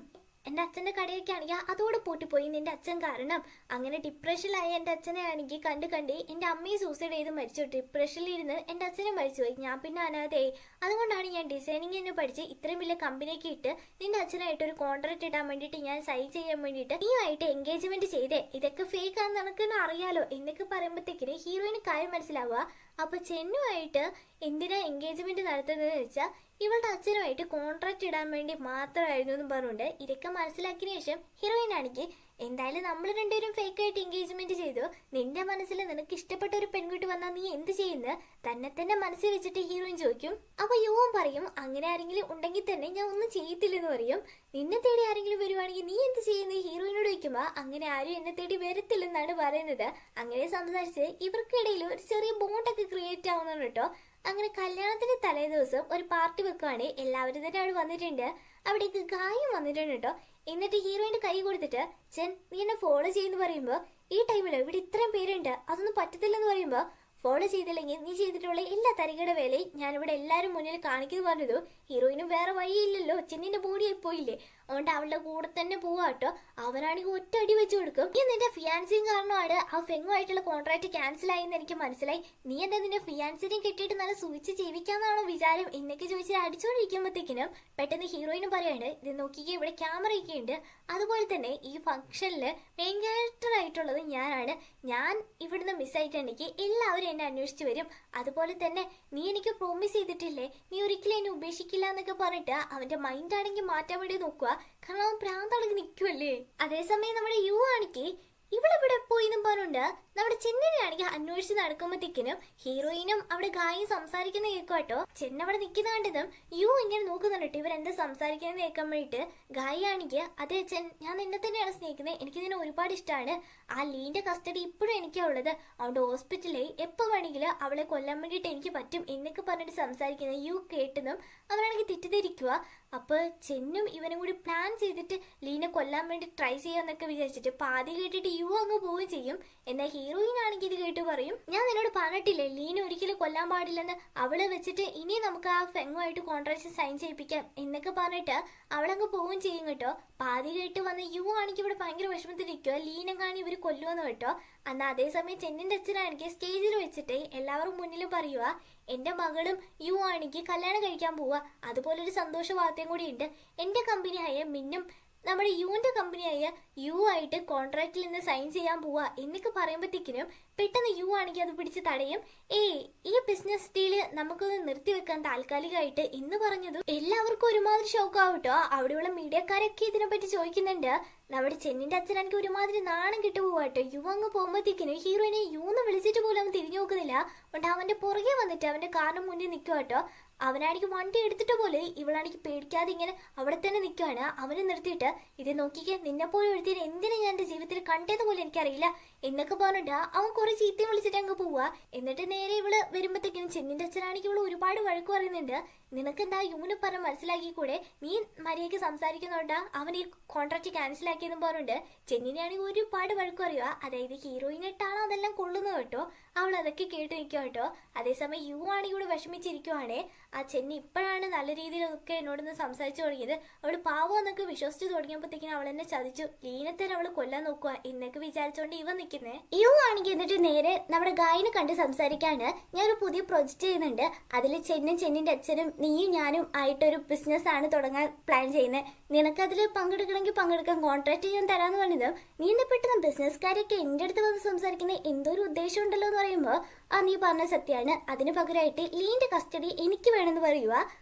എൻ്റെ അച്ഛൻ്റെ കടയൊക്കെ ആണെങ്കിൽ അതോടെ പൂട്ടിപ്പോയി നിന്റെ അച്ഛൻ കാരണം. അങ്ങനെ ഡിപ്രഷനിലായ എൻ്റെ അച്ഛനെ ആണെങ്കിൽ കണ്ട് എൻ്റെ അമ്മയെ സൂസൈഡ് ചെയ്ത് മരിച്ചു. ഡിപ്രഷനിലിരുന്ന് എൻ്റെ അച്ഛനെ മരിച്ചുപോയി. ഞാൻ പിന്നെ അനാഥയായി. അതുകൊണ്ടാണ് ഞാൻ ഡിസൈനിങ് തന്നെ പഠിച്ച് ഇത്രയും വലിയ കമ്പനിയൊക്കെ ഇട്ട് നിന്റെ അച്ഛനായിട്ട് ഒരു കോൺട്രാക്ട് ഇടാൻ വേണ്ടിയിട്ട് ഞാൻ സൈൻ ചെയ്യാൻ വേണ്ടിയിട്ട് നീയുമായിട്ട് എൻഗേജ്മെന്റ് ചെയ്തേ. ഇതൊക്കെ ഫേക്ക് ആണെന്ന് നിനക്ക് അറിയാലോ എന്നൊക്കെ പറയുമ്പോഴത്തേക്കിന് ഹീറോയിന് കാര്യം മനസ്സിലാവുക. അപ്പൊ ചെന്നുമായിട്ട് എന്തിനാ എൻഗേജ്മെന്റ് നടത്തുന്നതെന്ന് വെച്ചാൽ ഇവളുടെ അച്ഛനുമായിട്ട് കോൺട്രാക്ട് ഇടാൻ വേണ്ടി മാത്രമായിരുന്നു എന്ന് പറഞ്ഞുകൊണ്ട് ഇതൊക്കെ മനസ്സിലാക്കിയ ശേഷം ഹീറോയിൻ ആണെങ്കിൽ എന്തായാലും നമ്മൾ രണ്ടുപേരും ഫേക്ക് ആയിട്ട് എൻഗേജ്മെന്റ് ചെയ്തു, നിന്റെ മനസ്സിൽ നിനക്ക് ഇഷ്ടപ്പെട്ട ഒരു പെൺകുട്ടി വന്നാൽ നീ എന്ത് ചെയ്യുന്നു തന്നെ മനസ്സിൽ വെച്ചിട്ട് ഹീറോയിൻ ചോദിക്കും. അപ്പൊ യുവൻ പറയും, അങ്ങനെ ആരെങ്കിലും ഉണ്ടെങ്കിൽ തന്നെ ഞാൻ ഒന്നും ചെയ്യത്തില്ലെന്ന് പറയും. നിന്നെ തേടി ആരെങ്കിലും വരുവാണെങ്കിൽ നീ എന്ത് ചെയ്യുന്നത് ഹീറോയിനോട് ചോദിക്കുമ്പോ അങ്ങനെ ആരും എന്നെ തേടി വരത്തില്ലെന്നാണ് പറയുന്നത്. അങ്ങനെ സംസാരിച്ച് ഇവർക്കിടയിൽ ഒരു ചെറിയ ബോണ്ടൊക്കെ ക്രിയേറ്റ് ആവുന്നുണ്ട് കേട്ടോ. അങ്ങനെ കല്യാണത്തിന്റെ തലേ ദിവസം ഒരു പാർട്ടി വെക്കുവാണ്. എല്ലാവരും തന്നെ അവിടെ വന്നിട്ടുണ്ട്. അവിടേക്ക് ഗായം വന്നിട്ടുണ്ട് കേട്ടോ. എന്നിട്ട് ഹീറോയിന്റെ കൈ കൊടുത്തിട്ട് ചെൻ നീ എന്നെ ഫോളോ ചെയ്യുന്നു പറയുമ്പോ ഈ ടൈമില് ഇവിടെ ഇത്രയും പേരുണ്ട് അതൊന്നും പറ്റത്തില്ലെന്ന് പറയുമ്പോ ഫോളോ ചെയ്തില്ലെങ്കിൽ നീ ചെയ്തിട്ടുള്ള എല്ലാ തരികയുടെ വേലയും ഞാനിവിടെ എല്ലാവരും മുന്നിൽ കാണിക്കുന്നു പറഞ്ഞതു. ഹീറോയിനും വേറെ വഴിയില്ലല്ലോ, ചെന്നിന്റെ ബോഡി പോയില്ലേ, അതുകൊണ്ട് അവളുടെ കൂടെ തന്നെ പോവാട്ടോ. അവനാണെങ്കിൽ ഒറ്റ അടി വെച്ച് കൊടുക്കും. നീ നിന്റെ ഫിയാൻസിയും കാരണമാണ് ആ ഫെങ്ങുമായിട്ടുള്ള കോൺട്രാക്ട് ക്യാൻസൽ ആയെന്ന് എനിക്ക് മനസ്സിലായി. നീ എന്താ നിന്റെ ഫിയാൻസിനെയും കെട്ടിയിട്ട് നല്ല സൂചിച്ച് ജീവിക്കാന്നാണോ വിചാരം എന്നൊക്കെ ചോദിച്ച് അടിച്ചോണ്ടിരിക്കുമ്പോഴത്തേക്കിനും പെട്ടെന്ന് ഹീറോയിനും പറയാണ്, ഇത് നോക്കിക്കേ ഇവിടെ ക്യാമറയൊക്കെ ഉണ്ട്, അതുപോലെ തന്നെ ഈ ഫംഗ്ഷനിൽ മെയിൻ ക്യാരക്ടർ ആയിട്ടുള്ളത് ഞാനാണ്. ഞാൻ ഇവിടുന്ന് മിസ്സായിട്ടുണ്ടെങ്കിൽ എല്ലാവരും എന്നെ അന്വേഷിച്ച് വരും. അതുപോലെ തന്നെ നീ എനിക്ക് പ്രോമിസ് ചെയ്തിട്ടില്ലേ നീ ഒരിക്കലും എന്നെ ഉപേക്ഷിക്കില്ല എന്നൊക്കെ പറഞ്ഞിട്ട് അവന്റെ മൈൻഡ് ആണെങ്കിൽ മാറ്റാൻ വേണ്ടി നോക്കുക. കാരണം അവൻ പ്രാന്തളക്ക് നിൽക്കുമല്ലേ. അതേസമയം നമ്മുടെ യു ആണെങ്കിൽ ഇവളിവിടെ പോയിന്നും പറഞ്ഞുണ്ട് നമ്മുടെ ചെന്നിനെയാണെങ്കിൽ അന്വേഷിച്ച് നടക്കുമ്പോഴത്തേക്കിനും ഹീറോയിനും അവിടെ ഗായും സംസാരിക്കുന്ന കേൾക്കുവാട്ടോ. ചെന്ന അവിടെ നിൽക്കുന്ന കണ്ടതും യു ഇങ്ങനെ നോക്കുന്നുണ്ട് ഇവരെന്താ സംസാരിക്കുന്നത് കേൾക്കാൻ വേണ്ടിയിട്ട്. ഗായാണെങ്കിൽ അതേ ചെൻ, ഞാൻ നിന്നെ തന്നെയാണ് സ്നേഹിക്കുന്നത്, എനിക്ക് നിന്നെ ഒരുപാട് ഇഷ്ടമാണ്. ആ ലീന്റെ കസ്റ്റഡി ഇപ്പോഴും എനിക്കാ ഉള്ളത്, അതുകൊണ്ട് ഹോസ്പിറ്റലിൽ എപ്പോൾ വേണമെങ്കിലും അവളെ കൊല്ലാൻ വേണ്ടിയിട്ട് എനിക്ക് പറ്റും എന്നൊക്കെ പറഞ്ഞിട്ട് സംസാരിക്കുന്നത് യു കേട്ടതും അവരാണെങ്കിൽ തെറ്റിദ്ധരിക്കുക. അപ്പോൾ ചെന്നും ഇവനും കൂടി പ്ലാൻ ചെയ്തിട്ട് ലീനെ കൊല്ലാൻ വേണ്ടി ട്രൈ ചെയ്യാന്നൊക്കെ വിചാരിച്ചിട്ട് പാതി കേട്ടിട്ട് യു അങ്ങ് പോവുകയും ചെയ്യും. എന്നാൽ ഹീറോയിൻ ആണെങ്കിൽ ഇത് കേട്ട് പറയും, ഞാൻ നിന്നോട് പറഞ്ഞിട്ടില്ലേ ലീന ഒരിക്കലും കൊല്ലാൻ പാടില്ലെന്ന്, അവളെ വെച്ചിട്ട് ഇനി നമുക്ക് ആ ഫെങ്ങുമായിട്ട് കോൺട്രാക്ട് സൈൻ ചെയ്യിപ്പിക്കാം എന്നൊക്കെ പറഞ്ഞിട്ട് അവളങ്ങ് പോവുകയും ചെയ്യും കേട്ടോ. പാതി കേട്ട് വന്ന യു ആണെങ്കിൽ ഇവിടെ ഭയങ്കര വിഷമത്തിലിരിക്കുക, ലീനെങ്ങാനും ഇവർ കൊല്ലുമെന്ന് കേട്ടോ. എന്നാൽ അതേസമയം ചെന്നിന്റെ അച്ഛനാണെങ്കിൽ സ്റ്റേജിൽ വെച്ചിട്ട് എല്ലാവരും മുന്നിൽ പറയുക, എൻ്റെ മകളും യു ആണെങ്കിൽ കല്യാണം കഴിക്കാൻ പോവുക, അതുപോലൊരു സന്തോഷ വാർത്തയും കൂടി ഉണ്ട്. എൻ്റെ കമ്പനിയായ മിന്നും നമ്മുടെ യുവിൻ്റെ കമ്പനിയായ യു ആയിട്ട് കോൺട്രാക്റ്റിൽ നിന്ന് സൈൻ ചെയ്യാൻ പോവുക എന്നൊക്കെ പറയുമ്പോഴത്തേക്കിനും പെട്ടെന്ന് യു ആണെങ്കിൽ അത് പിടിച്ച് തടയും. ഈ ബിസിനസ് ഡീല് നമുക്കൊന്ന് നിർത്തിവെക്കാൻ താൽക്കാലികമായിട്ട് എന്ന് പറഞ്ഞതും എല്ലാവർക്കും ഒരുമാതിരി ഷോക്കാവും കേട്ടോ. അവിടെയുള്ള മീഡിയക്കാരൊക്കെ ഇതിനെപ്പറ്റി ചോദിക്കുന്നുണ്ട്. നമ്മുടെ ചെന്നിന്റെ അച്ഛനെനിക്ക് ഒരുമാതിരി നാണം കിട്ടു പോവാട്ടോ. യു അങ്ങ് പോകുമ്പോഴത്തേക്കിനും ഹീറോയിനെ യൂന്ന് വിളിച്ചിട്ട് പോലും അവൻ തിരിഞ്ഞു നോക്കുന്നില്ല. അതുകൊണ്ട് അവന്റെ പുറകെ വന്നിട്ട് അവന്റെ കാറിന് മുന്നിൽ നിൽക്കുക കേട്ടോ. അവനാണെങ്കിൽ വണ്ടി എടുത്തിട്ട് പോലെ ഇവളാണെങ്കിൽ പേടിക്കാതെ ഇങ്ങനെ അവിടെ തന്നെ നിൽക്കുകയാണ്. അവനെ നിർത്തിയിട്ട് ഇത് നോക്കിക്കേ, നിന്നെപ്പോലെ എഴുതിയത് എന്തിനാ ഞാൻ എൻ്റെ ജീവിതത്തിൽ കണ്ടത് പോലെ എനിക്കറിയില്ല എന്നൊക്കെ പറഞ്ഞിട്ട് അവൻ കുറെ ചീത്തയും വിളിച്ചിട്ട് അങ്ങ് പോവുക. എന്നിട്ട് നേരെ ഇവള് വരുമ്പോഴത്തേക്കിനും ചെന്നിന്റെ അച്ഛനാണെങ്കിൽ ഇവള് ഒരുപാട് വഴക്ക് പറയുന്നുണ്ട്. നിനക്കെന്താ യൂന് പറഞ്ഞ് മനസ്സിലാക്കിക്കൂടെ, നീ മര്യാദയ്ക്ക് സംസാരിക്കുന്നോണ്ടാ അവൻ ഈ കോൺട്രാക്ട് ക്യാൻസൽ ആക്കിയെന്നും പറഞ്ഞിട്ട് ചെന്നിനെയാണെങ്കിൽ ഒരുപാട് വഴക്ക് പറയുക. അതായത് ഹീറോയിനായിട്ടാണ് അതെല്ലാം കൊള്ളുന്നത് കേട്ടോ. അവൾ അതൊക്കെ കേട്ട് നിൽക്കുക കേട്ടോ. അതേസമയം യു ആണെങ്കിൽ ഇവിടെ വിഷമിച്ചിരിക്കുവാണേ. ആ ചെന്നി ഇപ്പോഴാണ് നല്ല രീതിയിലൊക്കെ എന്നോടൊന്ന് സംസാരിച്ചു തുടങ്ങിയത്. അവൾ പാവം എന്നൊക്കെ വിശ്വസിച്ച് തുടങ്ങിയപ്പോഴത്തേക്കിനും അവൾ എന്നെ ചതിച്ചു, ലീനത്തെ അവൾ കൊല്ലാൻ നോക്കുക എന്നൊക്കെ വിചാരിച്ചുകൊണ്ട് ഇവ നിൽക്കുന്നേ. യു ആണെങ്കിൽ എന്നിട്ട് നേരെ നമ്മുടെ ഗായനെ കണ്ട് സംസാരിക്കാണ്. ഞാനൊരു പുതിയ പ്രൊജക്ട് ചെയ്യുന്നുണ്ട്, അതിൽ ചെന്നും ചെന്നിന്റെ അച്ഛനും നീയും ഞാനും ആയിട്ടൊരു ബിസിനസ് ആണ് തുടങ്ങാൻ പ്ലാൻ ചെയ്യുന്നത്. നിനക്കതിൽ പങ്കെടുക്കണമെങ്കിൽ പങ്കെടുക്കാൻ, കോൺട്രാക്ട് ഞാൻ തരാമെന്ന് പറഞ്ഞതും നീ എന്താ പെട്ടെന്ന് ബിസിനസ്സുകാരൊക്കെ എൻ്റെ അടുത്ത് വന്ന് സംസാരിക്കുന്നത്, എന്തോ ഒരു ഉദ്ദേശം ഉണ്ടല്ലോ എന്ന് പറയുമ്പോൾ നീ പറഞ്ഞ സത്യമാണ്, അതിന് പകരമായിട്ട് ലീന്റെ കസ്റ്റഡി എനിക്ക് വേണമെന്ന് പറയുക.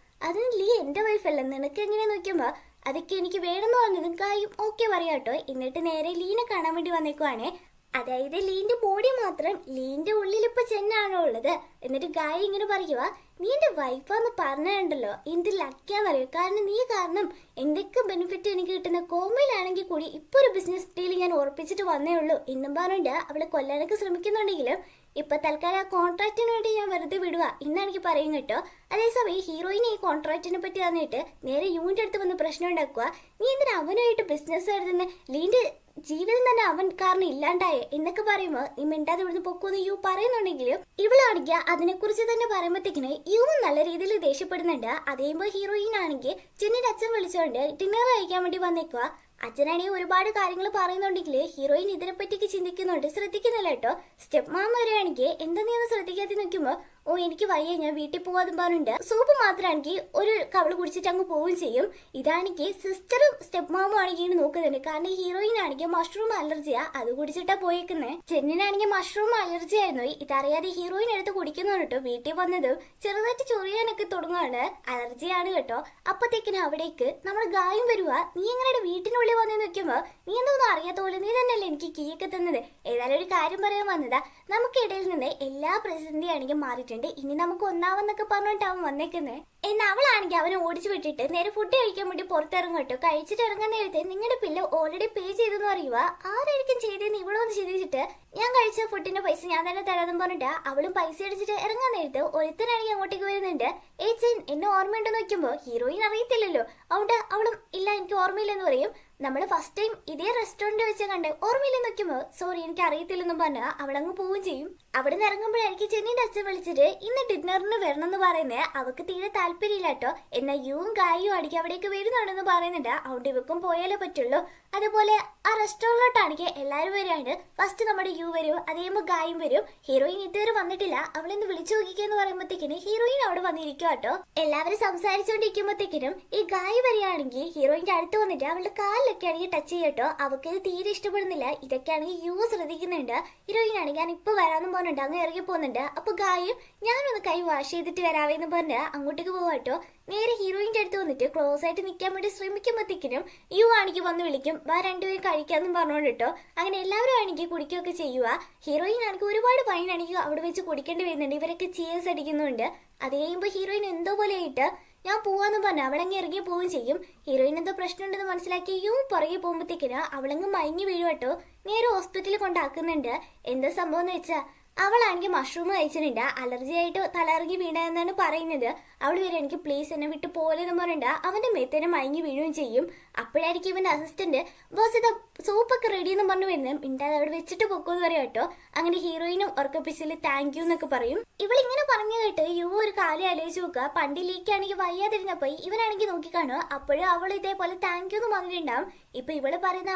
അതിന് ലീ എൻ്റെ വൈഫല്ല, നിനക്ക് എങ്ങനെ നോക്കുമ്പോൾ അതൊക്കെ എനിക്ക് വേണമെന്ന് പറഞ്ഞതും കായും ഓക്കെ പറയാട്ടോ. എന്നിട്ട് നേരെ ലീനെ കാണാൻ വേണ്ടി വന്നേക്കുവാണേ. അതായത് ലീന്റെ ബോഡി മാത്രം, ലീന്റെ ഉള്ളിൽ ഇപ്പൊ ചെന്നാണോ ഉള്ളത്. എന്നിട്ട് ഗായ ഇങ്ങനെ പറയുക, നീ എൻ്റെ വൈഫാന്ന് പറഞ്ഞിട്ടുണ്ടല്ലോ, എന്ത് ലക്കാന്നറിയോ, കാരണം നീ കാരണം എന്തൊക്കെ ബെനിഫിറ്റ് എനിക്ക് കിട്ടുന്ന, കോമയിലാണെങ്കിൽ കൂടി ഇപ്പൊ ഒരു ബിസിനസ് ഡീൽ ഞാൻ ഉറപ്പിച്ചിട്ട് വന്നേ ഉള്ളൂ എന്നും പറഞ്ഞിട്ട് അവളെ കൊല്ലാനൊക്കെ ശ്രമിക്കുന്നുണ്ടെങ്കിലും ഇപ്പൊ തൽക്കാലം ആ കോൺട്രാക്റ്റിന് വേണ്ടി ഞാൻ വെറുതെ വിടുക എന്നാണ് എനിക്ക് പറയും കേട്ടോ. അതേസമയം ഹീറോയിനെ ഈ കോൺട്രാക്റ്റിനെ പറ്റി തന്നിട്ട് നേരെ യൂണിന്റെ അടുത്ത് വന്ന് പ്രശ്നം ഉണ്ടാക്കുക. നീ എന്തിനാ അവനുമായിട്ട് ബിസിനസ് നടത്തുന്ന, ലീന്റെ ജീവിതം തന്നെ അവൻ കാരണം ഇല്ലാണ്ടായേ എന്നൊക്കെ പറയുമ്പോൾ നീ മിണ്ടാതെ ഇവിടുന്ന് പൊക്കൂന്ന് യു പറയുന്നുണ്ടെങ്കിലും ഇവളാണെങ്കിൽ അതിനെക്കുറിച്ച് തന്നെ പറയുമ്പോഴത്തേക്കിന് യു നല്ല രീതിയിൽ ദേഷ്യപ്പെടുന്നുണ്ട്. അതേപോലെ ഹീറോയിൻ ആണെങ്കിൽ ചെന്നിന്റെ അച്ഛൻ വിളിച്ചുകൊണ്ട് ഡിന്നർ കഴിക്കാൻ വേണ്ടി വന്നേക്കുക. അച്ഛനാണെങ്കിൽ ഒരുപാട് കാര്യങ്ങൾ പറയുന്നുണ്ടെങ്കിൽ ഹീറോയിൻ ഇതിനെപ്പറ്റിയൊക്കെ ചിന്തിക്കുന്നുണ്ട്, ശ്രദ്ധിക്കുന്നില്ല കേട്ടോ. സ്റ്റെപ്പ് മാമ വരെയാണെങ്കിൽ എന്താ നീ ഒന്ന് ശ്രദ്ധിക്കാതെ നിൽക്കുമ്പോൾ എനിക്ക് വയ്യ ഞാൻ വീട്ടിൽ പോവാതും പറഞ്ഞിട്ടുണ്ട്. സൂപ്പ് മാത്രമാണെങ്കിൽ ഒരു കവള് കുടിച്ചിട്ട് അങ്ങ് പോവുകയും ചെയ്യും. ഇതാണെങ്കിൽ സിസ്റ്ററും സ്റ്റെപ്പ് മാമും ആണെങ്കിൽ നോക്കുന്നുണ്ട്, കാരണം ഹീറോയിൻ ആണെങ്കിൽ മഷ്റൂം അലർജിയാ, അത് കുടിച്ചിട്ടാ പോയേക്കുന്നത്. ചെന്നിനാണെങ്കിൽ മഷ്റൂം അലർജി ആയിരുന്നു, ഇതറിയാതെ ഹീറോയിൻ എടുത്ത് കുടിക്കുന്നു കേട്ടോ. വീട്ടിൽ വന്നതും ചെറുതായിട്ട് ചൊറിയാനൊക്കെ തുടങ്ങുകയാണ്, അലർജിയാണ് കേട്ടോ. അപ്പത്തേക്കിനും അവിടേക്ക് നമ്മുടെ ഗായം വരുക. നീ എങ്ങനെ വീട്ടിനുള്ളിൽ വന്നു നോക്കുമ്പോ നീ എന്തോന്നും അറിയാത്ത പോലെ, നീ തന്നെയല്ലേ എനിക്ക് കീയൊക്കെ തന്നത്. ഏതായാലും ഒരു കാര്യം പറയാൻ വന്നതാ, നമുക്കിടയിൽ നിന്ന് എല്ലാ പ്രതിസന്ധിയാണെങ്കിൽ മാറിയിട്ടുണ്ട്, ഇനി നമുക്ക് ഒന്നാവെന്നൊക്കെ പറഞ്ഞിട്ട് അവൻ വന്നേക്കുന്നത്. എന്നാൽ അവളാണെങ്കിൽ അവനെ ഓടിച്ചു വിട്ടിട്ട് നേരെ ഫുഡ് കഴിക്കാൻ വേണ്ടി പുറത്തിറങ്ങും കേട്ടോ. കഴിച്ചിട്ട് ഇറങ്ങാൻ നേരത്തെ നിങ്ങളുടെ പിള്ള ഓൾറെഡി പേ ചെയ്തെന്ന് പറയുക. ആരായിരിക്കും ചെയ്തതെന്ന് ഇവളൊന്ന് ചിന്തിച്ചിട്ട് ഞാൻ കഴിച്ച ഫുഡിന്റെ പൈസ ഞാൻ തന്നെ തരാമെന്ന് പറഞ്ഞിട്ട് അവളും പൈസ അടിച്ചിട്ട് ഇറങ്ങാൻ നേരത്ത് ഒരുത്തനാണെങ്കിൽ അങ്ങോട്ടേക്ക് വരുന്നുണ്ട്. ചെൻ എന്നെ ഓർമ്മയുണ്ടെന്ന് നോക്കുമ്പോൾ ഹീറോയിൻ അറിയത്തില്ലല്ലോ, അതുകൊണ്ട് അവളും ഇല്ല എനിക്ക് ഓർമ്മയില്ലെന്ന് പറയും. നമ്മൾ ഫസ്റ്റ് ടൈം ഇതേ റെസ്റ്റോറന്റ് വെച്ച് കണ്ട് ഓർമ്മയില്ലെന്ന് നോക്കുമ്പോൾ സോറി എനിക്ക് അറിയത്തില്ലെന്നും പറഞ്ഞാൽ അവളങ്ങ് പോവുകയും ചെയ്യും. അവിടെ നിന്ന് ഇറങ്ങുമ്പോഴായിരിക്കും ചെന്നിന്റെ അച്ഛൻ വിളിച്ചിട്ട് ഇന്ന് ഡിന്നറിന് വരണം എന്ന് പറയുന്നത്. അവൾക്ക് തീരെ താല്പര്യമില്ല കേട്ടോ. എന്നാൽ യുവും ഗായും അടിക്ക് അവിടേക്ക് വരുന്നുണ്ടെന്ന് പറയുന്നുണ്ട്, അതുകൊണ്ട് ഇവക്കും പോയാലേ പറ്റുള്ളൂ. അതുപോലെ ആ റെസ്റ്റോറൻറ്റിലോട്ടാണെങ്കിൽ എല്ലാവരും വരികയാണ്. ഫസ്റ്റ് നമ്മുടെ യു വരും, അതേമ്പോൾ ഗായും വരും. ഹീറോയിൻ ഇതുവരെ വന്നിട്ടില്ല, അവളെന്ന് വിളിച്ചു നോക്കിക്കെന്ന് പറയുമ്പോഴത്തേക്കിനും ഹീറോയിൻ അവിടെ വന്നിരിക്കും കേട്ടോ. എല്ലാവരും സംസാരിച്ചുകൊണ്ടിരിക്കുമ്പോഴത്തേക്കിനും ഈ ഗായ് വരികയാണെങ്കിൽ ഹീറോയിന്റെ അടുത്ത് വന്നിട്ട് അവളുടെ കാല് കാലിലൊക്കെ ആണെങ്കിൽ ടച്ച് ചെയ്യട്ടോ. അവൾക്ക് ഇത് തീരെ ഇഷ്ടപ്പെടുന്നില്ല. ഇതൊക്കെയാണെങ്കിൽ യു ശ്രദ്ധിക്കുന്നുണ്ട്. ഹീറോയിൻ ആണെങ്കിൽ ഞാൻ ഇപ്പൊ വരാമെന്ന് പറഞ്ഞിട്ട് അങ്ങ് ഇറങ്ങി പോകുന്നുണ്ട്. അപ്പൊ ഗായും ഞാനൊന്ന് കൈ വാഷ് ചെയ്തിട്ട് വരാവേന്ന് പറഞ്ഞ് അങ്ങോട്ടേക്ക് പോവാട്ടോ. നേരെ ഹീറോയിന്റെ അടുത്ത് വന്നിട്ട് ക്ലോസ് ആയിട്ട് നിൽക്കാൻ വേണ്ടി ശ്രമിക്കുമ്പോഴത്തേക്കിനും യു ആണെങ്കിൽ വന്ന് വിളിക്കും, വാ രണ്ടുപേരും കഴിക്കാന്നും പറഞ്ഞോണ്ടിട്ടോ. അങ്ങനെ എല്ലാവരും ആണെങ്കിൽ കുടിക്കുകയൊക്കെ ചെയ്യുക. ഹീറോയിൻ ആണെങ്കിൽ ഒരുപാട് വൈൻ ആണെങ്കിൽ അവിടെ വെച്ച് കുടിക്കേണ്ടി വരുന്നുണ്ട്. ഇവരൊക്കെ ചിയേഴ്സ് അടിക്കുന്നുണ്ട്. അത് കഴിയുമ്പോൾ ഹീറോയിൻ എന്തോ പോലെ ആയിട്ട് ഞാൻ പോവാന്ന് പറഞ്ഞു അവളങ്ങ് ഇറങ്ങി പോവുകയും ചെയ്യും. ഹീറോയിൻ എന്തോ പ്രശ്നമുണ്ടെന്ന് മനസ്സിലാക്കി യു പുറകെ പോകുമ്പോഴത്തേക്കിന് അവളങ്ങ് മയങ്ങി വീഴുവട്ടോ. നേരെ ഹോസ്പിറ്റലിൽ കൊണ്ടാക്കുന്നുണ്ട്. എന്താ സംഭവം എന്ന് വെച്ചാൽ അവളാണെങ്കിൽ മഷ്റൂം കഴിച്ചിട്ടുണ്ട്. അലർജി ആയിട്ട് തലയിറങ്ങി വീണെന്നാണ് പറയുന്നത്. അവൾ വരെ എനിക്ക് പ്ലീസ് എന്നെ വിട്ട് പോലെന്ന് പറഞ്ഞിട്ട് അവന്റെ മേത്തേനെ മയങ്ങി വീഴുകയും ചെയ്യും. അപ്പോഴായിരിക്കും ഇവന്റെ അസിസ്റ്റന്റ് ബോസ് ഇത് സൂപ്പൊക്കെ റെഡി എന്ന് പറഞ്ഞു വരുന്നത്, മിണ്ടാതെ അവിടെ വെച്ചിട്ട് പൊക്കോന്ന് പറയാം കേട്ടോ. അങ്ങനെ ഹീറോയിനും ഉറക്കപ്പിച്ചിൽ താങ്ക് യു എന്നൊക്കെ പറയും. ഇവളിങ്ങനെ പറഞ്ഞു കേട്ട് യു ഒരു കാര്യം ആലോചിച്ച് നോക്കുക. പണ്ട് ലീക്കാണെങ്കിൽ വയ്യാതിരുന്നപ്പോ ഇവനാണെങ്കിൽ നോക്കിക്കാണുക. അപ്പോഴും അവൾ ഇതേപോലെ താങ്ക് യു എന്ന് പറഞ്ഞിട്ടുണ്ടാവും. ഇപ്പൊ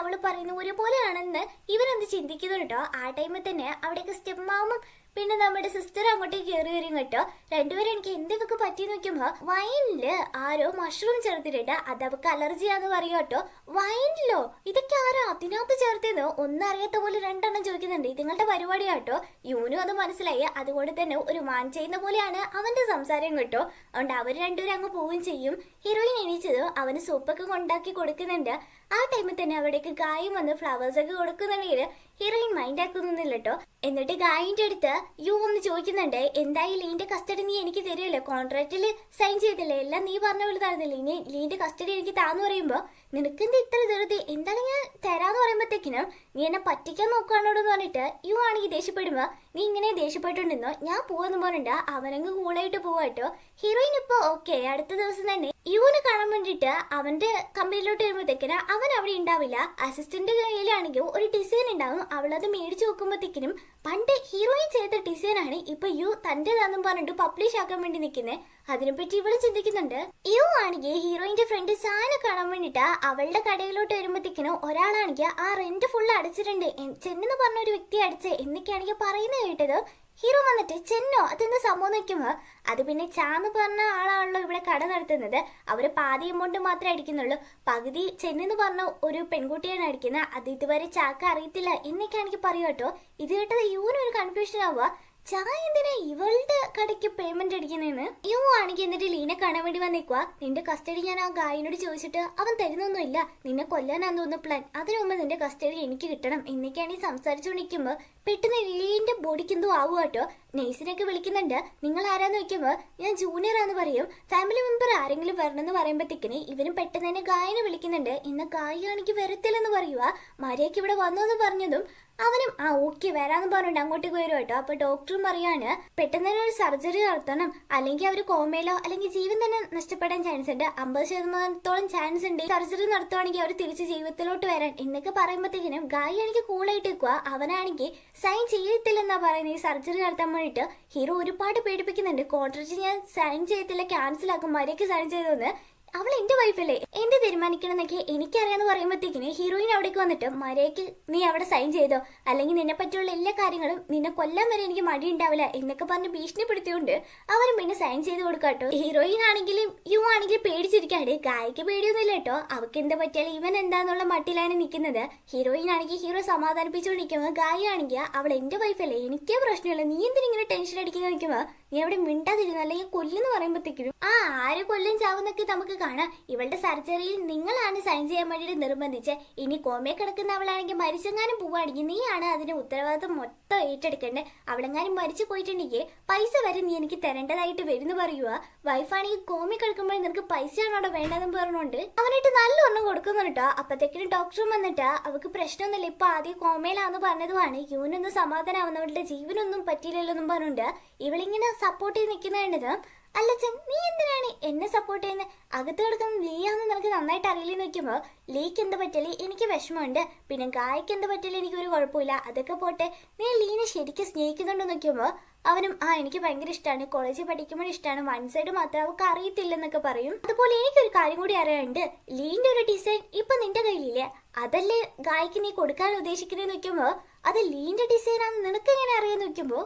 അവള് പറയുന്ന ഒരുപോലെയാണെന്ന് ഇവനെന്ത് ചിന്തിക്കുന്നു കേട്ടോ. ആ ടൈമിൽ തന്നെ അവിടേക്ക് സ്റ്റെപ്പ് മാമും പിന്നെ നമ്മുടെ സിസ്റ്റർ അങ്ങോട്ടേക്ക് കയറി വരും കേട്ടോ. രണ്ടുപേരും എനിക്ക് എന്തൊക്കെ പറ്റി നോക്കുമ്പോ വൈനില് ആരോ മഷ്റൂം ചേർത്തിട്ടുണ്ട്, അത് അവർക്ക് അലർജിയാന്ന് പറയും കേട്ടോ. വൈനിലോ? ഇതൊക്കെ ആരാ അതിനകത്ത് ചേർത്തേന്ന് ഒന്നറിയാത്ത പോലെ രണ്ടെണ്ണം ചോദിക്കുന്നുണ്ട്. ഇതുങ്ങളുടെ പരിപാടിയാട്ടോ. യൂനും അത് മനസ്സിലായി. അതുകൊണ്ട് തന്നെ ഒരു മാൻ ചെയ്യുന്ന പോലെയാണ് അവന്റെ സംസാരം കേട്ടോ. അതുകൊണ്ട് അവർ രണ്ടുപേരും അങ്ങ് പോവുകയും ചെയ്യും. ഹീറോയിൻ എണീച്ചത് അവന് സൂപ്പൊക്കെ കൊണ്ടാക്കി കൊടുക്കുന്നുണ്ട്. ആ ടൈമിൽ തന്നെ അവിടേക്ക് ഗായും വന്ന് ഫ്ലവേഴ്സ് ഒക്കെ കൊടുക്കുന്നുണ്ടെങ്കിൽ ഹീറോയിൻ മൈൻഡ് ആക്കുന്നൊന്നുമില്ല കേട്ടോ. എന്നിട്ട് ഗായിന്റെ അടുത്ത് യു ഒന്ന് ചോദിക്കുന്നുണ്ട്, എന്തായാലും ലീന്റെ കസ്റ്റഡി നീ എനിക്ക് തരുമല്ലോ, കോൺട്രാക്റ്റിൽ സൈൻ ചെയ്തില്ലേ, എല്ലാം നീ പറഞ്ഞ പോലെ തരുന്നില്ല, ഇനി ലീന്റെ കസ്റ്റഡി എനിക്ക് താന്ന് പറയുമ്പോ നിനക്കെന്ത് ഇത്ര ധൃതി, എന്താണ് ഞാൻ തരാന്ന് പറയുമ്പോഴത്തേക്കിനും നീ എന്നെ പറ്റിക്കാൻ നോക്കുകയാണോന്ന് പറഞ്ഞിട്ട് യു ആണെങ്കിൽ ദേഷ്യപ്പെടുമ്പോ നീ ഇങ്ങനെ ദേഷ്യപ്പെട്ടുണ്ടെന്നോ ഞാൻ പോവാന്ന് പറഞ്ഞിട്ട് അവനങ്ങ് കൂളായിട്ട് പോവാട്ടോ. ഹീറോയിൻ ഇപ്പൊ ഓക്കെ. അടുത്ത ദിവസം തന്നെ യുവിനെ കാണാൻ വേണ്ടിട്ട് അവന്റെ കമ്പനിയിലോട്ട് വരുമ്പോഴത്തേക്കിന് അവൻ അവിടെ ഉണ്ടാവില്ല. അസിസ്റ്റന്റ് കയ്യിലാണെങ്കിൽ ഒരു ഡിസൈൻ ഉണ്ടാവും. അവളത് മേടിച്ചു നോക്കുമ്പോഴത്തേക്കിനും പണ്ട് ഹീറോയിൻ ചെയ്ത ഡിസൈൻ ആണ് ഇപ്പൊ യു തന്റേതാന്നും പറഞ്ഞിട്ട് പബ്ലിഷ് ആക്കാൻ വേണ്ടി നിൽക്കുന്നത്. അതിനെപ്പറ്റി ഇവള് ചിന്തിക്കുന്നുണ്ട്. യു ആണെങ്കിൽ ഹീറോയിന്റെ ഫ്രണ്ട് സാന കാണാൻ വേണ്ടിട്ട് അവളുടെ കടയിലോട്ട് വരുമ്പോഴത്തേക്കിനും ഒരാളാണെങ്കിൽ ആ റെന്റ് ഫുള്ള് അടച്ചിട്ടുണ്ട്, ചെന്നെന്ന് പറഞ്ഞ ഒരു വ്യക്തി അടിച്ച് എന്നൊക്കെയാണെങ്കിൽ പറയുന്നത് കേട്ടത്. ഹീറോ വന്നിട്ട് ചെന്നോ അതെന്താ സംഭവം നോക്കുമ്പോ അത് പിന്നെ ചാന്ന് പറഞ്ഞ ആളാണല്ലോ ഇവിടെ കട നടത്തുന്നത്. അവര് പാതി എമൗണ്ട് മാത്രമേ അടിക്കുന്നുള്ളൂ, പകുതി ചെന്നെന്ന് പറഞ്ഞ ഒരു പെൺകുട്ടിയാണ് അടിക്കുന്നത്. അത് ഇതുവരെ ചാക്ക് അറിയത്തില്ല എന്നൊക്കെയാണെങ്കിൽ പറയൂ കേട്ടോ. ഇത് കേട്ടത് യുവിനൊരു കൺഫ്യൂഷൻ ആവുക. ചായ എന്തിനാ ഇവളുടെ കടയ്ക്ക് പേയ്മെന്റ് അടിക്കുന്നതെന്ന്. യു ആണെങ്കിൽ എന്നിട്ട് ലീനെ കാണാൻ വേണ്ടി വന്നേക്കുവാ. നിന്റെ കസ്റ്റഡി ഞാൻ ആ ഗായിനോട് ചോദിച്ചിട്ട് അവൻ തരുന്നൊന്നുമില്ല, നിന്നെ കൊല്ലാനാന്ന് തോന്നുന്നു പ്ലാൻ, അതിനു മുമ്പ് നിന്റെ കസ്റ്റഡി എനിക്ക് കിട്ടണം എന്നൊക്കെയാണ് ഈ സംസാരിച്ചുകൊണ്ടിരിക്കുമ്പോ പെട്ടെന്ന് ലീന്റെ ബോഡിക്ക് എന്തോ ആവുക കേട്ടോ. നെയ്സിനൊക്കെ വിളിക്കുന്നുണ്ട്. നിങ്ങൾ ആരാന്ന് വെക്കുമ്പോ ഞാൻ ജൂനിയർ ആന്ന് പറയും. ഫാമിലി മെമ്പർ ആരെങ്കിലും വരണമെന്ന് പറയുമ്പോഴത്തേക്കിന് ഇവനും പെട്ടെന്ന് തന്നെ ഗായനെ വിളിക്കുന്നുണ്ട്. ഇന്ന് ഗായിയാണെങ്കിൽ വരത്തില്ലെന്ന് പറയുക. മര്യാദയ്ക്ക് ഇവിടെ വന്നു എന്ന് പറഞ്ഞതും അവനും ആ ഓക്കെ വരാന്ന് പറഞ്ഞിട്ട് അങ്ങോട്ടേക്ക് വരും കേട്ടോ. അപ്പൊ ഡോക്ടറും പറയാണ് പെട്ടെന്ന് തന്നെ ഒരു സർജറി നടത്തണം, അല്ലെങ്കിൽ അവർ കോമയിലോ അല്ലെങ്കിൽ ജീവൻ തന്നെ നഷ്ടപ്പെടാൻ ചാൻസ് ഉണ്ട്, 50% ചാൻസ് ഉണ്ട് സർജറി നടത്തുവാണെങ്കിൽ അവർ തിരിച്ച് ജീവിതത്തിലോട്ട് വരാൻ എന്നൊക്കെ പറയുമ്പോഴത്തേക്കിനും ഗായി ആണെങ്കിൽ കൂളായിട്ട് വെക്കുക. അവനാണെങ്കിൽ സൈൻ ചെയ്യത്തില്ലെന്നാ പറയുന്നത് ഈ സർജറി നടത്താൻ വേണ്ടിയിട്ട്. ഹീറോ ഒരുപാട് പേടിപ്പിക്കുന്നുണ്ട്. കോൺട്രാക്ട് ഞാൻ സൈൻ ചെയ്യത്തില്ല, ക്യാൻസൽ ആക്കും, മര്യാദയ്ക്ക് സൈൻ ചെയ്തോന്ന്. അവൾ എന്റെ വൈഫല്ലേ, എന്ത് തീരുമാനിക്കണം എന്നൊക്കെ എനിക്കറിയാന്ന് പറയുമ്പോഴത്തേക്കിന് ഹീറോയിൻ അവിടേക്ക് വന്നിട്ട് മര്യാദയ്ക്ക് നീ അവിടെ സൈൻ ചെയ്തോ, അല്ലെങ്കിൽ നിന്നെ പറ്റിയുള്ള എല്ലാ കാര്യങ്ങളും നിന്നെ കൊല്ലാൻ വരെ എനിക്ക് മടി ഉണ്ടാവില്ല എന്നൊക്കെ പറഞ്ഞ് ഭീഷണിപ്പെടുത്തിയോണ്ട് അവരും പിന്നെ സൈൻ ചെയ്ത് കൊടുക്കാട്ടോ. ഹീറോയിൻ ആണെങ്കിലും യു ആണെങ്കിലും പേടിച്ചിരിക്കാണ്ട് ഗായിക്ക് പേടിയൊന്നുമില്ല കേട്ടോ. അവർക്ക് എന്താ പറ്റിയാലും ഇവൻ എന്താന്നുള്ള മട്ടിലാണ് നിൽക്കുന്നത്. ഹീറോയിൻ ആണെങ്കിൽ ഹീറോ സമാധാനിപ്പിച്ചുകൊണ്ടിരിക്കുമ്പോൾ ഗായി ആണെങ്കിൽ അവൾ എന്റെ വൈഫല്ലേ, എനിക്കേ പ്രശ്നമില്ല, നീ എന്തിനിങ്ങനെ ടെൻഷൻ അടിക്കുന്ന നിൽക്കുമ്പോ നീ അവിടെ മിണ്ടാതിരുന്നു അല്ലെങ്കിൽ കൊല്ലെന്ന് പറയുമ്പോഴത്തേക്കും ആര് കൊല്ലും ചാവുന്നൊക്കെ നമുക്ക് കാണാം. ഇവളുടെ സർജറിയിൽ നിങ്ങളാണ് സൈൻ ചെയ്യാൻ വേണ്ടിയിട്ട് നിർബന്ധിച്ച്. ഇനി കോമയെ കിടക്കുന്ന അവളാണെങ്കിൽ മരിച്ചെങ്ങാനും പോവുകയാണെങ്കിൽ നീയാണ് അതിന് ഉത്തരവാദിത്വം മൊത്തം ഏറ്റെടുക്കേണ്ടത്. അവളെങ്ങാനും മരിച്ചു പോയിട്ടുണ്ടെങ്കിൽ പൈസ വരെ നീ എനിക്ക് തരേണ്ടതായിട്ട് വരുന്നു പറയുക. വൈഫാണെങ്കിൽ കോമി കിടക്കുമ്പോൾ നിനക്ക് പൈസയാണോ അവിടെ വേണ്ടതെന്ന് പറഞ്ഞുകൊണ്ട് അവനായിട്ട് നല്ല ഒരെണ്ണം കൊടുക്കുന്നുണ്ട് കേട്ടോ. അപ്പത്തേക്കിനും ഡോക്ടറും വന്നിട്ട് അവൾക്ക് പ്രശ്നമൊന്നുമില്ല, ഇപ്പൊ ആദ്യം കോമയിലാന്ന് പറഞ്ഞതുമാണ്, യൂനൊന്നും സമാധാനമാവുന്നവളുടെ ജീവനൊന്നും പറ്റിയില്ലല്ലോ എന്നും പറഞ്ഞുകൊണ്ട് ഇവളിങ്ങനെ സപ്പോർട്ട് ചെയ്ത് നിൽക്കുന്നതാണിത്. അല്ല ചൻ നീ എന്തിനാണ് എന്നെ സപ്പോർട്ട് ചെയ്യുന്നത്, അകത്ത് കിടക്കുന്ന ലീയാന്ന് നിനക്ക് നന്നായിട്ട് അറിയില്ലെന്ന് വെക്കുമ്പോ ലീക്ക് എന്ത് പറ്റല് എനിക്ക് വിഷമമുണ്ട്, പിന്നെ ഗായക്ക് എന്ത് പറ്റല് എനിക്കൊരു കുഴപ്പമില്ല, അതൊക്കെ പോട്ടെ, നീ ലീനെ ശരിക്കും സ്നേഹിക്കുന്നുണ്ടോ നോക്കുമ്പോ അവനും എനിക്ക് ഭയങ്കര ഇഷ്ടമാണ്, കോളേജിൽ പഠിക്കുമ്പോൾ ഇഷ്ടമാണ്, വൺ സൈഡ് മാത്രം അവർക്ക് അറിയത്തില്ലെന്നൊക്കെ പറയും. അതുപോലെ എനിക്കൊരു കാര്യം കൂടി അറിയാനുണ്ട്, ലീന്റെ ഒരു ഡിസൈൻ ഇപ്പൊ നിന്റെ കയ്യിലില്ലേ, അതല്ലേ ഗായക്ക് നീ കൊടുക്കാൻ ഉദ്ദേശിക്കുന്നതെന്ന് വെക്കുമ്പോ അത് ലീന്റെ ഡിസൈനാന്ന് നിനക്ക് എങ്ങനെ അറിയാന്ന് വെക്കുമ്പോ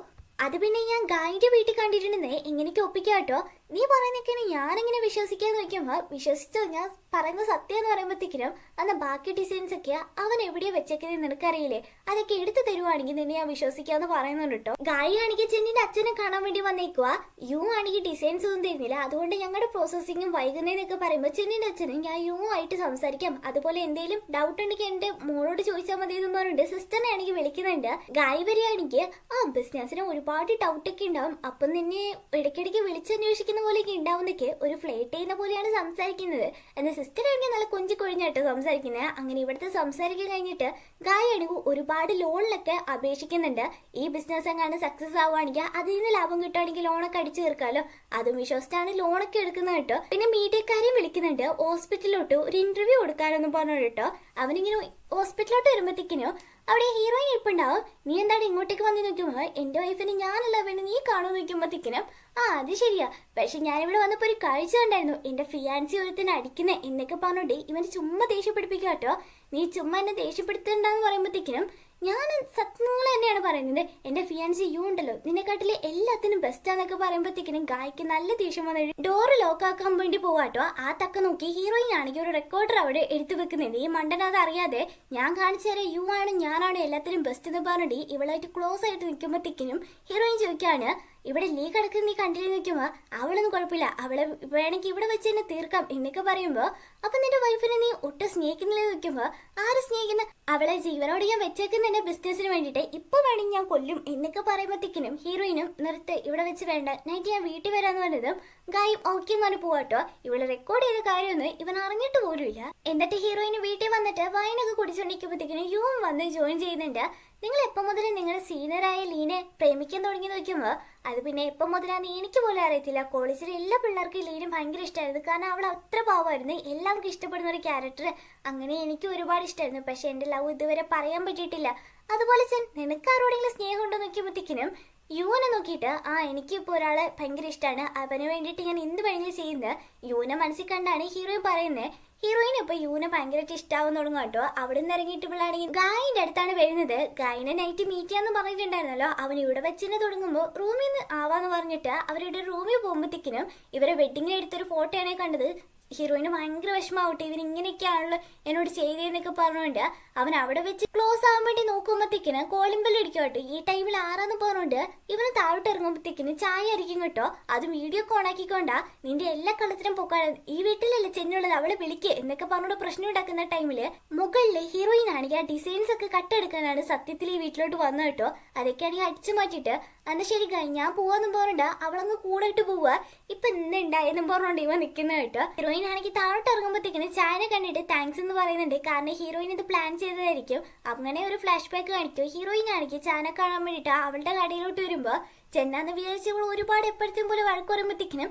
അത് പിന്നെ ഞാൻ ഗായിന്റെ വീട്ടിൽ കണ്ടിട്ടുണ്ടെന്നേ ഇങ്ങനെയൊക്കെ ഒപ്പിക്കാട്ടോ. നീ പറയുന്നൊക്കെയാണ് ഞാനിങ്ങനെ വിശ്വസിക്കാന്ന് വെക്കുമ്പോ വിശ്വസിച്ചോ, ഞാൻ പറയുന്ന സത്യം എന്ന് പറയുമ്പോഴത്തേക്കിനും അന്ന് ബാക്കി ഡിസൈൻസ് ഒക്കെ അവൻ എവിടെയാ വെച്ചേക്കുന്നത് നിനക്കറിയില്ലേ, അതൊക്കെ എടുത്തു തരുവാണെങ്കിൽ നിന്നെ ഞാൻ വിശ്വസിക്കാന്ന് പറയുന്നുണ്ട് കേട്ടോ. ഗായി ആണെങ്കിൽ ചെന്നിന്റെ അച്ഛനെ കാണാൻ വേണ്ടി വന്നേക്കുക. യു ആണെങ്കിൽ ഡിസൈൻസ് ഒന്നും തരുന്നില്ല, അതുകൊണ്ട് ഞങ്ങളുടെ പ്രോസസ്സിങ്ങും വൈകുന്നേരമൊക്കെ പറയുമ്പോൾ ചെന്നിന്റെ അച്ഛനും ഞാൻ യു ആയിട്ട് സംസാരിക്കാം, അതുപോലെ എന്തെങ്കിലും ഡൗട്ട് ഉണ്ടെങ്കിൽ എന്റെ മോളോട് ചോദിച്ചാൽ മതി എന്ന് പറഞ്ഞിട്ട് സിസ്റ്ററിനെ ആണെങ്കിൽ വിളിക്കുന്നുണ്ട്. ഗായി വരികയാണെങ്കിൽ ആ ബിസിനസ്സിന് ഒരുപാട് ഡൗട്ട് ഒക്കെ ഉണ്ടാവും, അപ്പം നിന്നെ ഇടയ്ക്കിടയ്ക്ക് വിളിച്ചന്വേഷിക്കുന്ന പോലെയൊക്കെ ഉണ്ടാവുന്നൊക്കെ ഒരു ഫ്ലേറ്റ് ചെയ്യുന്ന പോലെയാണ് സംസാരിക്കുന്നത്. എന്നാൽ സിസ്റ്റർ ആണെങ്കിൽ നല്ല കൊഞ്ചി കൊഴിഞ്ഞാട്ടോ സംസാരിക്കുന്നത്. അങ്ങനെ ഇവിടുത്തെ സംസാരിക്കാൻ കഴിഞ്ഞിട്ട് ഗായി ആണെങ്കിൽ ഒരുപാട് ലോണിലൊക്കെ അപേക്ഷിക്കുന്നുണ്ട്. ഈ ബിസിനസ് എങ്ങാണ്ട് സക്സസ് ആവുകയാണെങ്കിൽ അതിൽ നിന്ന് ലാഭം കിട്ടുകയാണെങ്കിൽ ലോണൊക്കെ അടിച്ചു തീർക്കാമല്ലോ, അതും വിശ്വസിച്ചാണ് ലോണൊക്കെ എടുക്കുന്നത് കേട്ടോ. പിന്നെ മീഡിയക്കാരെയും വിളിക്കുന്നുണ്ട് ഹോസ്പിറ്റലിലോട്ട് ഒരു ഇന്റർവ്യൂ കൊടുക്കാനൊന്നും പറഞ്ഞു കേട്ടോ. അവനിങ്ങനെ ഹോസ്പിറ്റലിലോട്ട് വരുമ്പോഴത്തേക്കിനോ അവിടെ ഹീറോയിൻ ഇരിപ്പുണ്ടാവും. നീ എന്താണ് ഇങ്ങോട്ടേക്ക് വന്ന് നോക്കുമ്പോൾ എന്റെ വൈഫിന് ഞാനല്ല വേണം നീ കാണുമെന്ന് നോക്കുമ്പോഴത്തേക്കിനും ആ അത് ശരിയാ, പക്ഷെ ഞാനിവിടെ വന്നപ്പോൾ ഒരു കാഴ്ച ഉണ്ടായിരുന്നു, എന്റെ ഫിയാൻസി ഒരുത്തിന് അടിക്കുന്നേ എന്നൊക്കെ പറഞ്ഞോണ്ട് ഇവന് ചുമ്മാ ദേഷ്യപ്പെടുപ്പിക്കുക കേട്ടോ. നീ ചുമ്മാ എന്നെ ദേഷ്യപ്പെടുത്തണ്ടെന്ന് പറയുമ്പോഴത്തേക്കിനും ഞാൻ സത്യങ്ങൾ തന്നെയാണ് പറയുന്നത്, എന്റെ ഫിയാൻസി യു ഉണ്ടല്ലോ നിന്നെക്കാട്ടിലെ എല്ലാത്തിനും ബെസ്റ്റാന്നൊക്കെ പറയുമ്പോഴത്തേക്കിനും ഗായ്ക്ക് നല്ല ദേഷ്യം വന്നിട്ട് ഡോറ് ലോക്ക് ആക്കാൻ വേണ്ടി പോവാട്ടോ. ആ തക്ക നോക്കി ഹീറോയിൻ ആണെങ്കിൽ ഒരു റെക്കോർഡർ അവിടെ എടുത്തു വെക്കുന്നുണ്ട്. ഈ മണ്ടനത് അറിയാതെ ഞാൻ കാണിച്ചു തരാം യു ആണ് ഞാനാണ് എല്ലാത്തിനും ബെസ്റ്റ് എന്ന് പറഞ്ഞിട്ട് ഇവളായിട്ട് ക്ലോസ് ആയിട്ട് നിൽക്കുമ്പോഴത്തേക്കിനും ഹീറോയിൻ ചോദിക്കാണ് ഇവിടെ ലീ കിടക്കുന്ന നീ കണ്ടിട്ട് നിൽക്കുമ്പോ അവളൊന്നും കുഴപ്പമില്ല, അവളെ വേണമെങ്കിൽ ഇവിടെ വെച്ച് തന്നെ തീർക്കാം എന്നൊക്കെ പറയുമ്പോ അപ്പൊ നിന്റെ വൈഫിനെ നീ ഒട്ടും സ്നേഹിക്കുന്നില്ലെന്ന് വെക്കുമ്പോ ആര് സ്നേഹിക്കുന്ന, അവളെ ജീവനോട് ഞാൻ വെച്ചേക്കുന്ന എന്റെ ബിസിനസിന് വേണ്ടിയിട്ട് ഇപ്പൊ വേണമെങ്കിൽ ഞാൻ കൊല്ലും എന്നൊക്കെ പറയുമ്പോഴത്തേക്കിനും ഹീറോയിനും നിർത്ത് ഇവിടെ വെച്ച് വേണ്ട നൈറ്റ് ഞാൻ വീട്ടിൽ വരാന്ന് പറഞ്ഞതും ഗായും ഓക്കെ എന്ന് പോവാട്ടോ. ഇവള് റെക്കോർഡ് ചെയ്ത കാര്യമൊന്നും ഇവൻ അറിഞ്ഞിട്ട് പോലുമില്ല. എന്നിട്ട് ഹീറോയിന് വീട്ടിൽ വന്നിട്ട് വൈനൊക്കെ കുടിച്ചോണ്ടിരിക്കുമ്പോഴത്തേക്കിനും യുവും വന്ന് ജോയിൻ ചെയ്യുന്നുണ്ട്. നിങ്ങൾ എപ്പം മുതൽ നിങ്ങളുടെ സീനിയറായ ലീനെ പ്രേമിക്കാൻ തുടങ്ങി നോക്കുമ്പോൾ അത് പിന്നെ എപ്പം മുതലാന്ന് എനിക്ക് പോലും അറിയത്തില്ല. കോളേജിലെ എല്ലാ പിള്ളേർക്കും ലീനെ ഭയങ്കര ഇഷ്ടമായിരുന്നു, കാരണം അവൾ അത്ര പാവമായിരുന്നു, എല്ലാവർക്കും ഇഷ്ടപ്പെടുന്ന ഒരു ക്യാരക്ടർ. അങ്ങനെ എനിക്ക് ഒരുപാട് ഇഷ്ടമായിരുന്നു, പക്ഷെ എൻ്റെ ലവ് ഇതുവരെ പറയാൻ പറ്റിയിട്ടില്ല. അതുപോലെ നിനക്ക് ആരോടെങ്കിലും സ്നേഹം ഉണ്ടോ നോക്കിയപ്പോഴത്തേക്കിനും യുവനെ നോക്കിയിട്ട് ആ എനിക്കിപ്പോൾ ഒരാളെ ഭയങ്കര ഇഷ്ടമാണ്, അവന് വേണ്ടിയിട്ട് ഞാൻ എന്ത് വേണമെങ്കിലും ചെയ്യുന്നത് യുവനെ മനസ്സിൽ കണ്ടാണ് ഹീറോയിൻ പറയുന്നത്. ഹീറോയിൻ ഇപ്പൊ യുവിനെ ഭയങ്കരമായിട്ട് ഇഷ്ടാവാൻ തുടങ്ങും കേട്ടോ. അവിടെ നിന്ന് ഇറങ്ങിയിട്ട് പിള്ളാണെങ്കിൽ ഗായിന്റെ അടുത്താണ് വരുന്നത്. ഗായിനെ നൈറ്റ് മീറ്റ് ചെയ്യാന്ന് പറഞ്ഞിട്ടുണ്ടായിരുന്നല്ലോ, അവൻ ഇവിടെ വെച്ചിനെ തുടങ്ങുമ്പോൾ റൂമിൽ നിന്ന് ആവാന്ന് പറഞ്ഞിട്ട് അവരുടെ റൂമിൽ പോകുമ്പോഴത്തേക്കിനും ഇവരെ വെഡിങ്ങിന് എടുത്തൊരു ഫോട്ടോയാണ് കണ്ടത്. ഹീറോയിന് ഭയങ്കര വിഷമാവട്ടെ, ഇവൻ ഇങ്ങനെയൊക്കെയാണല്ലോ എന്നോട് ചെയ്തതെന്നൊക്കെ പറഞ്ഞുകൊണ്ട് അവൻ അവിടെ വെച്ച് ക്ലോസ് ആവാൻ വേണ്ടി നോക്കുമ്പോഴത്തേക്കിന് കോളിംബെൽ അടിക്കും. ഈ ടൈമിൽ ആരാന്ന് പറഞ്ഞുകൊണ്ട് ഇവന് താഴോട്ട് ഇറങ്ങുമ്പോഴത്തേക്കിന് ചായ അരിക്കും കേട്ടോ. അത് വീഡിയോ ഓൺ ആക്കിക്കൊണ്ടാ നിന്റെ എല്ലാ കളത്തിനും പൊക്കാണ്, ഈ വീട്ടിലല്ലേ ചെന്നുള്ളത്, അവളെ വിളിക്ക് എന്നൊക്കെ പറഞ്ഞോട് പ്രശ്നം ഉണ്ടാക്കുന്ന ടൈമില് മുകളില് ഹീറോയിൻ ആണെങ്കിൽ ആ ഡിസൈൻസ് ഒക്കെ കട്ടെടുക്കാനാണ് സത്യത്തിൽ ഈ വീട്ടിലോട്ട് വന്നത് കേട്ടോ. അതൊക്കെയാണെങ്കിൽ അടിച്ചു മാറ്റിയിട്ട് അന്ന് ശരി ഞാൻ പോവാന്നും പറഞ്ഞിട്ട് അവളങ്ങ് കൂടെ ഇട്ട് പോവുക. ഇപ്പൊ എന്തുണ്ടായെന്നും പറഞ്ഞോണ്ട് ഇവ നിൽക്കുന്ന കേട്ടോ. ഹീറോയിൻ ആണെങ്കിൽ താഴോട്ട് ഇറങ്ങുമ്പോഴത്തേക്കിന് ചായനെ കണ്ടിട്ട് താങ്ക്സ് എന്ന് പറയുന്നുണ്ട്, കാരണം ഹീറോയിൻ ഇത് പ്ലാൻ ചെയ്തതായിരിക്കും. അങ്ങനെ ഒരു ഫ്ലാഷ് ബാക്ക് കാണിക്കും. ഹീറോയിൻ ആണെങ്കിൽ ചായനെ കാണാൻ വേണ്ടിയിട്ട് അവളുടെ കടയിലോട്ട് വരുമ്പോ ചെന്നാന്ന് വിചാരിച്ച് അവൾ ഒരുപാട് എപ്പോഴത്തേയും പോലെ വഴക്ക് പറയുമ്പോഴത്തേക്കിനും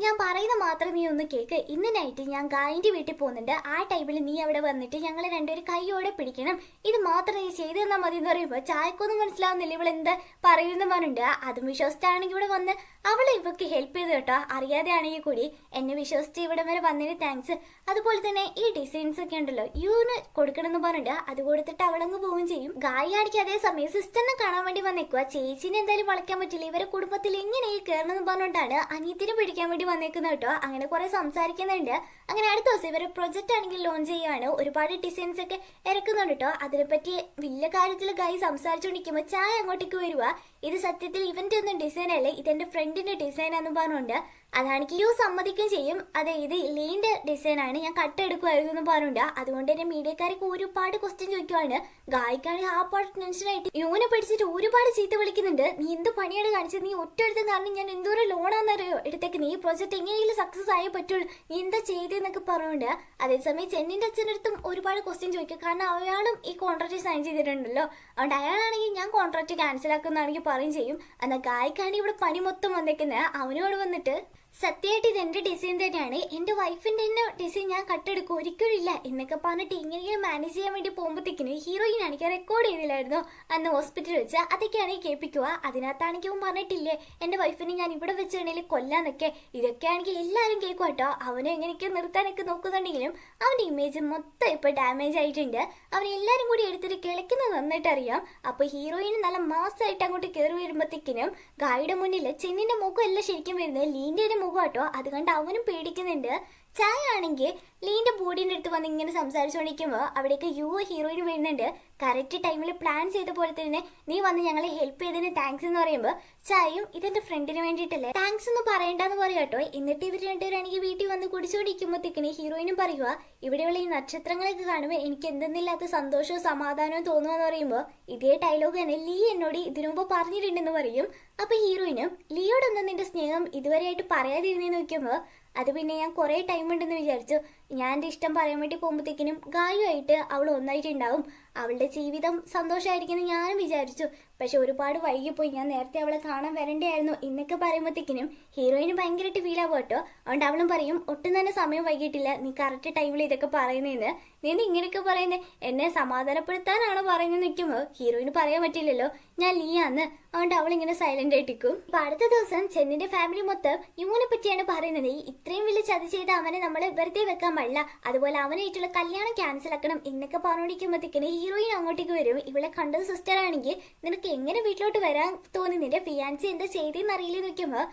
ഞാൻ പറയുന്ന മാത്രം നീ ഒന്ന് കേക്ക്, ഇന്ന് നൈറ്റ് ഞാൻ ഗായിന്റെ വീട്ടിൽ പോകുന്നുണ്ട്, ആ ടൈമിൽ നീ അവിടെ വന്നിട്ട് ഞങ്ങൾ രണ്ടുപേരും കൈയോടെ പിടിക്കണം, ഇത് മാത്രം നീ ചെയ്തു തന്നാൽ മതി എന്ന് പറയുമ്പോൾ ചായക്കൊന്നും മനസ്സിലാവുന്നില്ല ഇവൾ എന്താ പറയുന്ന പറഞ്ഞിട്ട്. അതും വിശ്വസിച്ചാണെങ്കിൽ ഇവിടെ വന്ന് അവളെ ഇവക്ക് ഹെൽപ്പ് ചെയ്തു കേട്ടോ, അറിയാതെ ആണെങ്കിൽ കൂടി എന്നെ വിശ്വസിച്ച് ഇവിടെ വരെ വന്നതിന് താങ്ക്സ്. അതുപോലെ തന്നെ ഈ ഡിസൈൻസ് ഒക്കെ ഉണ്ടല്ലോ യൂന് കൊടുക്കണമെന്ന് പറഞ്ഞിട്ട് അത് കൊടുത്തിട്ട് അവളങ്ങ് പോവുകയും ചെയ്യും. ഗായി ആണെങ്കിൽ അതേസമയം സിസ്റ്ററിനെ കാണാൻ വേണ്ടി വന്നേക്കുക. ചേച്ചിനെ എന്തായാലും വളയ്ക്കാൻ പറ്റില്ല, ഇവരെ കുടുംബത്തിൽ എങ്ങനെ ഈ കയറണമെന്ന് പറഞ്ഞുകൊണ്ടാണ് അനിയത്തിനെ പിടിക്കാൻ വേണ്ടി വന്നേക്കുന്നത് കേട്ടോ. അങ്ങനെ കുറെ സംസാരിക്കുന്നുണ്ട്. അങ്ങനെ അടുത്ത ദിവസം ഇവരെ പ്രൊജക്ട് ആണെങ്കിൽ ലോഞ്ച് ചെയ്യുകയാണ്. ഒരുപാട് ഡിസൈൻസ് ഒക്കെ ഇറക്കുന്നുണ്ട് കേട്ടോ. അതിനെപ്പറ്റി വലിയ കാര്യത്തിൽ ഗായി സംസാരിച്ചുകൊണ്ടിരിക്കുമ്പോൾ ചായ അങ്ങോട്ടേക്ക് വരുക. ഇത് സത്യത്തിൽ ഇവന്റെ ഒന്നും ഡിസൈൻ അല്ലേ, ഇതെന്റെ ഫ്രണ്ടിന്റെ ഡിസൈൻ ആണെന്ന് പറഞ്ഞുകൊണ്ട് അതാണെങ്കിൽ യു സമ്മതിക്കുകയും ചെയ്യും. അതെ ഇത് ലീന്റെ ഡിസൈൻ ആണ്, ഞാൻ കട്ട് എടുക്കുമായിരുന്നു എന്ന് പറഞ്ഞുണ്ട്. അതുകൊണ്ട് തന്നെ മീഡിയക്കാർക്ക് ഒരുപാട് ക്വസ്റ്റ്യൻ ചോദിക്കുവാണ്. ഗായിക്കാണെങ്കിൽ ആ പാട്ട് ടെൻഷനായിട്ട് യുവിനെ പഠിച്ചിട്ട് ഒരുപാട് ചീത്ത വിളിക്കുന്നുണ്ട്. നീ എന്ത് പണിയാണ് കാണിച്ചത്, നീ ഒറ്റ എടുത്തും കാരണം ഞാൻ എന്തോരം ലോണാന്നറിയോ എടുത്തേക്ക്, നീ ഈ പ്രോജക്ട് എങ്ങനെയെങ്കിലും സക്സസ് ആയേ പറ്റുള്ളൂ, നീ എന്താ ചെയ്തെന്നൊക്കെ പറഞ്ഞുകൊണ്ട് അതേസമയം ചെന്നിന്റെ അച്ഛനടുത്തും ഒരുപാട് ക്വസ്റ്റ്യൻ ചോദിക്കും. കാരണം അയാളും ഈ കോൺട്രാക്ട് സൈൻ ചെയ്തിട്ടുണ്ടല്ലോ, അതുകൊണ്ട് അയാളാണെങ്കിൽ ഞാൻ കോൺട്രാക്ട് ക്യാൻസൽ ആക്കുന്നതാണെങ്കിൽ പറയും ചെയ്യും. എന്നാൽ ഗായിക്കാണെങ്കിൽ ഇവിടെ പണി മൊത്തം വന്നേക്കുന്നത്. അവനോട് വന്നിട്ട് സത്യമായിട്ട് ഇത് എന്റെ ഡിസൈൻ തന്നെയാണ്, എന്റെ വൈഫിന്റെ തന്നെ ഡിസൈൻ ഞാൻ കട്ടെടുക്കും ഒരിക്കലും ഇല്ല എന്നൊക്കെ പറഞ്ഞിട്ട് ഇങ്ങനെ മാനേജ് ചെയ്യാൻ വേണ്ടി പോകുമ്പോഴത്തേക്കിന് ഹീറോയിൻ ആണെങ്കിൽ റെക്കോർഡ് ചെയ്തില്ലായിരുന്നു അന്ന് ഹോസ്പിറ്റലിൽ വെച്ച്, അതൊക്കെയാണെങ്കിൽ കേൾപ്പിക്കുക. അതിനകത്താണെങ്കിൽ അവൻ പറഞ്ഞിട്ടില്ലേ എന്റെ വൈഫിനെ ഞാൻ ഇവിടെ വെച്ചാണെങ്കിൽ കൊല്ലാന്നൊക്കെ. ഇതൊക്കെയാണെങ്കിൽ എല്ലാവരും കേൾക്കും കേട്ടോ. അവനെ എങ്ങനെയൊക്കെ നിർത്താനൊക്കെ നോക്കുന്നുണ്ടെങ്കിലും അവന്റെ ഇമേജ് മൊത്തം ഇപ്പൊ ഡാമേജ് ആയിട്ടുണ്ട്. അവൻ എല്ലാരും കൂടി എടുത്തിട്ട് കിളയ്ക്കുന്നത് നന്നായിട്ട് അറിയാം. അപ്പൊ ഹീറോയിൻ നല്ല മാസമായിട്ട് അങ്ങോട്ട് കയറി വരുമ്പോഴത്തേക്കിനും ഗായിയുടെ മുന്നിൽ ചെന്നിന്റെ മുഖം എല്ലാം ശരിക്കും വരുന്നത് ലീന്റെ മുഖം പോകുക കേട്ടോ. അത് കണ്ട് അവനും പേടിക്കുന്നുണ്ട്. ചായ ആണെങ്കിൽ ലീന്റെ ബോഡീൻ്റെ അടുത്ത് വന്ന് ഇങ്ങനെ സംസാരിച്ചുകൊണ്ടിരിക്കുമ്പോൾ അവിടേക്ക് ഹീറോയിൻ വീഴുന്നുണ്ട്. കറക്റ്റ് ടൈമിൽ പ്ലാൻ ചെയ്ത പോലെ തന്നെ നീ വന്ന് ഞങ്ങളെ ഹെൽപ്പ് ചെയ്തതിന് താങ്ക്സ് എന്ന് പറയുമ്പോൾ ചായയും ഇതെന്റെ ഫ്രണ്ടിന് വേണ്ടിയിട്ടല്ലേ താങ്ക്സ് ഒന്നും പറയണ്ടെന്ന് പറയാം കേട്ടോ. എന്നിട്ട് ഇവർ രണ്ടുപേരാണെങ്കിൽ വീട്ടിൽ വന്ന് കുടിച്ചുകൊണ്ടിരിക്കുമ്പോഴത്തേക്കിന് ഹീറോയിനും പറയുക ഇവിടെയുള്ള ഈ നക്ഷത്രങ്ങളൊക്കെ കാണുമ്പോൾ എനിക്ക് എന്തെന്നില്ലാത്ത സന്തോഷവും സമാധാനവും തോന്നുമെന്ന് പറയുമ്പോൾ ഇതേ ഡയലോഗ് തന്നെ ലീ എന്നോട് ഇതിനു മുമ്പ് പറഞ്ഞിട്ടുണ്ടെന്ന് പറയും. അപ്പൊ ഹീറോയിനും ലീയോടൊന്നും നിന്റെ സ്നേഹം ഇതുവരെയായിട്ട് പറയാതിരുന്നേന്ന് നോക്കുമ്പോൾ അത് പിന്നെ ഞാൻ കുറേ ടൈം ഉണ്ടെന്ന് വിചാരിച്ചു. ഞാൻ എൻ്റെ ഇഷ്ടം പറയാൻ വേണ്ടി പോകുമ്പോഴത്തേക്കിനും ഗായുമായിട്ട് അവൾ ഒന്നായിട്ടുണ്ടാവും. അവളുടെ ജീവിതം സന്തോഷമായിരിക്കുമെന്ന് ഞാനും വിചാരിച്ചു. പക്ഷെ ഒരുപാട് വൈകിപ്പോയി. ഞാൻ നേരത്തെ അവളെ കാണാൻ വരണ്ടായിരുന്നു എന്നൊക്കെ പറയുമ്പോഴത്തേക്കിനും ഹീറോയിന് ഭയങ്കരമായിട്ട് ഫീൽ ആവും കേട്ടോ. അതുകൊണ്ട് അവളും പറയും ഒട്ടും തന്നെ സമയം വൈകിട്ടില്ല, നീ കറക്റ്റ് ടൈമിൽ ഇതൊക്കെ പറയുന്നതെന്ന്. നീ ഇങ്ങനെയൊക്കെ പറയുന്നത് എന്നെ സമാധാനപ്പെടുത്താനാണോ പറയുന്നത് നിൽക്കുമ്പോൾ ഹീറോയിന് പറയാൻ പറ്റില്ലല്ലോ ഞാൻ ലീയാന്ന്. അതുകൊണ്ട് അവൾ ഇങ്ങനെ സൈലന്റ് ആയിട്ടിരിക്കും. അപ്പൊ അടുത്ത ദിവസം ചെന്നിന്റെ ഫാമിലി മൊത്തം യുവിനെ പറ്റിയാണ് പറയുന്നത്. ഇത്രയും വലിയ ചതി ചെയ്ത് അവനെ നമ്മൾ വെറുതെ വെക്കാൻ പാടില്ല, അതുപോലെ അവനായിട്ടുള്ള കല്യാണം ക്യാൻസൽ ആക്കണം എന്നൊക്കെ പറഞ്ഞോണ്ടിരിക്കുമ്പോഴത്തേക്കിന് ഹീറോയിൻ അങ്ങോട്ടേക്ക് വരും. ഇവളെ കണ്ടത് സിസ്റ്റർ ആണെങ്കിൽ നിനക്ക് എങ്ങനെ വീട്ടിലോട്ട് വരാൻ തോന്നി, നിന്റെ ഫിയാൻസി എന്താ ചെയ്തെന്ന് അറിയില്ല നിൽക്കുമ്പോൾ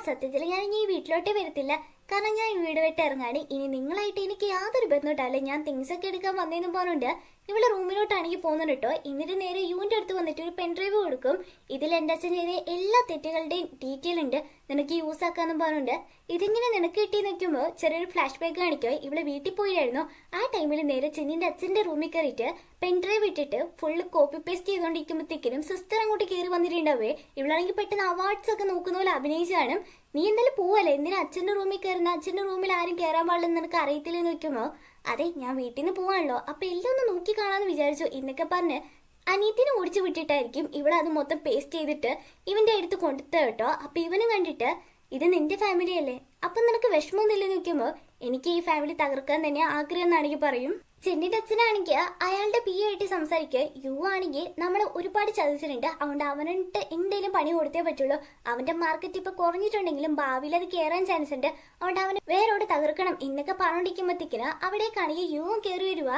സത്യത്തിൽ ഞാൻ ഇനി ഈ വീട്ടിലോട്ടേ വരത്തില്ല, കാരണം ഞാൻ വീട് വിട്ട് ഇറങ്ങാണ്. ഇനി നിങ്ങളായിട്ട് എനിക്ക് യാതൊരു ബന്ധമില്ല, ഞാൻ തിങ്സ് ഒക്കെ എടുക്കാൻ വന്നേന്നും പറഞ്ഞുകൊണ്ട് ഇവളെ റൂമിലോട്ടാണെങ്കിൽ പോകുന്നുണ്ട് കേട്ടോ. എന്നിട്ട് നേരെ യുവിൻ്റെ അടുത്ത് വന്നിട്ട് ഒരു പെൻഡ്രൈവ് കൊടുക്കും. ഇതിൽ എൻ്റെ അച്ഛൻ ചെയ്ത എല്ലാ തെറ്റുകളുടെയും ഡീറ്റെയിൽ ഉണ്ട്, നിനക്ക് യൂസ് ആക്കാന്നും പറഞ്ഞുകൊണ്ട്. ഇതിങ്ങനെ നിനക്ക് കിട്ടി നിൽക്കുമ്പോൾ ചെറിയൊരു ഫ്ലാഷ് ബാക്ക് കാണിക്കുക. ഇവിടെ വീട്ടിൽ പോയായിരുന്നു. ആ ടൈമിൽ നേരെ ചെന്നിൻ്റെ അച്ഛൻ്റെ റൂമിൽ കയറിയിട്ട് പെൻഡ്രൈവ് ഇട്ടിട്ട് ഫുള്ള് കോപ്പി പേസ്റ്റ് ചെയ്തുകൊണ്ടിരിക്കുമ്പോഴത്തേക്കിനും സിസ്റ്റർ അങ്ങോട്ട് കയറി വന്നിട്ടുണ്ടാവേ. ഇവളാണെങ്കിൽ പെട്ടെന്ന് അവാർഡ്സ് ഒക്കെ നോക്കുന്ന പോലെ അഭിനയിച്ചാണ്. നീ എന്തായാലും പോവല്ലേ, എന്തിനാ അച്ഛൻ്റെ റൂമിൽ കയറുന്ന, അച്ഛൻ്റെ റൂമിൽ ആരും കയറാൻ പാടില്ലെന്ന് നിനക്ക് അറിയത്തില്ലെന്ന് നോക്കുമ്പോൾ അതെ ഞാൻ വീട്ടിൽ നിന്ന് പോവാണല്ലോ, അപ്പൊ എല്ലാം ഒന്ന് നോക്കി കാണാന്ന് വിചാരിച്ചു എന്നൊക്കെ പറഞ്ഞ് അനിയത്തിനെ ഓടിച്ചു വിട്ടിട്ടായിരിക്കും ഇവിടെ അത് മൊത്തം പേസ്റ്റ് ചെയ്തിട്ട് ഇവന്റെ അടുത്ത് കൊടുത്ത കേട്ടോ. അപ്പൊ ഇവന് കണ്ടിട്ട് ഇത് നിന്റെ ഫാമിലി അല്ലേ, അപ്പൊ നിനക്ക് വിഷമമൊന്നുമില്ലെന്ന് നോക്കുമ്പോൾ എനിക്ക് ഈ ഫാമിലി തകർക്കാൻ തന്നെ ആഗ്രഹം എന്നാണെങ്കിൽ പറയും. ചെന്നിന്റെ അച്ഛനാണെങ്കിൽ അയാളുടെ പി ആയിട്ട് സംസാരിക്കുക. യു ആണെങ്കിൽ നമ്മൾ ഒരുപാട് ചതിച്ചിട്ടുണ്ട്, അതുകൊണ്ട് അവനിട്ട് എന്തെങ്കിലും പണി കൊടുത്തേ പറ്റുള്ളൂ. അവന്റെ മാർക്കറ്റ് ഇപ്പൊ കുറഞ്ഞിട്ടുണ്ടെങ്കിലും ഭാവിയിൽ അത് കയറാൻ ചാൻസ് ഉണ്ട്, അതുകൊണ്ട് അവന് വേറോട് തകർക്കണം എന്നൊക്കെ പറഞ്ഞോണ്ടിരിക്കുമ്പോഴത്തേക്കിന് അവിടേക്കാണെങ്കിൽ യുവും കയറി വരുക.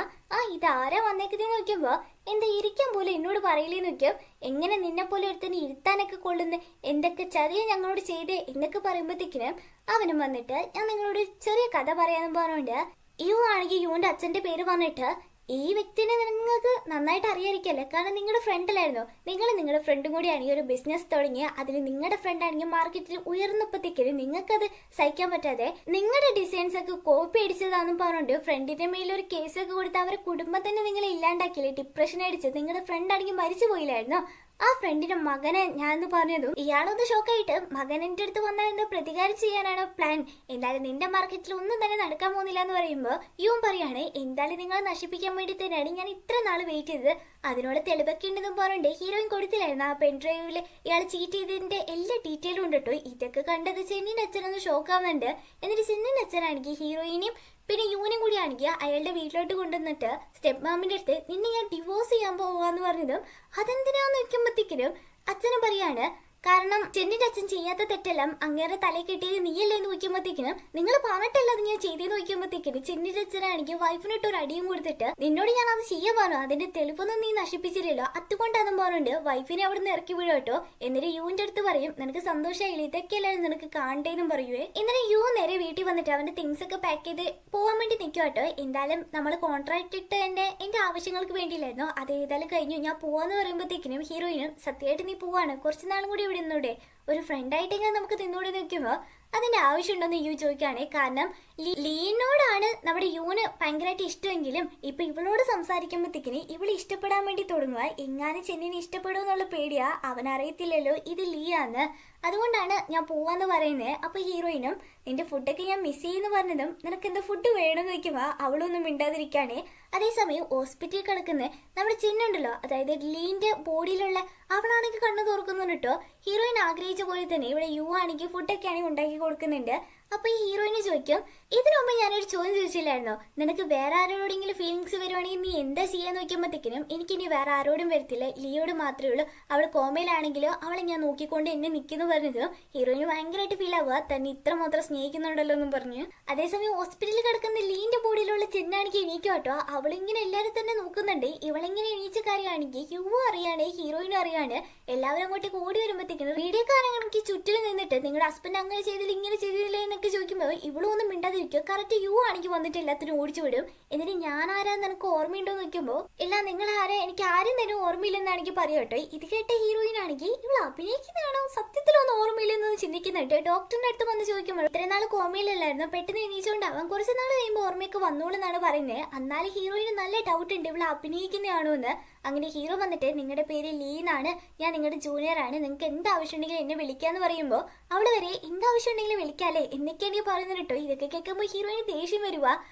ഇതാരാ വന്നേക്കുന്നതെന്ന് നോക്കുമ്പോ എന്താ ഇരിക്കാൻ പോലും എന്നോട് പറയില്ലേന്ന് നോക്കിയോ, എങ്ങനെ നിന്നെ പോലെ ഒരുത്തന്നെ ഇരുത്താനൊക്കെ കൊള്ളുന്ന, എന്തൊക്കെ ചതിയെ ഞങ്ങളോട് ചെയ്തേ എന്നൊക്കെ പറയുമ്പോഴത്തേക്കിന് അവനും വന്നിട്ട് ഞാൻ നിങ്ങളോട് ചെറിയ കഥ പറയാന്ന് പറഞ്ഞുകൊണ്ട് യു ആണെങ്കിൽ യുവിന്റെ അച്ഛന്റെ പേര് പറഞ്ഞിട്ട് ഈ വ്യക്തിനെ നിങ്ങൾക്ക് നന്നായിട്ട് അറിയാതിരിക്കല്ലേ, കാരണം നിങ്ങളുടെ ഫ്രണ്ടിലായിരുന്നു, നിങ്ങളുടെ ഫ്രണ്ടും കൂടി ആണെങ്കിൽ ഒരു ബിസിനസ് തുടങ്ങിയ അതിന് നിങ്ങളുടെ ഫ്രണ്ട് ആണെങ്കിൽ മാർക്കറ്റിൽ ഉയർന്നപ്പോഴത്തേക്കും നിങ്ങൾക്കത് സഹിക്കാൻ പറ്റാതെ നിങ്ങളുടെ ഡിസൈൻസ് ഒക്കെ കോപ്പി അടിച്ചതാണെന്ന് പറഞ്ഞുകൊണ്ട് ഫ്രണ്ടിന്റെ മേലൊരു കേസൊക്കെ കൊടുത്ത് അവരെ കുടുംബം തന്നെ നിങ്ങളെ ഇല്ലാണ്ടാക്കിയില്ലേ, ഡിപ്രഷൻ അടിച്ച് നിങ്ങളുടെ ഫ്രണ്ട് ആണെങ്കിൽ മരിച്ചു പോയില്ലായിരുന്നോ. ആ ഫ്രണ്ടിന്റെ മകനെ ഞാനെന്ന് പറഞ്ഞതും ഇയാളൊന്ന് ഷോക്കായിട്ട് മകൻ എൻ്റെ അടുത്ത് വന്നാൽ എന്താ പ്രതികാരം ചെയ്യാനാണ് പ്ലാൻ, എന്തായാലും നിന്റെ മാർക്കറ്റിൽ ഒന്നും തന്നെ നടക്കാൻ പോകുന്നില്ല എന്ന് പറയുമ്പോൾ യുവും പറയാണ് എന്തായാലും നിങ്ങളെ നശിപ്പിക്കാൻ വേണ്ടി തന്നെയാണ് ഞാൻ ഇത്ര നാൾ വെയിറ്റ് ചെയ്തത്, അതിനോട് തെളിവൊക്കെ ഉണ്ടെന്നും പറഞ്ഞുകൊണ്ട് ഹീറോയിൻ കൊടുത്തില്ലായിരുന്നു ആ പെൻഡ്രൈവിൽ ഇയാൾ ചീറ്റ് ചെയ്തതിന്റെ എല്ലാ ഡീറ്റെയിലും ഉണ്ട് കേട്ടോ. ഇതൊക്കെ കണ്ടത് ചെന്നിന്റെ അച്ഛനൊന്ന് ഷോക്കാവുന്നുണ്ട്. എന്നിട്ട് ചെന്നിന്റെ അച്ഛനാണെങ്കിൽ ഹീറോയിനെയും പിന്നെ യുവിനും കൂടി ആണെങ്കിൽ അയാളുടെ വീട്ടിലോട്ട് കൊണ്ടുവന്നിട്ട് സ്റ്റെപ്പ് മാമിന്റെ അടുത്ത് നിന്നെ ഞാൻ ഡിവോഴ്സ് ചെയ്യാൻ പോവാന്ന് പറഞ്ഞതും അതെന്തിനാന്ന് വെക്കുമ്പോഴത്തേക്കിനും അച്ഛനും പറയാണ് കാരണം ചെന്നിന്റെ അച്ഛൻ ചെയ്യാത്ത തെറ്റെല്ലാം അങ്ങേറെ തലയിൽ കെട്ടിയത് നീയല്ലേ എന്ന് നോക്കുമ്പോഴത്തേക്കിനും നിങ്ങൾ പറഞ്ഞിട്ടല്ല അത് ഞാൻ ചെയ്തെന്ന് നോക്കുമ്പോഴത്തേക്കിനും ചെന്നിന്റെ അച്ഛനാണെങ്കിൽ വൈഫിനിട്ട് ഒരു അടിയും കൊടുത്തിട്ട് നിന്നോട് ഞാൻ അത് ചെയ്യാൻ പറഞ്ഞു, അതിന്റെ തെളിവൊന്നും നീ നശിപ്പിച്ചില്ലല്ലോ, അതുകൊണ്ടാണെന്നും പറഞ്ഞുകൊണ്ട് വൈഫിനെ അവിടെ നിന്ന് ഇറക്കി വിടും കേട്ടോ. എന്നിട്ട് യുവിന്റെ അടുത്ത് പറയും നിനക്ക് സന്തോഷമായില്ല, ഇതൊക്കെയല്ലായിരുന്നു നിനക്ക് കാണണ്ടേന്നും പറയുവേ. എന്നിട്ട് യു നേരെ വീട്ടിൽ വന്നിട്ട് അവന്റെ തിങ്സ് ഒക്കെ പാക്ക് ചെയ്ത് പോകാൻ വേണ്ടി നിൽക്കും കേട്ടോ. എന്തായാലും നമ്മൾ കോൺട്രാക്ട് ഇട്ട് എന്റെ ആവശ്യങ്ങൾക്ക് വേണ്ടിയില്ലായിരുന്നു, അത് ഏതായാലും കഴിഞ്ഞു ഞാൻ പോവാന്ന് പറയുമ്പോഴത്തേക്കിനും ഹീറോയിനും സത്യമായിട്ട് നീ പോവാണ്, കുറച്ച് നാളും കൂടി ഇവിടെ നിന്നൂടെ, ഒരു ഫ്രണ്ടായിട്ടെങ്കിലും നമുക്ക് നിന്നൂടെ നിൽക്കുമ്പോൾ അതിന്റെ ആവശ്യമുണ്ടോന്ന് യു ചോദിക്കുകയാണെ. കാരണം ലീനോടാണ് നമ്മുടെ യുവിന് ഭയങ്കരമായിട്ട് ഇഷ്ടമെങ്കിലും ഇപ്പൊ ഇവളോട് സംസാരിക്കുമ്പോഴത്തേക്കിന് ഇവളെ ഇഷ്ടപ്പെടാൻ വേണ്ടി തുടങ്ങുക. എങ്ങാനും ചെന്നിനെ ഇഷ്ടപ്പെടുമെന്നുള്ള പേടിയാ, അവനറിയത്തില്ലല്ലോ ഇത് ലീയാന്ന്, അതുകൊണ്ടാണ് ഞാൻ പോവാന്ന് പറയുന്നത്. അപ്പൊ ഹീറോയിനും നിന്റെ ഫുഡൊക്കെ ഞാൻ മിസ് ചെയ്യുന്നു പറഞ്ഞതും നിനക്ക് എന്താ ഫുഡ് വേണമെന്ന് വെക്കുമ്പോ അവളൊന്നും മിണ്ടാതിരിക്കാണേ. അതേസമയം ഹോസ്പിറ്റലിൽ കിടക്കുന്ന നമ്മുടെ ചിന്നുണ്ടല്ലോ, അതായത് ലീന്റെ ബോഡിയിലുള്ള അവളാണെങ്കിൽ കണ്ണു തുറക്കുന്നുണ്ട് കേട്ടോ. ഹീറോയിൻ ആഗ്രഹിച്ച പോലെ തന്നെ ഇവിടെ യു ആണെങ്കിൽ ഫുഡൊക്കെ ആണെങ്കിൽ ഉണ്ടാക്കി കൊടുക്കുന്നുണ്ട്. അപ്പൊ ഈ ഹീറോയിന് ചോദിക്കും, ഇതിനു മുമ്പ് ഞാനൊരു ചോദ്യം ചോദിച്ചില്ലായിരുന്നോ, നിനക്ക് വേറെ ആരോടെങ്കിലും ഫീലിങ്സ് വരുവാണെങ്കിൽ നീ എന്താ ചെയ്യാന്ന് നോക്കുമ്പോഴത്തേക്കിനും എനിക്കിനി വേറെ ആരോടും വരത്തില്ല, ലിയോട് മാത്രമേ ഉള്ളൂ, അവൾ കോമയിലാണെങ്കിലോ അവളെ ഞാൻ നോക്കിക്കൊണ്ട് എന്നെ നിൽക്കുന്നു പറഞ്ഞത് ഹീറോയിന് ഭയങ്കരമായിട്ട് ഫീൽ ആവുക, തന്നെ ഇത്രമാത്രം സ്നേഹിക്കുന്നുണ്ടല്ലോ എന്നും പറഞ്ഞു. അതേസമയം ഹോസ്പിറ്റലിൽ കിടക്കുന്ന ലീന്റെ ബോഡിയിലുള്ള ചെന്നാണെങ്കിൽ എണീക്കും കേട്ടോ. അവളിങ്ങനെ എല്ലാവരും തന്നെ നോക്കുന്നുണ്ട്. ഇവളിങ്ങനെ എണീച്ച കാര്യമാണെങ്കിൽ യുവ അറിയാണ്, ഹീറോയിനും അറിയാണ്. എല്ലാവരും അങ്ങോട്ടേക്ക് ഓടി വരുമ്പോഴത്തേക്കും വീഡിയോക്കാരാണെങ്കിൽ ചുറ്റിലും നിന്നിട്ട് നിങ്ങളുടെ ഹസ്ബൻഡ് അങ്ങനെ ചെയ്തില്ല ഇങ്ങനെ ചെയ്തില്ല എന്നൊക്കെ ചോദിക്കുമ്പോൾ ഇവളും ഒന്നും മിണ്ടാതിരിക്കും. കറക്റ്റ് യു ആണെങ്കിൽ വന്നിട്ട് എല്ലാത്തിനും ഓടിച്ചു വിടും. എന്നിട്ട് ഞാൻ ആരാന്ന് എനിക്ക് ഓർമ്മയുണ്ടോ എന്ന് നോക്കുമ്പോൾ ഇല്ല നിങ്ങൾ ആരാ, എനിക്ക് ആരും തന്നെ ഓർമ്മയില്ലെന്നാണെങ്കിൽ പറയട്ടെ. ഇത് കേട്ട ഹീറോയിൻ ആണെങ്കിൽ ഇവൾ അഭിനയിക്കുന്നതാണോ സത്യത്തിലൊന്നും ഓർമ്മയില്ലെന്ന് ചിന്തിക്കുന്നുണ്ട്. ഡോക്ടറിന്റെ അടുത്ത് വന്ന് ചോദിക്കുമ്പോൾ ഇത്രയും നാൾ കോമയിലല്ലായിരുന്നു, പെട്ടെന്ന് എണീച്ചുകൊണ്ടാവാം കുറച്ച് നാൾ കഴിയുമ്പോൾ ഓർമ്മയൊക്കെ വന്നോളൂ എന്നാണ് പറയുന്നത്. എന്നാലും ഹീറോയിന് നല്ല ഡൗട്ട് ഉണ്ട് ഇവൾ അഭിനയിക്കുന്നതാണോ എന്ന്. അങ്ങനെ ഹീറോ വന്നിട്ട് നിങ്ങളുടെ പേര് ലീ എന്നാണ്, ഞാൻ നിങ്ങളുടെ ജൂനിയർ ആണ്, നിങ്ങൾക്ക് എന്ത് ആവശ്യം ഉണ്ടെങ്കിലും എന്നെ വിളിക്കാന്ന് പറയുമ്പോൾ അവള് വരെ എന്താവശ്യം ഉണ്ടെങ്കിലും വിളിക്കാല്ലേ എന്നൊക്കെയാണ് ഈ പറയുന്നത് കേട്ടോ. ഇതൊക്കെ കേൾക്കുമ്പോൾ ഹീറോയിന് ദേഷ്യം വരുക.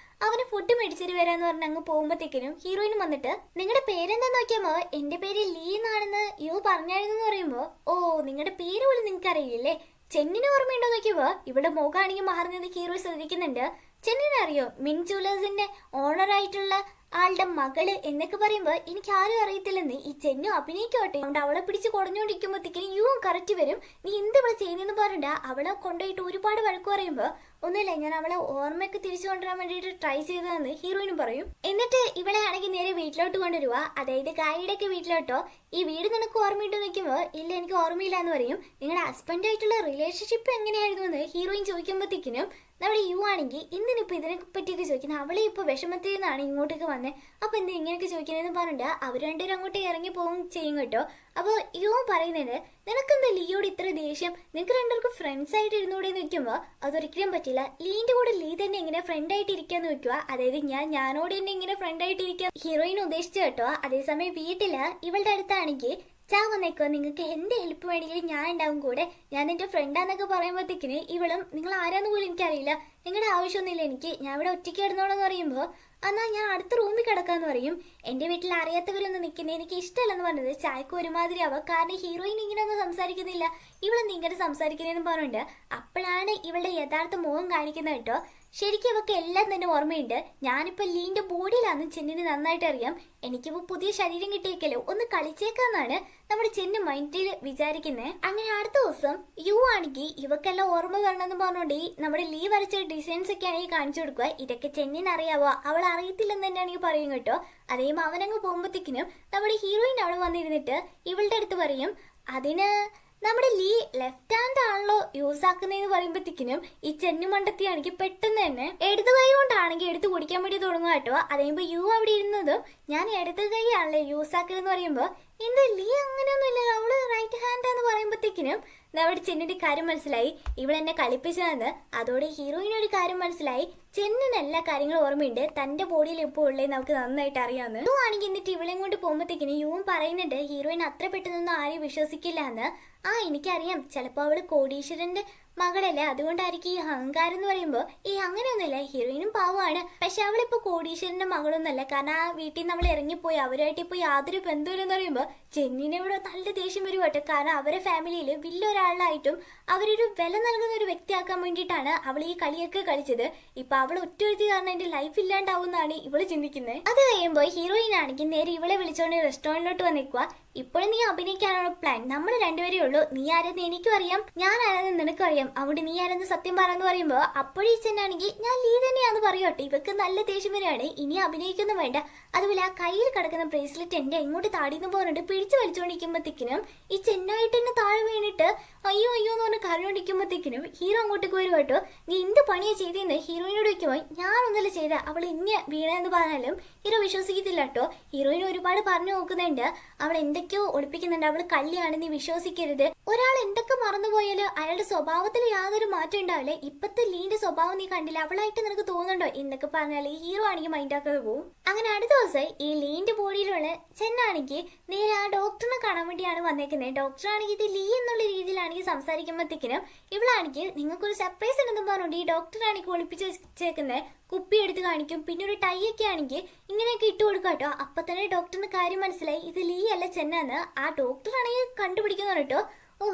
അവന് ഫുഡ് മേടിച്ചിട്ട് വരാന്ന് പറഞ്ഞ് അങ്ങ് പോകുമ്പോഴത്തേക്കിനും ഹീറോയിൻ വന്നിട്ട് നിങ്ങളുടെ പേരെന്താ നോക്കിയാമോ, എന്റെ പേര് ലീ എന്നാണെന്ന് യു പറഞ്ഞായിരുന്നു എന്ന് പറയുമ്പോ ഓ നിങ്ങളുടെ പേര് പോലും നിങ്ങൾക്ക് അറിയില്ലേ, ചെന്നിനെ ഓർമ്മയുണ്ടോ നോക്കിയപ്പോ ഇവിടെ മുഖാണെങ്കിൽ മാറുന്നത് ഹീറോ ശ്രദ്ധിക്കുന്നുണ്ട്. ചെന്നിനെ അറിയോ, മിൻ ജുവലേഴ്സിന്റെ ഓണറായിട്ടുള്ള ആളുടെ മകള് എന്നൊക്കെ പറയുമ്പോ എനിക്ക് ആരും അറിയത്തില്ലെന്ന് ഈ ചെന്നു അഭിനയിക്കോട്ടെ. അതുകൊണ്ട് അവളെ പിടിച്ച് കുടഞ്ഞോണ്ടിരിക്കുമ്പോഴത്തേക്കും യുവും കറക്റ്റ് വരും. നീ എന്ത് ഇവിടെ ചെയ്യുന്നെന്ന് പറഞ്ഞിട്ട് അവളെ കൊണ്ടുപോയിട്ട് ഒരുപാട് വഴക്ക് പറയുമ്പോ ഒന്നുമില്ല ഞാൻ അവളെ ഓർമ്മയൊക്കെ തിരിച്ചു കൊണ്ടുവരാൻ വേണ്ടിയിട്ട് ട്രൈ ചെയ്തതെന്ന് ഹീറോയിനും പറയും. എന്നിട്ട് ഇവളെ ആണെങ്കിൽ നേരെ വീട്ടിലോട്ട് കൊണ്ടുവരുക, അതായത് ഗായിയുടെ ഒക്കെ വീട്ടിലോട്ടോ. ഈ വീട് നിനക്ക് ഓർമ്മയിട്ട് നിൽക്കുമ്പോ ഇല്ല എനിക്ക് ഓർമ്മയില്ല എന്ന് പറയും. നിങ്ങളുടെ ഹസ്ബൻഡായിട്ടുള്ള റിലേഷൻഷിപ്പ് എങ്ങനെയായിരുന്നു എന്ന് ഹീറോയിൻ ചോദിക്കുമ്പോഴത്തേക്കിനും നമ്മുടെ യു ആണെങ്കിൽ ഇന്നിനിപ്പോൾ ഇതിനെ പറ്റിയൊക്കെ ചോദിക്കുന്നത്, അവളെ ഇപ്പോൾ വിഷമത്തിൽ നിന്നാണ് ഇങ്ങോട്ടേക്ക് വന്നത്, അപ്പോൾ എന്താ ഇങ്ങനെയൊക്കെ ചോദിക്കുന്നതെന്ന് പറഞ്ഞിട്ട് അവർ രണ്ടുപേരും അങ്ങോട്ടേക്ക് ഇറങ്ങി പോകും ചെയ്യും കേട്ടോ. അപ്പോൾ യു പറയുന്നുണ്ട് നിനക്കെന്താ ലീയോട് ഇത്ര ദേഷ്യം, നിങ്ങൾക്ക് രണ്ടുപേർക്ക് ഫ്രണ്ട്സ് ആയിട്ട് ഇരുന്നൂടെ എന്ന് വെക്കുമ്പോൾ അതൊരിക്കലും പറ്റില്ല, ലീന്റെ കൂടെ ലീ തന്നെ എങ്ങനെ ഫ്രണ്ട് ആയിട്ട് ഇരിക്കാന്ന് വെക്കുക, അതായത് ഞാനോട് തന്നെ ഇങ്ങനെ ഫ്രണ്ട് ആയിട്ട് ഇരിക്കുക ഹീറോയിൻ ഉദ്ദേശിച്ചു കേട്ടോ. അതേസമയം വീട്ടില് ഇവളുടെ അടുത്താണെങ്കിൽ ചാ വന്നേക്കോ, നിങ്ങൾക്ക് എന്ത് ഹെൽപ്പ് വേണമെങ്കിലും ഞാൻ ഉണ്ടാവും കൂടെ, ഞാൻ എൻ്റെ ഫ്രണ്ടാന്നൊക്കെ പറയുമ്പോഴത്തേക്കിന് ഇവളും നിങ്ങൾ ആരാന്ന് പോലും എനിക്കറിയില്ല, നിങ്ങളുടെ ആവശ്യമൊന്നുമില്ല എനിക്ക്, ഞാൻ ഇവിടെ ഒറ്റയ്ക്ക് കിടന്നോളെന്ന് പറയുമ്പോൾ എന്നാൽ ഞാൻ അടുത്ത റൂമിൽ കിടക്കാന്ന് പറയും. എൻ്റെ വീട്ടിൽ അറിയാത്തവരൊന്നും നിൽക്കുന്നത് എനിക്ക് ഇഷ്ടമല്ലെന്ന് പറഞ്ഞത് ചായക്ക് ഒരുമാതിരി ആവുക, കാരണം ഹീറോയിൻ ഇങ്ങനെ ഒന്നും സംസാരിക്കുന്നില്ല, ഇവളൊന്നും ഇങ്ങനെ സംസാരിക്കുന്നതെന്ന് പറഞ്ഞിട്ട് അപ്പോഴാണ് ഇവളുടെ യഥാർത്ഥ മുഖം കാണിക്കുന്നത് കേട്ടോ. ശരിക്കും ഇവക്ക് എല്ലാം തന്നെ ഓർമ്മയുണ്ട്. ഞാനിപ്പോൾ ലീന്റെ ബോഡിയിലാന്ന് ചെന്നിന് നന്നായിട്ട് അറിയാം, എനിക്കിപ്പോൾ പുതിയ ശരീരം കിട്ടിയേക്കല്ലോ ഒന്ന് കളിച്ചേക്കാന്നാണ് നമ്മുടെ ചെന്ന് മൈൻഡിൽ വിചാരിക്കുന്നത്. അങ്ങനെ അടുത്ത ദിവസം യു ആണെങ്കിൽ ഇവക്കെല്ലാം ഓർമ്മ വരണമെന്ന് പറഞ്ഞുകൊണ്ട് നമ്മുടെ ലീ വരച്ച ഡിസൈൻസ് ഒക്കെ ആണെങ്കിൽ കാണിച്ചു കൊടുക്കുക. ഇതൊക്കെ ചെന്നിന് അറിയാവോ, അവൾ അറിയത്തില്ലെന്ന് തന്നെയാണെങ്കിൽ പറയും കേട്ടോ. അതേപോലെ അവനങ്ങ് പോകുമ്പോഴത്തേക്കിനും നമ്മുടെ ഹീറോയിൻ അവിടെ വന്നിരുന്നിട്ട് ഇവളുടെ അടുത്ത് പറയും അതിന് നമ്മുടെ ലീ ലെഫ്റ്റ് ഹാൻഡ് ആണല്ലോ യൂസ് ആക്കുന്നതെന്ന് പറയുമ്പോഴത്തേക്കിനും ഈ ചെന്നുമണ്ടത്തിയാണെങ്കിൽ പെട്ടെന്ന് തന്നെ ഇടത് കൈ കൊണ്ടാണെങ്കിൽ എടുത്ത് കുടിക്കാൻ വേണ്ടി തുടങ്ങുക കേട്ടോ. അതേപോലെ യു അവിടെ ഇരുന്നതും ഞാൻ ഇടത് കൈ ആണല്ലേ യൂസ് ആക്കലെന്ന് പറയുമ്പോൾ എന്താ ലീ അങ്ങനെയൊന്നും ഇല്ലല്ലോ, അവള് റൈറ്റ് ഹാൻഡ് എന്ന് പറയുമ്പോഴത്തേക്കിനും നമ്മുടെ ചെന്നിന്റെ കാര്യം മനസ്സിലായി, ഇവളെന്നെ കളിപ്പിച്ചതെന്ന്. അതോടെ ഹീറോയിനൊരു കാര്യം മനസ്സിലായി, ചെന്നിന് എല്ലാ കാര്യങ്ങളും ഓർമ്മയുണ്ട്, തന്റെ ബോഡിയിൽ ഇപ്പോൾ ഉള്ളത് നമുക്ക് നന്നായിട്ട് അറിയാമെന്ന്. യു ആണെങ്കിൽ എന്നിട്ട് ഇവളെയും കൊണ്ട് പോകുമ്പോഴത്തേക്കിനും യുവും പറയുന്നുണ്ട് ഹീറോയിൻ അത്ര പെട്ടെന്നൊന്നും ആരെയും വിശ്വസിക്കില്ല എന്ന്. എനിക്കറിയാം ചിലപ്പോൾ അവള് കോടീശ്വരന്റെ മകളല്ലേ, അതുകൊണ്ടായിരിക്കും ഈ അഹങ്കാരം എന്ന് പറയുമ്പോൾ അങ്ങനെയൊന്നുമില്ല, ഹീറോയിനും പാവമാണ്, പക്ഷെ അവളിപ്പോൾ കോടീശ്വരന്റെ മകളൊന്നുമല്ല, കാരണം ആ വീട്ടിൽ നിന്ന് അവൾ ഇറങ്ങിപ്പോയി, അവരായിട്ട് ഇപ്പോൾ യാതൊരു ബന്ധമില്ലെന്ന് പറയുമ്പോൾ ചെന്നിനെ ഇവിടെ നല്ല ദേഷ്യം വരും കേട്ടോ. കാരണം അവരെ ഫാമിലിയിൽ വലിയൊരാളായിട്ടും അവരൊരു വില നൽകുന്ന ഒരു വ്യക്തിയാക്കാൻ വേണ്ടിയിട്ടാണ് അവൾ ഈ കളിയൊക്കെ കളിച്ചത്. ഇപ്പൊ അവൾ ഒറ്റൊരുത്തി കാരണം എന്റെ ലൈഫ് ഇല്ലാണ്ടാവുമെന്നാണ് ഇവള് ചിന്തിക്കുന്നത്. അത് കഴിയുമ്പോൾ ഹീറോയിൻ ആണെങ്കിൽ നേരെ ഇവളെ വിളിച്ചോണ്ട് റെസ്റ്റോറന്റിലോട്ട് വന്നേക്കുക. ഇപ്പോഴും നീ അഭിനയിക്കാനാണോ പ്ലാൻ, നമ്മൾ രണ്ടുപേരേ ഉള്ളൂ, നീ ആരെന്ന് എനിക്കും അറിയാം, ഞാൻ ആരെന്ന് നിനക്കും അറിയാം, അതുകൊണ്ട് നീ ആരെന്ന് സത്യം പറയാന്ന് പറയുമ്പോൾ അപ്പോഴീ ചെന്നാണെങ്കിൽ ഞാൻ ലീ തന്നെയാന്ന് പറയോട്ടെ. ഇവക്ക് നല്ല ദേഷ്യം വരെയാണ്, ഇനി അഭിനയിക്കൊന്നും വേണ്ട. അതുപോലെ ആ കയ്യിൽ കിടക്കുന്ന ബ്രേസ്ലെറ്റ് എന്റെ എങ്ങോട്ട് താടിന്ന് പറഞ്ഞിട്ട് പിടിച്ചു വലിച്ചുകൊണ്ടിരിക്കുമ്പോഴത്തേക്കിനും ഈ ചെന്നായിട്ട് തന്നെ താഴെ വീണിട്ട് അയ്യോ അയ്യോ എന്ന് പറഞ്ഞ് കരഞ്ഞോണ്ടിരിക്കുമ്പോഴത്തേക്കിനും ഹീറോ അങ്ങോട്ടേക്ക് വരും കേട്ടോ. നീ എന്ത് പണിയാ ചെയ്തെന്ന് ഹീറോയിനോട് വയ്ക്കുമ്പോൾ ഞാനൊന്നല്ല ചെയ്ത, അവൾ ഇങ്ങനെ വീണെന്ന് പറഞ്ഞാലും ഹീറോ വിശ്വസിക്കത്തില്ല കേട്ടോ. ഹീറോയിൻ ഒരുപാട് പറഞ്ഞു നോക്കുന്നുണ്ട്, അവൾ എന്തൊക്കെയോ ഒളിപ്പിക്കുന്നുണ്ട്, അവൾ കള്ളിയാണ്, നീ വിശ്വസിക്കരുത്. ഒരാൾ എന്തൊക്കെ മറന്നുപോയാലും അയാളുടെ സ്വഭാവത്തിൽ യാതൊരു മാറ്റം ഉണ്ടാവില്ലേ, ഇപ്പത്തെ ലീന്റെ സ്വഭാവം നീ കണ്ടില്ല, അവളായിട്ട് നിനക്ക് തോന്നുന്നുണ്ടോ എന്നൊക്കെ പറഞ്ഞാൽ ഈ ഹീറോ ആണെങ്കിൽ മൈൻഡാക്കാതെ പോകും. അങ്ങനെ അടുത്ത ദിവസം ഈ ലീന്റെ ബോഡിയിലുള്ള ചെന്നാണെങ്കിൽ നേരെ ആ ഡോക്ടറിനെ കാണാൻ വേണ്ടിയാണ് വന്നേക്കുന്നത്. ഡോക്ടർ ആണെങ്കിൽ ഇത് ലീ എന്നുള്ള രീതിയിലാണെങ്കിൽ സംസാരിക്കുമ്പോഴത്തേക്കിനും ഇവളാണെങ്കിൽ നിങ്ങൾക്കൊരു സർപ്രൈസ് ഉണ്ടെന്ന് പറഞ്ഞുകൊണ്ട് ഈ ഡോക്ടറാണെങ്കിൽ ഒളിപ്പിച്ച് വെച്ചേക്കുന്നത് കുപ്പി എടുത്ത് കാണിക്കും, പിന്നെ ഒരു ടൈ ഒക്കെ ആണെങ്കിൽ ഇങ്ങനെയൊക്കെ ഇട്ട് കൊടുക്കാം കേട്ടോ. അപ്പൊ തന്നെ ഡോക്ടറിന് കാര്യം മനസ്സിലായി, ഇത് ലീ അല്ല ചെന്നാന്ന്. ആ ഡോക്ടറാണെങ്കിൽ കണ്ടുപിടിക്കുന്ന കേട്ടോ.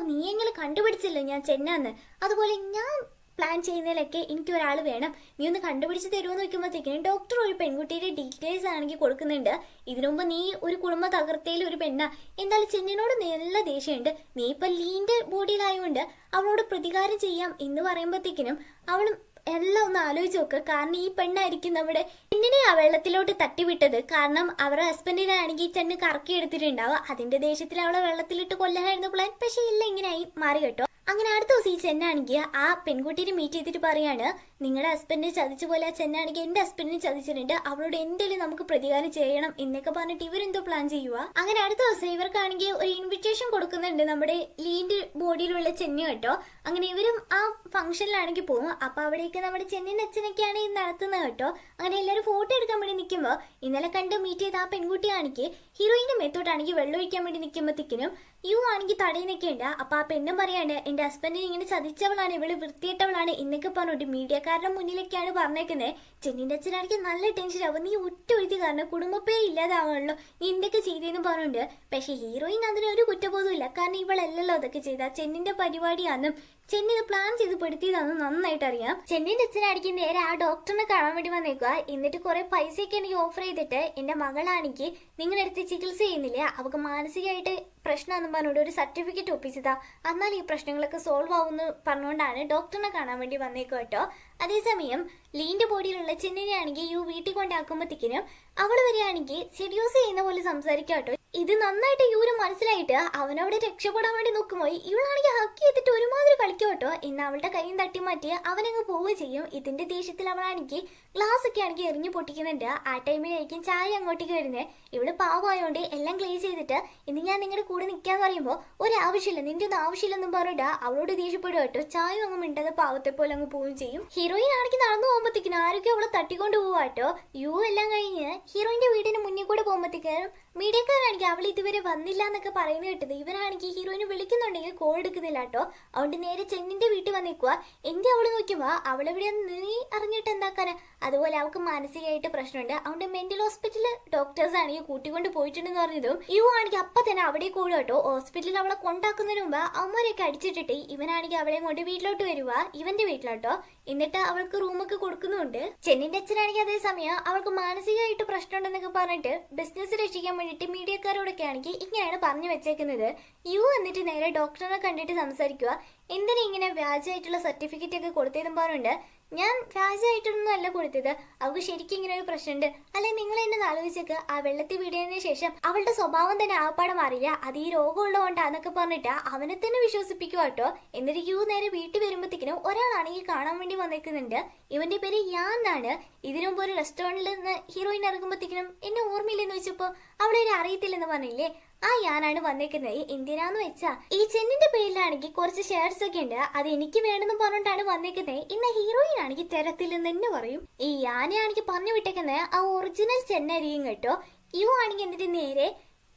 നീ എങ്ങനെ കണ്ടുപിടിച്ചില്ല ഞാൻ ചെന്നാന്ന്, അതുപോലെ ഞാൻ പ്ലാൻ ചെയ്യുന്നതിലൊക്കെ എനിക്ക് ഒരാൾ വേണം, നീ ഒന്ന് കണ്ടുപിടിച്ച് തരുമെന്ന് വെക്കുമ്പോഴത്തേക്കിനും ഡോക്ടർ ഒരു പെൺകുട്ടിയുടെ ഡീറ്റെയിൽസ് ആണെങ്കിൽ കൊടുക്കുന്നുണ്ട്. ഇതിനു മുമ്പ് നീ ഒരു കുടുംബ തകർത്തയിൽ ഒരു പെണ്ണ, എന്തായാലും ചെന്നിനോട് നല്ല ദേഷ്യമുണ്ട്, നീ ഇപ്പൊ ലീന്റെ ബോഡിയിലായതുകൊണ്ട് അവളോട് പ്രതികാരം ചെയ്യാം എന്ന് പറയുമ്പോഴത്തേക്കിനും അവളും എല്ലാം ഒന്ന് ആലോചിച്ച് നോക്ക്. കാരണം ഈ പെണ്ണായിരിക്കും നമ്മുടെ പെണ്ണിനെ ആ വെള്ളത്തിലോട്ട് തട്ടിവിട്ടത്. കാരണം അവരുടെ ഹസ്ബൻഡിനാണെങ്കിൽ ചെന്ന് കറക്കി എടുത്തിട്ടുണ്ടാവുക. അതിന്റെ ദേഷ്യത്തിൽ അവളെ വെള്ളത്തിലിട്ട് കൊല്ലാനായിരുന്നു പ്ലാൻ. പക്ഷെ ഇല്ല, ഇങ്ങനെയായി മാറി കേട്ടോ. അങ്ങനെ അടുത്ത ദിവസം ഈ ചെന്നാണെങ്കിൽ ആ പെൺകുട്ടിയെ മീറ്റ് ചെയ്തിട്ട് പറയാണ്, നിങ്ങളുടെ ഹസ്ബൻഡിനെ ചതിച്ച പോലെ ആ ചെന്നാണെങ്കിൽ എന്റെ ഹസ്ബൻഡിനെ ചതിച്ചിട്ടുണ്ട്, അവളോട് എന്തെങ്കിലും നമുക്ക് പ്രതികാരം ചെയ്യണം എന്നൊക്കെ പറഞ്ഞിട്ട് ഇവരെന്തോ പ്ലാൻ ചെയ്യുക. അങ്ങനെ അടുത്ത ദിവസം ഇവർക്കാണെങ്കിൽ ഒരു ഇൻവിറ്റേഷൻ കൊടുക്കുന്നുണ്ട് നമ്മുടെ ലീന്റെ ബോഡിയിലുള്ള ചെന്നു കേട്ടോ. അങ്ങനെ ഇവരും ആ ഫംഗ്ഷനിലാണെങ്കിൽ പോകും. അപ്പൊ അവിടേക്ക് നമ്മുടെ ചെന്നിന്റെ അച്ഛനൊക്കെയാണ് ഇത് നടത്തുന്നത് കേട്ടോ. അങ്ങനെ എല്ലാവരും ഫോട്ടോ എടുക്കാൻ വേണ്ടി നിൽക്കുമ്പോൾ ഇന്നലെ കണ്ട് മീറ്റ് ചെയ്ത ആ പെൺകുട്ടിയാണെങ്കിൽ ഹീറോയിന്റെ മേത്തോട്ടാണെങ്കിൽ വെള്ളം ഒഴിക്കാൻ വേണ്ടി നിൽക്കുമ്പോഴത്തേക്കിനും യു ആണെങ്കിൽ തടയുന്നൊക്കെ ഉണ്ട്. അപ്പൊ ആ പെണ്ണും പറയാണ്, എന്റെ ഹസ്ബൻഡിനെ ഇങ്ങനെ ചതിച്ചവളാണ്, ഇവള് വൃത്തിയിട്ടവളാണ് എന്നൊക്കെ പറഞ്ഞിട്ട് മീഡിയക്കാരുടെ മുന്നിലേക്കാണ് പറഞ്ഞേക്കുന്നത്. ചെന്നിന്റെ അച്ഛനാണെങ്കിൽ നല്ല ടെൻഷൻ ആവും, നീ ഒറ്റ ഒഴുതി കാരണം കുടുംബപ്പേ ഇല്ലാതാവാണല്ലോ, നീ എന്തൊക്കെ ചെയ്തേന്ന് പറഞ്ഞുണ്ട്. പക്ഷെ ഹീറോയിൻ അതിനൊരു കുറ്റബോധവും ഇല്ല. കാരണം ഇവളല്ലല്ലോ അതൊക്കെ ചെയ്ത, ചെന്നിന്റെ പരിപാടിയാണെന്നും ചെന്നി ഇത് പ്ലാൻ ചെയ്ത് പെടുത്തിയതാണെന്ന് നന്നായിട്ട് അറിയാം. ചെന്നിന്റെ അച്ഛനാണെങ്കിൽ നേരെ ആ ഡോക്ടറിനെ കാണാൻ വേണ്ടി വന്നേക്കുക. എന്നിട്ട് കുറെ പൈസയൊക്കെ എനിക്ക് ഓഫർ ചെയ്തിട്ട് എന്റെ മകളാണെങ്കിൽ നിങ്ങളുടെ അടുത്ത് ചികിത്സ ചെയ്യുന്നില്ല, അവർക്ക് മാനസികമായിട്ട് പ്രശ്നമാണെന്ന് പറഞ്ഞുകൊണ്ട് ഒരു സർട്ടിഫിക്കറ്റ് ഒപ്പിച്ചതാ, എന്നാൽ ഈ പ്രശ്നങ്ങളൊക്കെ സോൾവ് ആവുമെന്ന് പറഞ്ഞുകൊണ്ടാണ് ഡോക്ടറിനെ കാണാൻ വേണ്ടി വന്നേക്കുക കേട്ടോ. അതേസമയം ലീന്റെ ബോഡിയിലുള്ള ചെന്നിനെയാണെങ്കിൽ യു വീട്ടിൽ കൊണ്ടാക്കുമ്പോഴത്തേക്കിനും അവള് വരികയാണെങ്കിൽ സെഡ്യൂസ് ചെയ്യുന്ന പോലെ സംസാരിക്കുക കേട്ടോ. ഇത് നന്നായിട്ട് യൂര് മനസ്സിലായിട്ട് അവനവിടെ രക്ഷപ്പെടാൻ വേണ്ടി നോക്കുമ്പോൾ ഇവളാണെങ്കിൽ ഹക്ക് ചെയ്തിട്ട് ഒരുമാതിരി കളിക്കും കേട്ടോ. ഇന്ന് അവളുടെ കൈയും തട്ടി മാറ്റി അവനങ്ങ് പോവുകയും ചെയ്യും. ഇതിന്റെ ദേഷ്യത്തിൽ അവളാണെങ്കിൽ ഗ്ലാസ് ഒക്കെ ആണെങ്കിൽ എറിഞ്ഞു പൊട്ടിക്കുന്നുണ്ട്. ആ ടൈമിലായിരിക്കും ചായ അങ്ങോട്ടേക്ക് വരുന്നത്. ഇവള് പാവമായോണ്ട് എല്ലാം ക്ലീൻ ചെയ്തിട്ട് ഇന്ന് ഞാൻ നിങ്ങളുടെ കൂടെ നിൽക്കാന്ന് പറയുമ്പോൾ ഒരാവശ്യമില്ല, നിന്റെ ഒന്നും ആവശ്യമില്ലെന്നും പറഞ്ഞിട്ട് അവളോട് ദേഷ്യപ്പെടുക കേട്ടോ. ചായ അങ്ങ് മിണ്ടാതെ പാവത്തെ പോലെ അങ്ങ് പോവുകയും ചെയ്യും. ഹീറോയിൻ ആണെങ്കിൽ നടന്നു പോകുമ്പോഴത്തേക്കിനും ആരൊക്കെ അവളെ തട്ടിക്കൊണ്ട് പോവാ കേട്ടോ. യു എല്ലാം കഴിഞ്ഞ് ഹീറോയിന്റെ വീടിന് മുന്നിൽ കൂടെ പോകുമ്പോഴത്തേക്കും മീഡിയക്കാരാണെങ്കിൽ അവൾ ഇതുവരെ വന്നില്ല എന്നൊക്കെ പറയുന്നത് കേട്ടത്. ഇവരാണെങ്കിൽ ഹീറോയിനെ വിളിക്കുന്നുണ്ടെങ്കിൽ കോൾ എടുക്കുന്നില്ല കേട്ടോ. അതുകൊണ്ട് നേരെ ചെന്നിന്റെ വീട്ടിൽ വന്നേക്കുക. എന്തി അവള് നോക്കുമ്പോ അവളെവിടെ നീ അറിഞ്ഞിട്ട് എന്താക്കാനാ. അതുപോലെ അവൾക്ക് മാനസികമായിട്ട് പ്രശ്നമുണ്ട്. അതുകൊണ്ട് മെന്റൽ ഹോസ്പിറ്റലിൽ ഡോക്ടേഴ്സ് ആണെങ്കിൽ കൂട്ടിക്കൊണ്ട് പോയിട്ടുണ്ടെന്ന് പറഞ്ഞതും യു ആണെങ്കിൽ അപ്പൊ തന്നെ അവിടെ കൂടുക കേട്ടോ. ഹോസ്പിറ്റലിൽ അവളെ കൊണ്ടാക്കുന്നതിന് മുമ്പ് അമ്മരെയൊക്കെ അടിച്ചിട്ടിട്ട് ഇവനാണെങ്കിൽ അവളെ കൊണ്ട് വീട്ടിലോട്ട് വരുക, ഇവന്റെ വീട്ടിലോട്ടോ. എന്നിട്ട് അവൾക്ക് റൂമൊക്കെ കൊടുക്കുന്നുണ്ട്. ചെന്നിന്റെ അച്ഛനാണെങ്കിൽ അതേസമയം അവൾക്ക് മാനസികമായിട്ട് പ്രശ്നമുണ്ടെന്നൊക്കെ പറഞ്ഞിട്ട് ബിസിനസ് രക്ഷിക്കാൻ വേണ്ടിയിട്ട് മീഡിയക്കാരോടൊക്കെ ആണെങ്കിൽ ഇങ്ങനെയാണ് പറഞ്ഞു വെച്ചേക്കുന്നത്. യു എന്നിട്ട് നേരെ ഡോക്ടറിനെ കണ്ടിട്ട് സംസാരിക്കുക. എന്തിനാ ഇങ്ങനെ വ്യാജമായിട്ടുള്ള സർട്ടിഫിക്കറ്റ് ഒക്കെ കൊടുത്തതെന്ന് പറഞ്ഞിട്ട്, ഞാൻ വ്യാജമായിട്ടൊന്നും അല്ല കൊടുത്തത്, അവൾക്ക് ശരിക്കും ഇങ്ങനെ ഒരു പ്രശ്നമുണ്ട്. അല്ലെ നിങ്ങൾ എന്നെ ആലോചിച്ചേക്ക്, ആ വെള്ളത്തിൽ വീടിയതിനു ശേഷം അവളുടെ സ്വഭാവം തന്നെ ആപ്പാടെ മാറില്ല, അത് ഈ രോഗമുള്ളതുകൊണ്ടാന്നൊക്കെ പറഞ്ഞിട്ട് അവനെ തന്നെ വിശ്വസിപ്പിക്കുക കേട്ടോ. എന്നിട്ട് യു നേരെ വീട്ടിൽ വരുമ്പോഴത്തേക്കിനും ഒരാളാണെങ്കിൽ കാണാൻ വേണ്ടി വന്നേക്കുന്നുണ്ട്. ഇവന്റെ പേര് യാൻ എന്നാണ്. ഇതിനു മുമ്പ് ഒരു റെസ്റ്റോറന്റിൽ നിന്ന് ഹീറോയിൻ ഇറങ്ങുമ്പോഴത്തേക്കിനും എന്നെ ഓർമ്മയില്ലെന്ന് വെച്ചപ്പോ അവളെ അറിയത്തില്ലെന്ന് പറഞ്ഞില്ലേ, ആ ഞാനാണ് വന്നേക്കുന്നത്. എന്തിനാന്ന് വെച്ചാ ഈ ചെന്നിന്റെ പേരിലാണെങ്കിൽ കുറച്ച് ഷെയർസ് ഒക്കെ ഉണ്ട്, അത് എനിക്ക് വേണമെന്ന് പറഞ്ഞിട്ടാണ് വന്നേക്കുന്നത്. ഇന്ന് ഹീറോയിൻ ആണെങ്കിൽ തരത്തില്ലെന്ന് തന്നെ പറയും. ഈ യാനെയാണെങ്കിൽ പറഞ്ഞു വിട്ടേക്കുന്നത് ആ ഒറിജിനൽ ചെന്നായിരിക്കും കേട്ടോ. യു ആണെങ്കിൽ എന്നിട്ട് നേരെ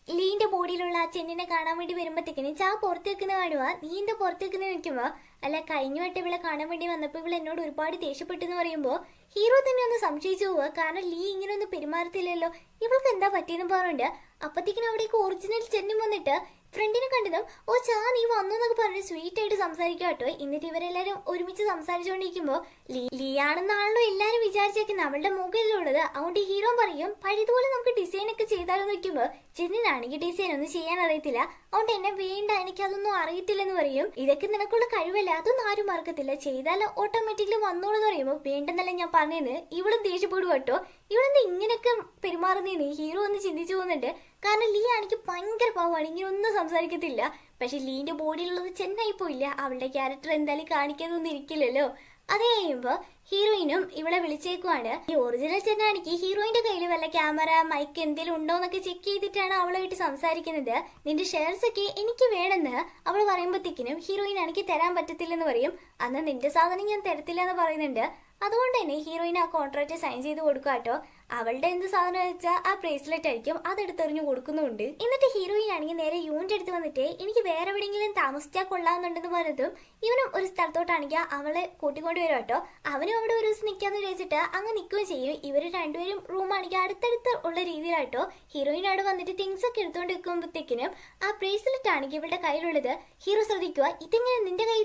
ലീന്റെ ബോഡിയിലുള്ള ആ ചെന്നിനെ കാണാൻ വേണ്ടി വരുമ്പോഴത്തേക്കിനും ചാ പുറത്ത് വെക്കുന്ന കാണുക. നീ എന്താ പുറത്ത് വെക്കുന്ന വെക്കുമ്പോ, അല്ല കഴിഞ്ഞ വട്ടം ഇവളെ കാണാൻ വേണ്ടി വന്നപ്പോ ഇവൾ എന്നോട് ഒരുപാട് ദേഷ്യപ്പെട്ടെന്ന് പറയുമ്പോ ഹീറോ തന്നെ ഒന്ന് സംശയിച്ചു പോവുക. കാരണം ലീ ഇങ്ങനെ ഒന്നും പെരുമാറത്തില്ലല്ലോ, ഇവൾക്ക് എന്താ പറ്റിയെന്ന് പറഞ്ഞിട്ട് അപ്പത്തേക്കിനും അവിടേക്ക് ഒറിജിനൽ ചെന്നും വന്നിട്ട് ഫ്രണ്ടിനെ കണ്ടതും ഓ ചാ നീ വന്നു എന്നൊക്കെ പറഞ്ഞ് സ്വീറ്റ് ആയിട്ട് സംസാരിക്കുക കേട്ടോ. എന്നിട്ട് ഇവരെല്ലാരും ഒരുമിച്ച് സംസാരിച്ചുകൊണ്ടിരിക്കുമ്പോ ലീ ആണെന്നാണല്ലോ എല്ലാരും വിചാരിച്ചേക്കുന്നത്, അവളുടെ മുകളിലുള്ളത്. അതുകൊണ്ട് ഹീറോ പറയും പഴയതുപോലെ നമുക്ക് ഡിസൈൻ ഒക്കെ ചെയ്താലോ നോക്കുമ്പോ ചെന്നിനാണെങ്കിൽ ഡിസൈൻ ഒന്നും ചെയ്യാൻ അറിയത്തില്ല, അതുകൊണ്ട് എന്നെ വേണ്ട, എനിക്ക് അതൊന്നും അറിയത്തില്ലെന്ന് പറയും. ഇതൊക്കെ നിനക്കുള്ള കഴിവല്ല, അതൊന്നും ആരും മറക്കത്തില്ല, ചെയ്താൽ ഓട്ടോമാറ്റിക്കലി വന്നോളെന്ന് പറയുമ്പോ വേണ്ടെന്നല്ല ഞാൻ പറഞ്ഞത്. ഇവളും ദേഷ്യപ്പെടുക കേട്ടോ. ഇവളെന്താ ഇങ്ങനെയൊക്കെ പെരുമാറുന്നേന്ന് ഹീറോ ഒന്ന് ചിന്തിച്ചു പോകുന്നുണ്ട്. കാരണം ലീ ആണെങ്കിൽ ഭയങ്കര പാവമാണ്, ഇങ്ങനെ ഒന്നും സംസാരിക്കത്തില്ല. പക്ഷെ ലീന്റെ ബോഡിയിലുള്ളത് ചെന്നായി പോയില്ല, അവളുടെ ക്യാരക്ടർ എന്തായാലും കാണിക്കാതൊന്നും ഇരിക്കില്ലല്ലോ. അത് കഴിയുമ്പോ ഹീറോയിനും ഇവളെ വിളിച്ചേക്കുവാണ്. ഈ ഒറിജിനൽ ചെന്നാണെങ്കിൽ ഹീറോയിന്റെ കയ്യിൽ വല്ല ക്യാമറ മൈക്ക് എന്തെങ്കിലും ഉണ്ടോ എന്നൊക്കെ ചെക്ക് ചെയ്തിട്ടാണ് അവളുമായിട്ട് സംസാരിക്കുന്നത്. നിന്റെ ഷെയർസ് ഒക്കെ എനിക്ക് വേണമെന്ന് അവൾ പറയുമ്പോഴത്തേക്കിനും ഹീറോയിൻ എനിക്ക് തരാൻ പറ്റത്തില്ലെന്ന് പറയും. അന്ന് നിന്റെ സാധനം ഞാൻ തരത്തില്ല എന്ന് പറയുന്നുണ്ട്. അതുകൊണ്ട് തന്നെ ഹീറോയിൻ ആ കോൺട്രാക്ട് സൈൻ ചെയ്ത് കൊടുക്കുക കേട്ടോ. അവളുടെ എന്ത് സാധനം വെച്ചാൽ ആ ബ്രേസ്ലെറ്റ് ആയിരിക്കും, അതെടുത്തെറിഞ്ഞു കൊടുക്കുന്നുണ്ട്. എന്നിട്ട് ഹീറോയിൻ ആണെങ്കിൽ നേരെ യൂണിറ്റ് അടുത്ത് വന്നിട്ട് എനിക്ക് വേറെ എവിടെയെങ്കിലും താമസിച്ചാൽ കൊള്ളാമെന്നുണ്ടെന്ന് പറഞ്ഞതും ഇവനും ഒരു സ്ഥലത്തോട്ടാണെങ്കിൽ അവളെ കൂട്ടിക്കൊണ്ട് വരും കേട്ടോ. അവനും അവിടെ ഒരു ദിവസം നിൽക്കാന്ന് വിചാരിച്ചിട്ട് അങ്ങ് നിൽക്കുകയും ചെയ്യും. ഇവർ രണ്ടുപേരും റൂമാണെങ്കിൽ അടുത്തടുത്ത് ഉള്ള രീതിയിലായിട്ടോ. ഹീറോയിൻ അവിടെ വന്നിട്ട് തിങ്സ് ഒക്കെ എടുത്തുകൊണ്ട് നിൽക്കുമ്പോഴത്തേക്കിനും ആ ബ്രേസ്ലെറ്റ് ആണെങ്കിൽ ഇവളുടെ കയ്യിലുള്ളത്. ഹീറോ ശ്രദ്ധിക്കുക, ഇതെങ്ങനെ നിന്റെ കൈ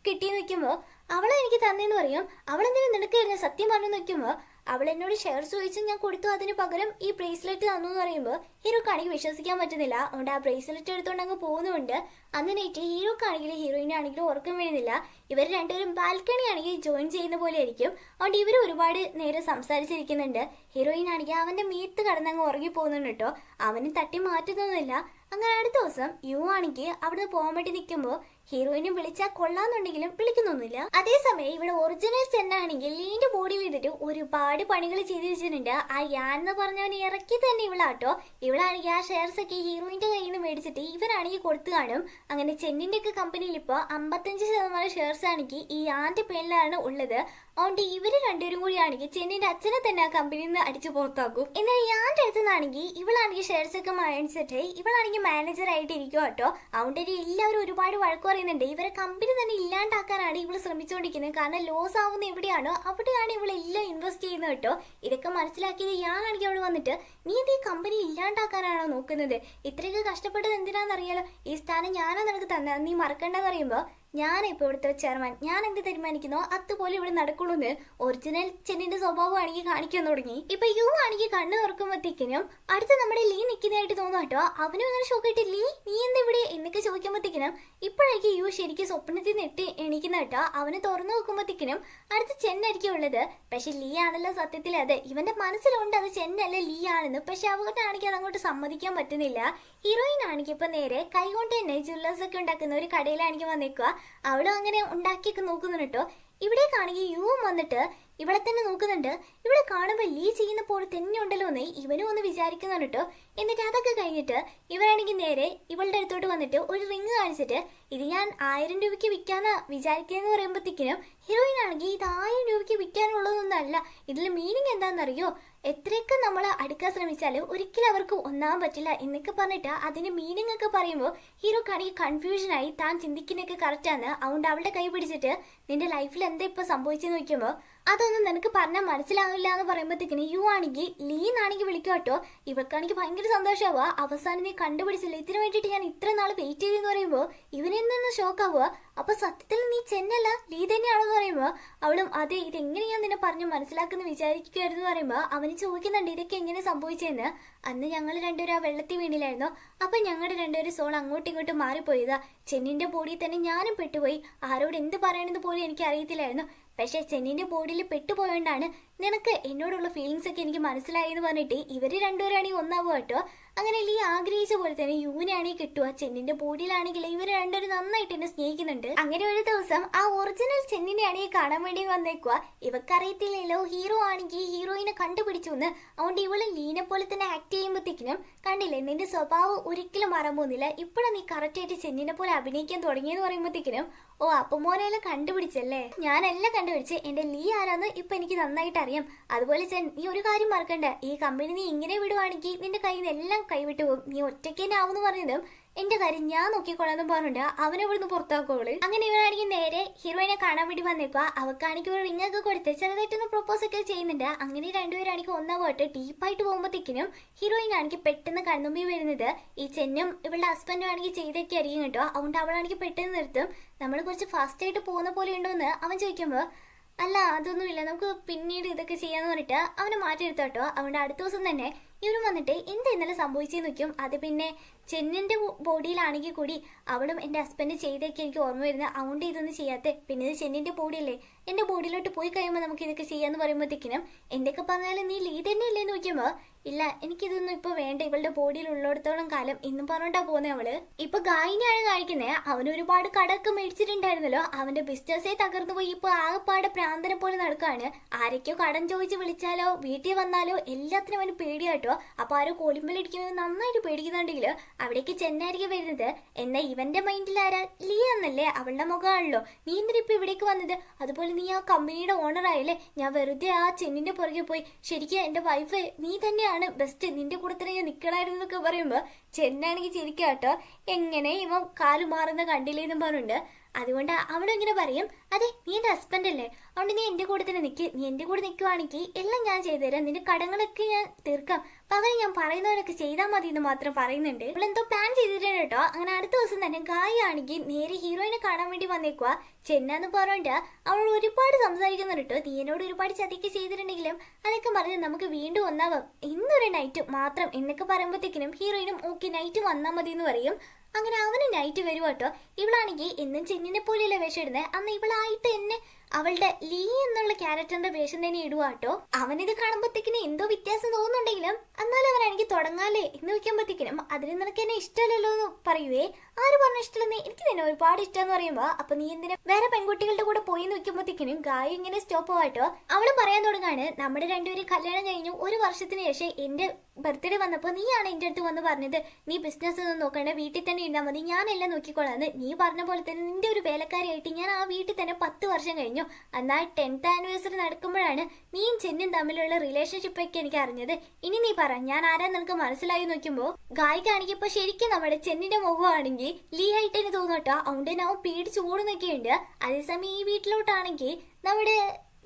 കിട്ടിയെന്ന് വെക്കുമ്പോൾ അവളെ എനിക്ക് തന്നെന്ന് പറയും. അവളെന്തിനും നിനക്ക് സത്യം പറഞ്ഞു വെക്കുമ്പോൾ അവൾ എന്നോട് ഷെയർസ് ചോദിച്ചു, ഞാൻ കൊടുത്തു, അതിന് പകരം ഈ ബ്രേസ്ലെറ്റ് തന്നു എന്ന് പറയുമ്പോൾ ഹീറോക്കാണെങ്കിൽ വിശ്വസിക്കാൻ പറ്റുന്നില്ല. അതുകൊണ്ട് ആ ബ്രേസ്ലെറ്റ് എടുത്തുകൊണ്ട് അങ്ങ് പോകുന്നുണ്ട്. അന്ന് നൈറ്റ് ഹീറോക്കാണെങ്കിലും ഹീറോയിനാണെങ്കിലും ഉറക്കം വീഴുന്നില്ല. ഇവർ രണ്ടുപേരും ബാൽക്കണി ആണെങ്കിൽ ജോയിൻ ചെയ്യുന്ന പോലെ ആയിരിക്കും. അതുകൊണ്ട് ഇവർ ഒരുപാട് നേരം സംസാരിച്ചിരിക്കുന്നുണ്ട്. ഹീറോയിൻ ആണെങ്കിൽ അവന്റെ മീത്ത് കടന്നങ്ങ് ഉറങ്ങി പോകുന്നുണ്ട് കേട്ടോ. അവന് തട്ടി മാറ്റുന്നൊന്നുമില്ല. അങ്ങനെ അടുത്ത ദിവസം യു ആണെങ്കിൽ അവിടുന്ന് പോകാൻ വേണ്ടി നിൽക്കുമ്പോൾ ഹീറോയിനും വിളിച്ചാൽ കൊള്ളാന്നുണ്ടെങ്കിലും വിളിക്കുന്നൊന്നുമില്ല. അതേസമയം ഇവിടെ ഒറിജിനൽ ചെന്നാണെങ്കിൽ ലീന്റെ ബോഡിയിൽ ചെയ്തിട്ട് ഒരുപാട് പണികൾ ചെയ്തു വെച്ചിട്ടുണ്ട്. ആ യാൻ എന്ന് പറഞ്ഞവൻ ഇറക്കി തന്നെ ഇവളാട്ടോ. ഇവളാണെങ്കിൽ ആ ഷെയർസ് ഒക്കെ ഹീറോയിന്റെ കയ്യിൽ നിന്ന് മേടിച്ചിട്ട് ഇവരാണെങ്കിൽ കൊടുത്തു കാണും. അങ്ങനെ ചെന്നിന്റെ ഒക്കെ കമ്പനിയിൽ ഇപ്പോൾ 55% ഷെയർസ് ആണെങ്കിൽ ഈ യാന്റെ പേരിലാണ് ഉള്ളത്. അതുകൊണ്ട് ഇവര് രണ്ടുപേരും കൂടി ആണെങ്കിൽ ചെന്നിന്റെ അച്ഛനെ തന്നെ ആ കമ്പനിയിൽ നിന്ന് അടിച്ചു പുറത്താക്കും. എന്നാൽ യാന്റെ അടുത്തുനിന്നാണെങ്കിൽ ഇവളാണെങ്കിൽ ഷെയർസ് ഒക്കെ മേടിച്ചിട്ട് ഇവളാണെങ്കിൽ മാനേജർ ആയിട്ട് ഇരിക്കും കേട്ടോ. അതുകൊണ്ട് എല്ലാവരും ഒരുപാട് വഴക്ക് പറയുന്നുണ്ട്. ഇവരെ കമ്പനി തന്നെ ഇല്ലാണ്ടാക്കാനാണ് ഇവൾ ശ്രമിച്ചുകൊണ്ടിരിക്കുന്നത്. കാരണം ലോസ് ആവുന്ന എവിടെയാണോ അവിടെയാണ് ഇവളെല്ലാം ഇൻവെസ്റ്റ് ചെയ്യുന്നത് കേട്ടോ. ഇതൊക്കെ മനസ്സിലാക്കിയത് യാനാണെങ്കിൽ അവിടെ വന്നിട്ട്, നീ ഇത് ഈ കമ്പനി ഇല്ലാണ്ടാക്കാനാണോ നോക്കുന്നത്? ഇത്രയൊക്കെ കഷ്ടപ്പെട്ടത് എന്തിനാണെന്നറിയാലോ. ഈ സ്ഥാനം ഞാനാ നിനക്ക് തന്നെ, നീ മറക്കണ്ടെന്ന് പറയുമ്പോൾ ഞാനിപ്പോൾ ഇവിടുത്തെ ചെയർമാൻ, ഞാൻ എന്ത് തീരുമാനിക്കുന്നോ അതുപോലെ ഇവിടെ നടക്കുള്ളൂന്ന് ഒറിജിനൽ ചെന്നിന്റെ സ്വഭാവമാണെങ്കിൽ കാണിക്കാൻ തുടങ്ങി. ഇപ്പൊ യു ആണെങ്കിൽ കണ്ണ് തുറക്കുമ്പോഴത്തേക്കിനും അടുത്ത് നമ്മുടെ ലീ നിൽക്കുന്നതായിട്ട് തോന്നും കേട്ടോ. അവനും ഇങ്ങനെ ഷോക്കായിട്ട് ലീ നീ എന്താ ഇവിടെ എന്നൊക്കെ ചോദിക്കുമ്പോഴത്തേക്കിനും ഇപ്പോഴേക്ക് യു ശരിക്കും സ്വപ്നത്തിൽ നെട്ടി എണീക്കുന്ന കേട്ടോ. അവന് തുറന്നു നോക്കുമ്പോഴത്തേക്കിനും അടുത്ത് ചെന്നായിരിക്കും ഉള്ളത്. പക്ഷെ ലീ ആണല്ലോ സത്യത്തിൽ അത്. ഇവന്റെ മനസ്സിലുണ്ട് അത് ചെന്നല്ല ലീ ആണെന്ന്. പക്ഷെ അവനാണെങ്കിൽ അതങ്ങോട്ട് സമ്മതിക്കാൻ പറ്റുന്നില്ല. ഹീറോയിൻ ആണെങ്കിൽ ഇപ്പൊ നേരെ കൈകൊണ്ട് തന്നെ ജ്വല്ലേഴ്സ് ഒക്കെ ഉണ്ടാക്കുന്ന ഒരു കടയിലാണെങ്കിൽ വന്നേക്കുക. അവളും അങ്ങനെ ഉണ്ടാക്കിയൊക്കെ നോക്കുന്നുണ്ട് കേട്ടോ. ഇവിടേക്കാണെങ്കിൽ യുവും വന്നിട്ട് ഇവളെ തന്നെ നോക്കുന്നുണ്ട്. ഇവിടെ കാണുമ്പോൾ ലീ ചെയ്യുന്ന പോലെ തന്നെ ഉണ്ടല്ലോ എന്ന് ഇവനും ഒന്ന് വിചാരിക്കുന്നുണ്ട് കേട്ടോ. എന്നിട്ട് അതൊക്കെ കഴിഞ്ഞിട്ട് ഇവരാണെങ്കിൽ നേരെ ഇവളുടെ അടുത്തോട്ട് വന്നിട്ട് ഒരു റിങ് കാണിച്ചിട്ട് ഇത് ഞാൻ 1000 രൂപയ്ക്ക് വിൽക്കാന്ന് വിചാരിക്കുന്നതെന്ന് പറയുമ്പോഴത്തേക്കിനും ഹീറോയിൻ ആണെങ്കിൽ ഇത് 1000 രൂപയ്ക്ക് വിൽക്കാനുള്ളതൊന്നല്ല. ഇതിൽ മീനിങ് എന്താണെന്നറിയോ? എത്രയൊക്കെ നമ്മൾ അടുക്കാൻ ശ്രമിച്ചാലും ഒരിക്കലും അവർക്ക് ഒന്നാൻ പറ്റില്ല എന്നൊക്കെ പറഞ്ഞിട്ട് അതിന്റെ മീനിങ് ഒക്കെ പറയുമ്പോൾ ഹീറോക്കാണെങ്കിൽ കൺഫ്യൂഷനായി. താൻ ചിന്തിക്കുന്നതൊക്കെ കറക്റ്റാണ്. അതുകൊണ്ട് അവളുടെ കൈ പിടിച്ചിട്ട് നിന്റെ ലൈഫിൽ എന്താ ഇപ്പൊ സംഭവിച്ചെന്ന് നോക്കുമ്പോൾ അതൊന്നും നിനക്ക് പറഞ്ഞാൽ മനസ്സിലാവില്ല എന്ന് പറയുമ്പോഴത്തേക്കിന് യു ആണെങ്കിൽ ലീന്നാണെങ്കിൽ വിളിക്കും കേട്ടോ. ഇവൾക്കാണെങ്കിൽ ഭയങ്കര സന്തോഷമാവുക. അവസാനം നീ കണ്ടുപിടിച്ചില്ല, ഇതിനു വേണ്ടിയിട്ട് ഞാൻ ഇത്ര നാൾ വെയിറ്റ് ചെയ്തെന്ന് പറയുമ്പോൾ ഇവനെന്ന് ഷോക്കാവുക. അപ്പൊ സത്യത്തിൽ നീ ചെന്നല്ല ലീ തന്നെയാണെന്ന് പറയുമ്പോൾ അവളും അതെ ഇതെങ്ങനെ ഞാൻ നിന്നെ പറഞ്ഞു മനസ്സിലാക്കുന്ന വിചാരിക്കുമായിരുന്നു പറയുമ്പോൾ അവന് ചോദിക്കുന്നുണ്ട് ഇതൊക്കെ എങ്ങനെ സംഭവിച്ചെന്ന്. അന്ന് ഞങ്ങൾ രണ്ടുപേരും ആ വെള്ളത്തിൽ വീണില്ലായിരുന്നോ? അപ്പൊ ഞങ്ങളുടെ രണ്ടുപേരും സോൾ അങ്ങോട്ടും ഇങ്ങോട്ടും മാറിപ്പോയതാ. ചെന്നിന്റെ ബോഡിയിൽ തന്നെ ഞാനും പെട്ടുപോയി. ആരോട് എന്ത് പറയണമെന്ന് പോലും എനിക്ക് അറിയത്തില്ലായിരുന്നു. പക്ഷെ ചെന്നിന്റെ ബോഡിയിൽ പെട്ടുപോയോണ്ടാണ് നിനക്ക് എന്നോടുള്ള ഫീലിങ്സ് ഒക്കെ എനിക്ക് മനസ്സിലായി എന്ന് പറഞ്ഞിട്ട് ഇവര് രണ്ടുപേരാണെങ്കിൽ ഒന്നാവുക കേട്ടോ. അങ്ങനെ ലീ ആഗ്രഹിച്ച പോലെ തന്നെ യുവിനാണെങ്കിൽ കിട്ടുക. ചെന്നിന്റെ ബോഡിയിലാണെങ്കിൽ ഇവർ രണ്ടുപേരും നന്നായിട്ട് എന്നെ സ്നേഹിക്കുന്നുണ്ട്. അങ്ങനെ ഒരു ദിവസം ആ ഒറിജിനൽ ചെന്നിനെ ആണെങ്കിൽ കാണാൻ വേണ്ടി വന്നേക്കുക. ഇവക്കറിയത്തില്ലല്ലോ ഹീറോ ആണെങ്കിൽ ഹീറോയിനെ കണ്ടുപിടിച്ചു എന്ന്. അതുകൊണ്ട് ഇവള് ലീനെ പോലെ തന്നെ ആക്ട് ചെയ്യുമ്പോഴത്തേക്കിനും കണ്ടില്ലേ നിന്റെ സ്വഭാവം ഒരിക്കലും മാറാൻ പോകുന്നില്ല. ഇപ്പോഴും നീ കറക്റ്റ് ആയിട്ട് ചെന്നിനെ പോലെ അഭിനയിക്കാൻ തുടങ്ങിയെന്ന് പറയുമ്പോഴത്തേക്കിനും ഓ അപ്പം മോനെല്ലാം കണ്ടുപിടിച്ചല്ലേ? ഞാനെല്ലാം കണ്ടുപിടിച്ച് എന്റെ ലീ ആരാന്ന് ഇപ്പൊ എനിക്ക് നന്നായിട്ട് അറിയാം. അതുപോലെ നീ ഒരു കാര്യം മറക്കണ്ട, ഈ കമ്പനി നീ ഇങ്ങനെ വിടുവാണെങ്കിൽ നിന്റെ കയ്യിൽ നിന്ന് എല്ലാം കൈവിട്ടു പോകും. നീ ഒറ്റയ്ക്ക് തന്നെ ആവുമെന്ന് പറഞ്ഞതും എന്റെ കാര്യം ഞാൻ നോക്കിക്കൊള്ളാന്നും പറഞ്ഞിട്ട് അവനെ ഇവിടുന്ന് പുറത്താക്കോള്. അങ്ങനെ ഇവരാണെങ്കിൽ നേരെ ഹീറോയിനെ കാണാൻ വേണ്ടി വന്നേക്കുക. അവക്കാണെങ്കിൽ ഒരു റിംഗ് ഒക്കെ കൊടുത്ത് ചെറുതായിട്ടൊന്ന് പ്രൊപ്പോസ് ഒക്കെ ചെയ്യുന്നുണ്ട്. അങ്ങനെ രണ്ടുപേരാണെങ്കിൽ ഒന്നാപോട്ട് ഡീപ്പായിട്ട് പോകുമ്പോഴത്തേക്കിനും ഹീറോയിൻ ആണെങ്കിൽ പെട്ടെന്ന് കൺമുമ്പി വരുന്നത് ഈ ചെന്നും ഇവളുടെ ഹസ്ബൻഡും ആണെങ്കിൽ ചെയ്തൊക്കെ ആയിരിക്കും കേട്ടോ. അതുകൊണ്ട് അവളാണെങ്കിൽ പെട്ടെന്ന് നിർത്തും. നമ്മൾ കുറച്ച് ഫാസ്റ്റ് ആയിട്ട് പോകുന്ന പോലെ ഉണ്ടോ എന്ന് അവൻ ചോദിക്കുമ്പോൾ അല്ല അതൊന്നുമില്ല നമുക്ക് പിന്നീട് ഇതൊക്കെ ചെയ്യാന്ന് പറഞ്ഞിട്ട് അവനെ മാറ്റിയെടുത്തു കേട്ടോ. അതുകൊണ്ട് അടുത്ത ദിവസം തന്നെ ഇവരും വന്നിട്ട് എന്താ ഇന്നലെ സംഭവിച്ചെന്ന് നോക്കും. അത് പിന്നെ ചെന്നിന്റെ ബോഡിയിലാണെങ്കിൽ കൂടി അവളും എൻ്റെ ഹസ്ബൻഡ് ചെയ്തൊക്കെ എനിക്ക് ഓർമ്മ വരുന്നത്. അതുകൊണ്ട് ഇതൊന്നും ചെയ്യാത്ത. പിന്നെ ഇത് ചെന്നിന്റെ ബോഡിയല്ലേ, എൻ്റെ ബോഡിയിലോട്ട് പോയി കഴിയുമ്പോൾ നമുക്ക് ഇതൊക്കെ ചെയ്യാന്ന് പറയുമ്പോഴത്തേക്കിനും എന്തൊക്കെ പറഞ്ഞാലും നീ ലീ തന്നെ ഇല്ലേന്ന് നോക്കുമ്പോൾ ഇല്ല എനിക്കിതൊന്നും ഇപ്പൊ വേണ്ട, ഇവളുടെ ബോഡിയിൽ ഉള്ളിടത്തോളം കാലം എന്നും പറഞ്ഞിട്ടാ പോകുന്നത് അവള്. ഇപ്പൊ ഗായിനെയാണ് കാണിക്കുന്നത്. അവന് ഒരുപാട് കടമൊക്കെ മേടിച്ചിട്ടുണ്ടായിരുന്നല്ലോ. അവന്റെ ബിസിനസ്സേ തകർന്നു പോയി. ഇപ്പൊ ആകെപ്പാടെ പ്രാന്തനെ പോലെ നടക്കാണ്. ആരൊക്കെയോ കടം ചോദിച്ച് വിളിച്ചാലോ വീട്ടിൽ വന്നാലോ എല്ലാത്തിനും അവന് പേടിയാട്ടോ. അപ്പൊ ആരോ കോളിമ്പലടിക്കുന്നത് നന്നായിട്ട് പേടിക്കുന്നുണ്ടെങ്കിൽ അവിടേക്ക് ചെന്നായിരിക്കും വരുന്നത്. എന്നാൽ ഇവന്റെ മൈൻഡിൽ ആരാ? ലീ എന്നല്ലേ, അവളുടെ മുഖമാണല്ലോ. നീ എന്തിനാ ഇപ്പൊ ഇവിടേക്ക് വന്നത്? അതുപോലെ നീ ആ കമ്പനിയുടെ ഓണർ ആയല്ലേ? ഞാൻ വെറുതെ ആ ചെന്നിന്റെ പുറകെ പോയി. ശരിക്കും എന്റെ വൈഫ് നീ തന്നെയാണ് ബെസ്റ്റ്, നിന്റെ കൂടെ തന്നെ ഞാൻ നിക്കണായിരുന്നു എന്നൊക്കെ പറയുമ്പോ ചെന്നാണെങ്കിൽ ചിരിക്കാട്ടോ. എങ്ങനെ ഇവൻ കാലു മാറുന്ന കണ്ടില്ലേന്നും പറഞ്ഞുണ്ട്. അതുകൊണ്ട് അവളും ഇങ്ങനെ പറയും, അതെ നീ എൻ്റെ ഹസ്ബൻഡ് അല്ലേ, അതുകൊണ്ട് നീ എൻ്റെ കൂടെ തന്നെ നിൽക്ക്, നീ എൻ്റെ കൂടെ നിൽക്കുവാണെങ്കിൽ എല്ലാം ഞാൻ ചെയ്തുതരാം, നിന്റെ കടങ്ങളൊക്കെ ഞാൻ തീർക്കാം, പകരം ഞാൻ പറയുന്നവരൊക്കെ ചെയ്താൽ മതി എന്ന് മാത്രം പറയുന്നുണ്ട്. ഇവളെന്തോ പ്ലാൻ ചെയ്തിട്ടുണ്ട് കേട്ടോ. അങ്ങനെ അടുത്ത ദിവസം തന്നെ ഗായി ആണെങ്കിൽ നേരെ ഹീറോയിനെ കാണാൻ വേണ്ടി വന്നേക്കുക. ചെന്നാന്ന് പറഞ്ഞിട്ട് അവൾ ഒരുപാട് സംസാരിക്കുന്നുണ്ട് കേട്ടോ. നീ എന്നോട് ഒരുപാട് ചതിക്ക് ചെയ്തിട്ടുണ്ടെങ്കിലും അതൊക്കെ പറഞ്ഞ് നമുക്ക് വീണ്ടും ഒന്നാവാം, ഇന്നൊരു നൈറ്റ് മാത്രം എന്നൊക്കെ പറയുമ്പോഴത്തേക്കിനും ഹീറോയിനും ഓക്കെ നൈറ്റ് വന്നാൽ മതി എന്ന് പറയും. അങ്ങനെ അവന് നൈറ്റ് വരും കേട്ടോ. ഇവളാണെങ്കിൽ എന്നും ചെന്നിനെ പോലെയല്ല വേഷം ഇടുന്നത്. അന്ന് ഇവളായിട്ട് എന്നെ അവളുടെ ലീ എന്നുള്ള ക്യാരക്ടറിന്റെ വേഷം തന്നെ ഇടുവാട്ടോ. അവനിത് കാണുമ്പോഴത്തേക്കിനും എന്തോ വ്യത്യാസം തോന്നുന്നുണ്ടെങ്കിലും എന്നാലും അവനാണെങ്കിൽ തുടങ്ങാലേ എന്ന് വെക്കുമ്പോഴത്തേക്കിനും അതിന് നിനക്ക് എന്നെ ഇഷ്ടമല്ലല്ലോ എന്ന് പറയുവേ. ആര് പറഞ്ഞ ഇഷ്ടമല്ലെന്ന്, എനിക്ക് തന്നെ ഒരുപാട് ഇഷ്ടമെന്ന് പറയുമ്പോ അപ്പൊ നീ എന്തിനാ വേറെ പെൺകുട്ടികളുടെ കൂടെ പോയി എന്ന് വെക്കുമ്പോഴത്തേക്കിനും ഗായി ഇങ്ങനെ സ്റ്റോപ്പ് ആവാട്ടോ. അവളും പറയാൻ തുടങ്ങാണ്, നമ്മുടെ രണ്ടുപേരും കല്യാണം കഴിഞ്ഞു 1 വർഷത്തിന് ശേഷം എന്റെ ബർത്ത്ഡേ വന്നപ്പോൾ നീയാണ് എൻ്റെ അടുത്ത് വന്ന് പറഞ്ഞത് നീ ബിസിനസ് ഒന്നും നോക്കണ്ട, വീട്ടിൽ തന്നെ ഇരുന്നാൽ മതി, ഞാനെല്ലാം നോക്കിക്കോളാന്ന്. നീ പറഞ്ഞ പോലെ തന്നെ നിന്റെ ഒരു വേലക്കാരിയായിട്ട് ഞാൻ ആ വീട്ടിൽ തന്നെ 10 വർഷം കഴിഞ്ഞു. എന്നാൽ 10th ആനിവേഴ്സറി നടക്കുമ്പോഴാണ് നീയും ചെന്നും തമ്മിലുള്ള റിലേഷൻഷിപ്പ് ഒക്കെ എനിക്ക് അറിഞ്ഞത്. ഇനി നീ പറ, ഞാൻ ആരാ നിനക്ക് മനസ്സിലായി നോക്കുമ്പോ ഗായിക്കാണെങ്കിൽ ഇപ്പൊ ശരിക്കും നമ്മുടെ ചെന്നിന്റെ മുഖമാണെങ്കിൽ ലീ ആയിട്ട് എനിക്ക് തോന്നട്ടോ. അതുകൊണ്ട് ഞാൻ പേടിച്ച് ഓടുന്നൊക്കെയുണ്ട്. അതേസമയം ഈ വീട്ടിലോട്ടാണെങ്കിൽ നമ്മുടെ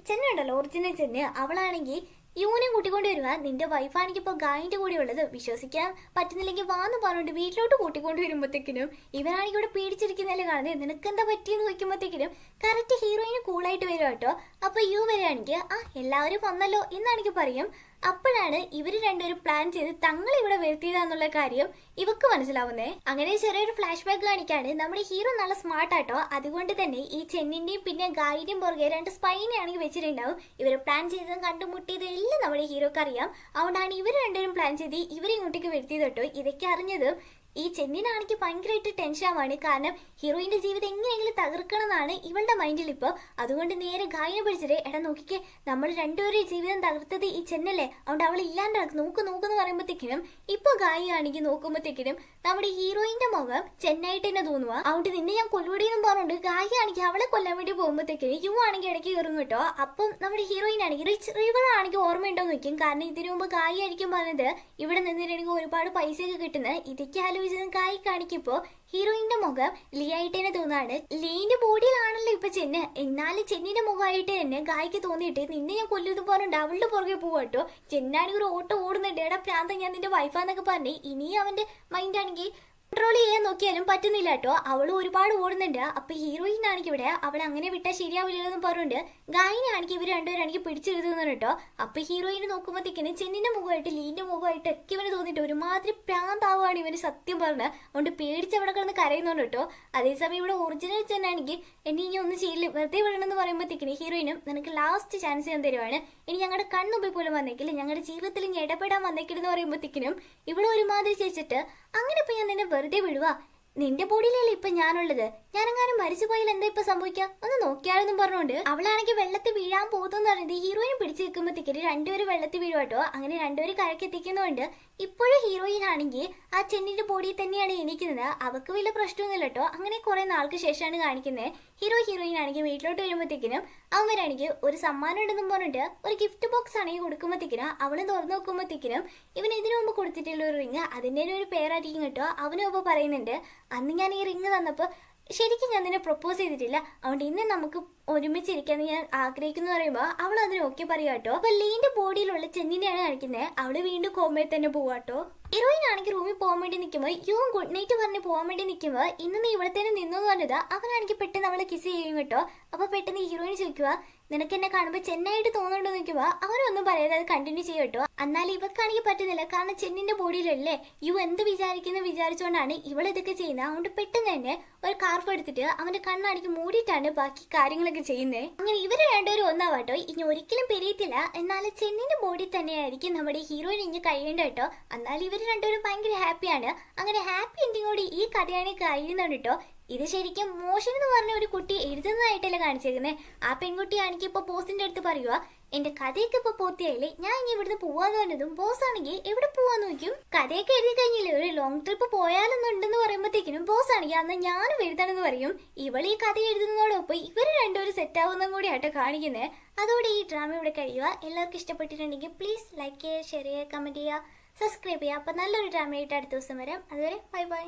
ചെന്നുണ്ടല്ലോ, ഒറിജിനൽ ചെന്ന്, അവളാണെങ്കിൽ യൂനെ കൂട്ടിക്കൊണ്ട് വരുക. നിന്റെ വൈഫാണെങ്കിൽ ഇപ്പോൾ ഗായിന്റെ കൂടെ ഉള്ളത്, വിശ്വസിക്കാൻ പറ്റുന്നില്ലെങ്കിൽ വാന്ന് പറഞ്ഞിട്ട് വീട്ടിലോട്ട് കൂട്ടിക്കൊണ്ട് വരുമ്പോഴത്തേക്കിനും ഇവനാണെങ്കിൽ ഇവിടെ പേടിച്ചിരിക്കുന്നതല്ലേ കാണുന്നത്. നിനക്ക് എന്താ പറ്റിയെന്ന് നോക്കുമ്പോഴത്തേക്കിനും കറക്റ്റ് ഹീറോയിന് കൂളായിട്ട് വരും കേട്ടോ. അപ്പൊ യു വരികയാണെങ്കിൽ എല്ലാവരും വന്നല്ലോ എന്നാണെങ്കിൽ പറയും. അപ്പോഴാണ് ഇവര് രണ്ടുപേരും പ്ലാൻ ചെയ്ത് തങ്ങൾ ഇവിടെ വരുത്തിയതാന്നുള്ള കാര്യം ഇവക്ക് മനസ്സിലാവുന്നേ. അങ്ങനെ ചെറിയൊരു ഫ്ലാഷ് ബാക്ക് കാണിക്കാണ്. നമ്മുടെ ഹീറോ നല്ല സ്മാർട്ട് ആട്ടോ. അതുകൊണ്ട് തന്നെ ഈ ചെന്നിന്റെയും പിന്നെ ഗായിന്റെയും പുറകെ 2 സ്പൈനെ ആണെങ്കിൽ വെച്ചിട്ടുണ്ടാവും. ഇവര് പ്ലാൻ ചെയ്തതും കണ്ടുമുട്ടിയതും എല്ലാം നമ്മുടെ ഹീറോക്ക് അറിയാം. അതുകൊണ്ടാണ് ഇവർ രണ്ടുപേരും പ്ലാൻ ചെയ്ത് ഇവരെ ഇങ്ങോട്ടേക്ക് വരുത്തിയത് കേട്ടോ. ഇതൊക്കെ അറിഞ്ഞതും ഈ ചെന്നിനാണെങ്കിൽ ഭയങ്കരമായിട്ട് ടെൻഷൻ ആവാണ്. കാരണം ഹീറോയിന്റെ ജീവിതം എങ്ങനെയെങ്കിലും തകർക്കണം എന്നാണ് ഇവളുടെ മൈൻഡിൽ ഇപ്പോൾ. അതുകൊണ്ട് നേരെ ഗായിനെ പിടിച്ചിട്ട്, എടാ നോക്കിക്കേ, നമ്മൾ രണ്ടുപേരും ജീവിതം തകർത്തത് ഈ ചെന്നല്ലേ, അതുകൊണ്ട് അവൾ ഇല്ലാണ്ട് നോക്കുന്നു പറയുമ്പോഴത്തേക്കിനും ഇപ്പൊ ഗായി ആണെങ്കിൽ നോക്കുമ്പോഴത്തേക്കിനും നമ്മുടെ ഹീറോയിന്റെ മുഖം ചെന്നായിട്ട് തന്നെ തോന്നുക. അതുകൊണ്ട് നിന്നെ ഞാൻ കൊല്ലുപടിയെന്നും പറഞ്ഞുകൊണ്ട് ഗായി ആണെങ്കിൽ അവളെ കൊല്ലാൻ വേണ്ടി പോകുമ്പോഴത്തേക്കിനും യു ആണെങ്കിൽ ഇടയ്ക്ക് കയറും കേട്ടോ. അപ്പം നമ്മുടെ ഹീറോയിൻ ആണെങ്കിൽ റിവർ ആണെങ്കിൽ ഓർമ്മയുണ്ടോ നോക്കും. കാരണം ഇതിനു മുമ്പ് ഗായി ആയിരിക്കും പറഞ്ഞത് ഇവിടെ നിന്നിട്ടുണ്ടെങ്കിൽ ഒരുപാട് പൈസയൊക്കെ കിട്ടുന്നത്. ഇതൊക്കെ ഗായി കാണിക്കുമ്പോ ഹീറോയിന്റെ മുഖം ലീ ആയിട്ട് തന്നെ തോന്നാണ്. ലീന്റെ ബോഡിയിലാണല്ലോ ഇപ്പൊ ചെന്ന്, എന്നാലും ചെന്നിന്റെ മുഖമായിട്ട് തന്നെ ഗായിക്ക് തോന്നിയിട്ട് നിന്നെ ഞാൻ കൊല്ലുന്നത് പറഞ്ഞിട്ട് അവളുടെ പുറകെ പോവാട്ടോ. ചെന്നാണെങ്കിൽ ഒരു ഓട്ടോ ഓടുന്നുണ്ട്, എടാ പ്രാന്ത ഞാൻ നിന്റെ വൈഫാന്നൊക്കെ പറഞ്ഞ് ഇനി അവന്റെ മൈൻഡ് ആണെങ്കിൽ കൺട്രോൾ ചെയ്യാൻ നോക്കിയാലും പറ്റുന്നില്ല കേട്ടോ. അവള് ഒരുപാട് ഓടുന്നുണ്ട്. അപ്പൊ ഹീറോയിൻ ആണെങ്കിൽ ഇവിടെ അവളെ അങ്ങനെ വിട്ടാൽ ശരിയാവില്ലെന്ന് പറഞ്ഞുകൊണ്ട് ഗായിനാണെങ്കിൽ ഇവർ രണ്ടുപേരാണെങ്കിൽ പിടിച്ചെഴുതുന്നു കേട്ടോ. അപ്പൊ ഹീറോയിനെ നോക്കുമ്പോഴത്തേക്കിന് ചെന്നിന്റെ മുഖമായിട്ട് ലീന്റെ മുഖമായിട്ട് ഒക്കെ ഇവന് തോന്നിയിട്ട് ഒരുമാതിരി പ്രാന്താവുകയാണ് ഇവന് സത്യം പറഞ്ഞ്. അതുകൊണ്ട് പേടിച്ച് അവിടെ കിടന്ന് കരയുന്നുണ്ട് കേട്ടോ. അതേസമയം ഇവിടെ ഒറിജിനൽ ചെന്നാണെങ്കിൽ എന്നെ ഇനി ഒന്നും ചെയ്യില്ല, വെറുതെ വിടണമെന്ന് പറയുമ്പോഴത്തേക്കിന് ഹീറോയിനും നിനക്ക് ലാസ്റ്റ് ചാൻസ് ഞാൻ തരുവാണ്, ഇനി ഞങ്ങളുടെ കണ്ണുമ്പിൽ പോലും വന്നേക്കില്ല, ഞങ്ങളുടെ ജീവിതത്തിൽ ഇനി ഇടപെടാൻ വന്നേക്കില്ലെന്ന് പറയുമ്പോഴത്തേക്കിനും ഇവിടെ ഒരുമാതിരി ചേച്ചിട്ട് അങ്ങനെ ഇപ്പൊ ഞാൻ നിന്നെ വെറുതെ വിടുവാ, നിന്റെ ബോഡിയിലല്ലേ ഇപ്പൊ ഞാനുള്ളത്, ഞാനെങ്ങാനും മരിച്ചു പോയാൽ എന്താ ഇപ്പൊ സംഭവിക്കാം, ഒന്ന് നോക്കിയാലെന്നും പറഞ്ഞുകൊണ്ട് അവളാണെങ്കിൽ വെള്ളത്തിൽ വീഴാൻ പോകുന്നു പറഞ്ഞത് ഹീറോയിൻ പിടിച്ചു നിൽക്കുമ്പോഴത്തേക്ക് രണ്ടുപേരും വെള്ളത്തിൽ വീഴുവാട്ടോ. അങ്ങനെ രണ്ടുപേരും കരക്കെത്തിക്കുന്നതുകൊണ്ട് ഇപ്പോഴും ഹീറോയിൻ ആണെങ്കിൽ ആ ചെന്നിന്റെ ബോഡിയിൽ തന്നെയാണ് എണീക്കുന്നത്. അവക്ക് വലിയ പ്രശ്നമൊന്നുമില്ല കേട്ടോ. അങ്ങനെ കുറെ നാൾക്ക് ശേഷമാണ് കാണിക്കുന്നത്. ഹീറോയിൻ ആണെങ്കിൽ വീട്ടിലോട്ട് വരുമ്പോഴത്തേക്കിനും അവരാണെങ്കിൽ ഒരു സമ്മാനം ഉണ്ടെന്നും പറഞ്ഞിട്ട് ഒരു ഗിഫ്റ്റ് ബോക്സ് ആണെങ്കിൽ കൊടുക്കുമ്പോഴത്തേക്കിനും അവള് തുറന്നു നോക്കുമ്പോഴത്തേക്കിനും ഇവൻ ഇതിനു മുമ്പ് കൊടുത്തിട്ടുള്ള ഒരു റിങ്, അതിൻ്റെ ഒരു പേരായിരിക്കും കേട്ടോ. അവനും ഇപ്പോൾ പറയുന്നുണ്ട്, അന്ന് ഞാൻ ഈ റിങ് തന്നപ്പോൾ ശരിക്കും ഞാൻ നിന്നെ പ്രപ്പോസ് ചെയ്തിട്ടില്ല, അതുകൊണ്ട് ഇന്ന് നമുക്ക് ഒരുമിച്ചിരിക്കാന്ന് ഞാൻ ആഗ്രഹിക്കുന്നു പറയുമ്പോൾ അവൾ അതിന് ഓക്കെ പറയാ കേട്ടോ. അപ്പൊ ലീന്റെ ബോഡിയിലുള്ള ചെന്നിനെയാണ് കാണിക്കുന്നത്. അവള് വീണ്ടും കോമയിൽ തന്നെ പോവാട്ടോ. ഹീറോയിൻ ആണെങ്കിൽ റൂമിൽ പോകാൻ വേണ്ടി നിൽക്കുമ്പോൾ യുവും ഗുഡ് നൈറ്റ് പറഞ്ഞ് പോകാൻ വേണ്ടി നിൽക്കുമ്പോൾ ഇന്ന് നീ ഇവിടെ തന്നെ നിന്നു പറഞ്ഞത് അവനാണെങ്കിൽ പെട്ടെന്ന് അവളെ കിസ് ചെയ്യും കേട്ടോ. അപ്പൊ പെട്ടെന്ന് ഹീറോയിൻ ചോദിക്കുക, നിനക്ക് എന്നെ കാണുമ്പോൾ ചെന്നായിട്ട് തോന്നുന്നുണ്ടോ നിൽക്കുക. അവനൊന്നും പറയാതെ അത് കണ്ടിന്യൂ ചെയ്യും കേട്ടോ. എന്നാൽ ഇവക്കാണെങ്കിൽ പറ്റുന്നില്ല, കാരണം ചെന്നിന്റെ ബോഡിയിലല്ലേ യു എന്ത് വിചാരിച്ചുകൊണ്ടാണ് ഇവൾ ഇതൊക്കെ ചെയ്യുന്നത്. അതുകൊണ്ട് പെട്ടെന്ന് തന്നെ ഒരു കാർഫ് എടുത്തിട്ട് അവന്റെ കണ്ണാടിക്ക് മൂടിയിട്ടാണ് ബാക്കി കാര്യങ്ങളൊക്കെ ചെയ്യുന്നത്. അങ്ങനെ ഇവര് രണ്ടുപേരും ഒന്നാവാട്ടോ. ഇനി ഒരിക്കലും പെരിയത്തില്ല, എന്നാലും ചെന്നിന്റെ ബോഡി തന്നെയായിരിക്കും നമ്മുടെ ഹീറോയിൻ ഇനി കഴിയേണ്ട കേട്ടോ. എന്നാൽ ഇവര് രണ്ടുപേരും ഭയങ്കര ഹാപ്പിയാണ്. അങ്ങനെ ഹാപ്പി എൻഡിങ്ങോട് ഈ കഥയാണ് കഴിയുന്നുണ്ട് കേട്ടോ. ഇത് ശരിക്കും മോഷൻ എന്ന് പറഞ്ഞ ഒരു കുട്ടി എഴുതുന്നതായിട്ടല്ലേ കാണിച്ചേക്കുന്നത്. ആ പെൺകുട്ടി ആണെങ്കിൽ ഇപ്പൊ ബോസിന്റെ അടുത്ത് പറയുക, എന്റെ കഥയൊക്കെ ഇപ്പൊ പൂർത്തിയായില്ലേ, ഞാൻ ഇനി ഇവിടുന്ന് പോവാന്ന് പറഞ്ഞതും ബോസ് ആണെങ്കിൽ എവിടെ പോവാന്ന് നോക്കും. കഥയൊക്കെ എഴുതി കഴിഞ്ഞില്ലേ, ഒരു ലോങ് ട്രിപ്പ് പോയാലൊന്നുണ്ടെന്ന് പറയുമ്പോഴത്തേക്കിനും ബോസ് ആണെങ്കിൽ അന്ന് ഞാനും എഴുതണമെന്ന് പറയും. ഇവൾ ഈ കഥ എഴുതുന്നതോടൊപ്പം ഇവര് രണ്ടുപേരും സെറ്റ് ആവുന്നതും കൂടിയാട്ടോ കാണിക്കുന്നത്. അതോടെ ഈ ഡ്രാമ ഇവിടെ കഴിയുക. എല്ലാവർക്കും ഇഷ്ടപ്പെട്ടിട്ടുണ്ടെങ്കിൽ പ്ലീസ് ലൈക്ക് ചെയ്യുക, ഷെയർ ചെയ്യുക, കമന്റ് ചെയ്യുക, സബ്സ്ക്രൈബ് ചെയ്യുക. അപ്പൊ നല്ലൊരു ഡ്രാമയായിട്ട് അടുത്ത ദിവസം വരാം. അതുവരെ ബൈ ബൈ.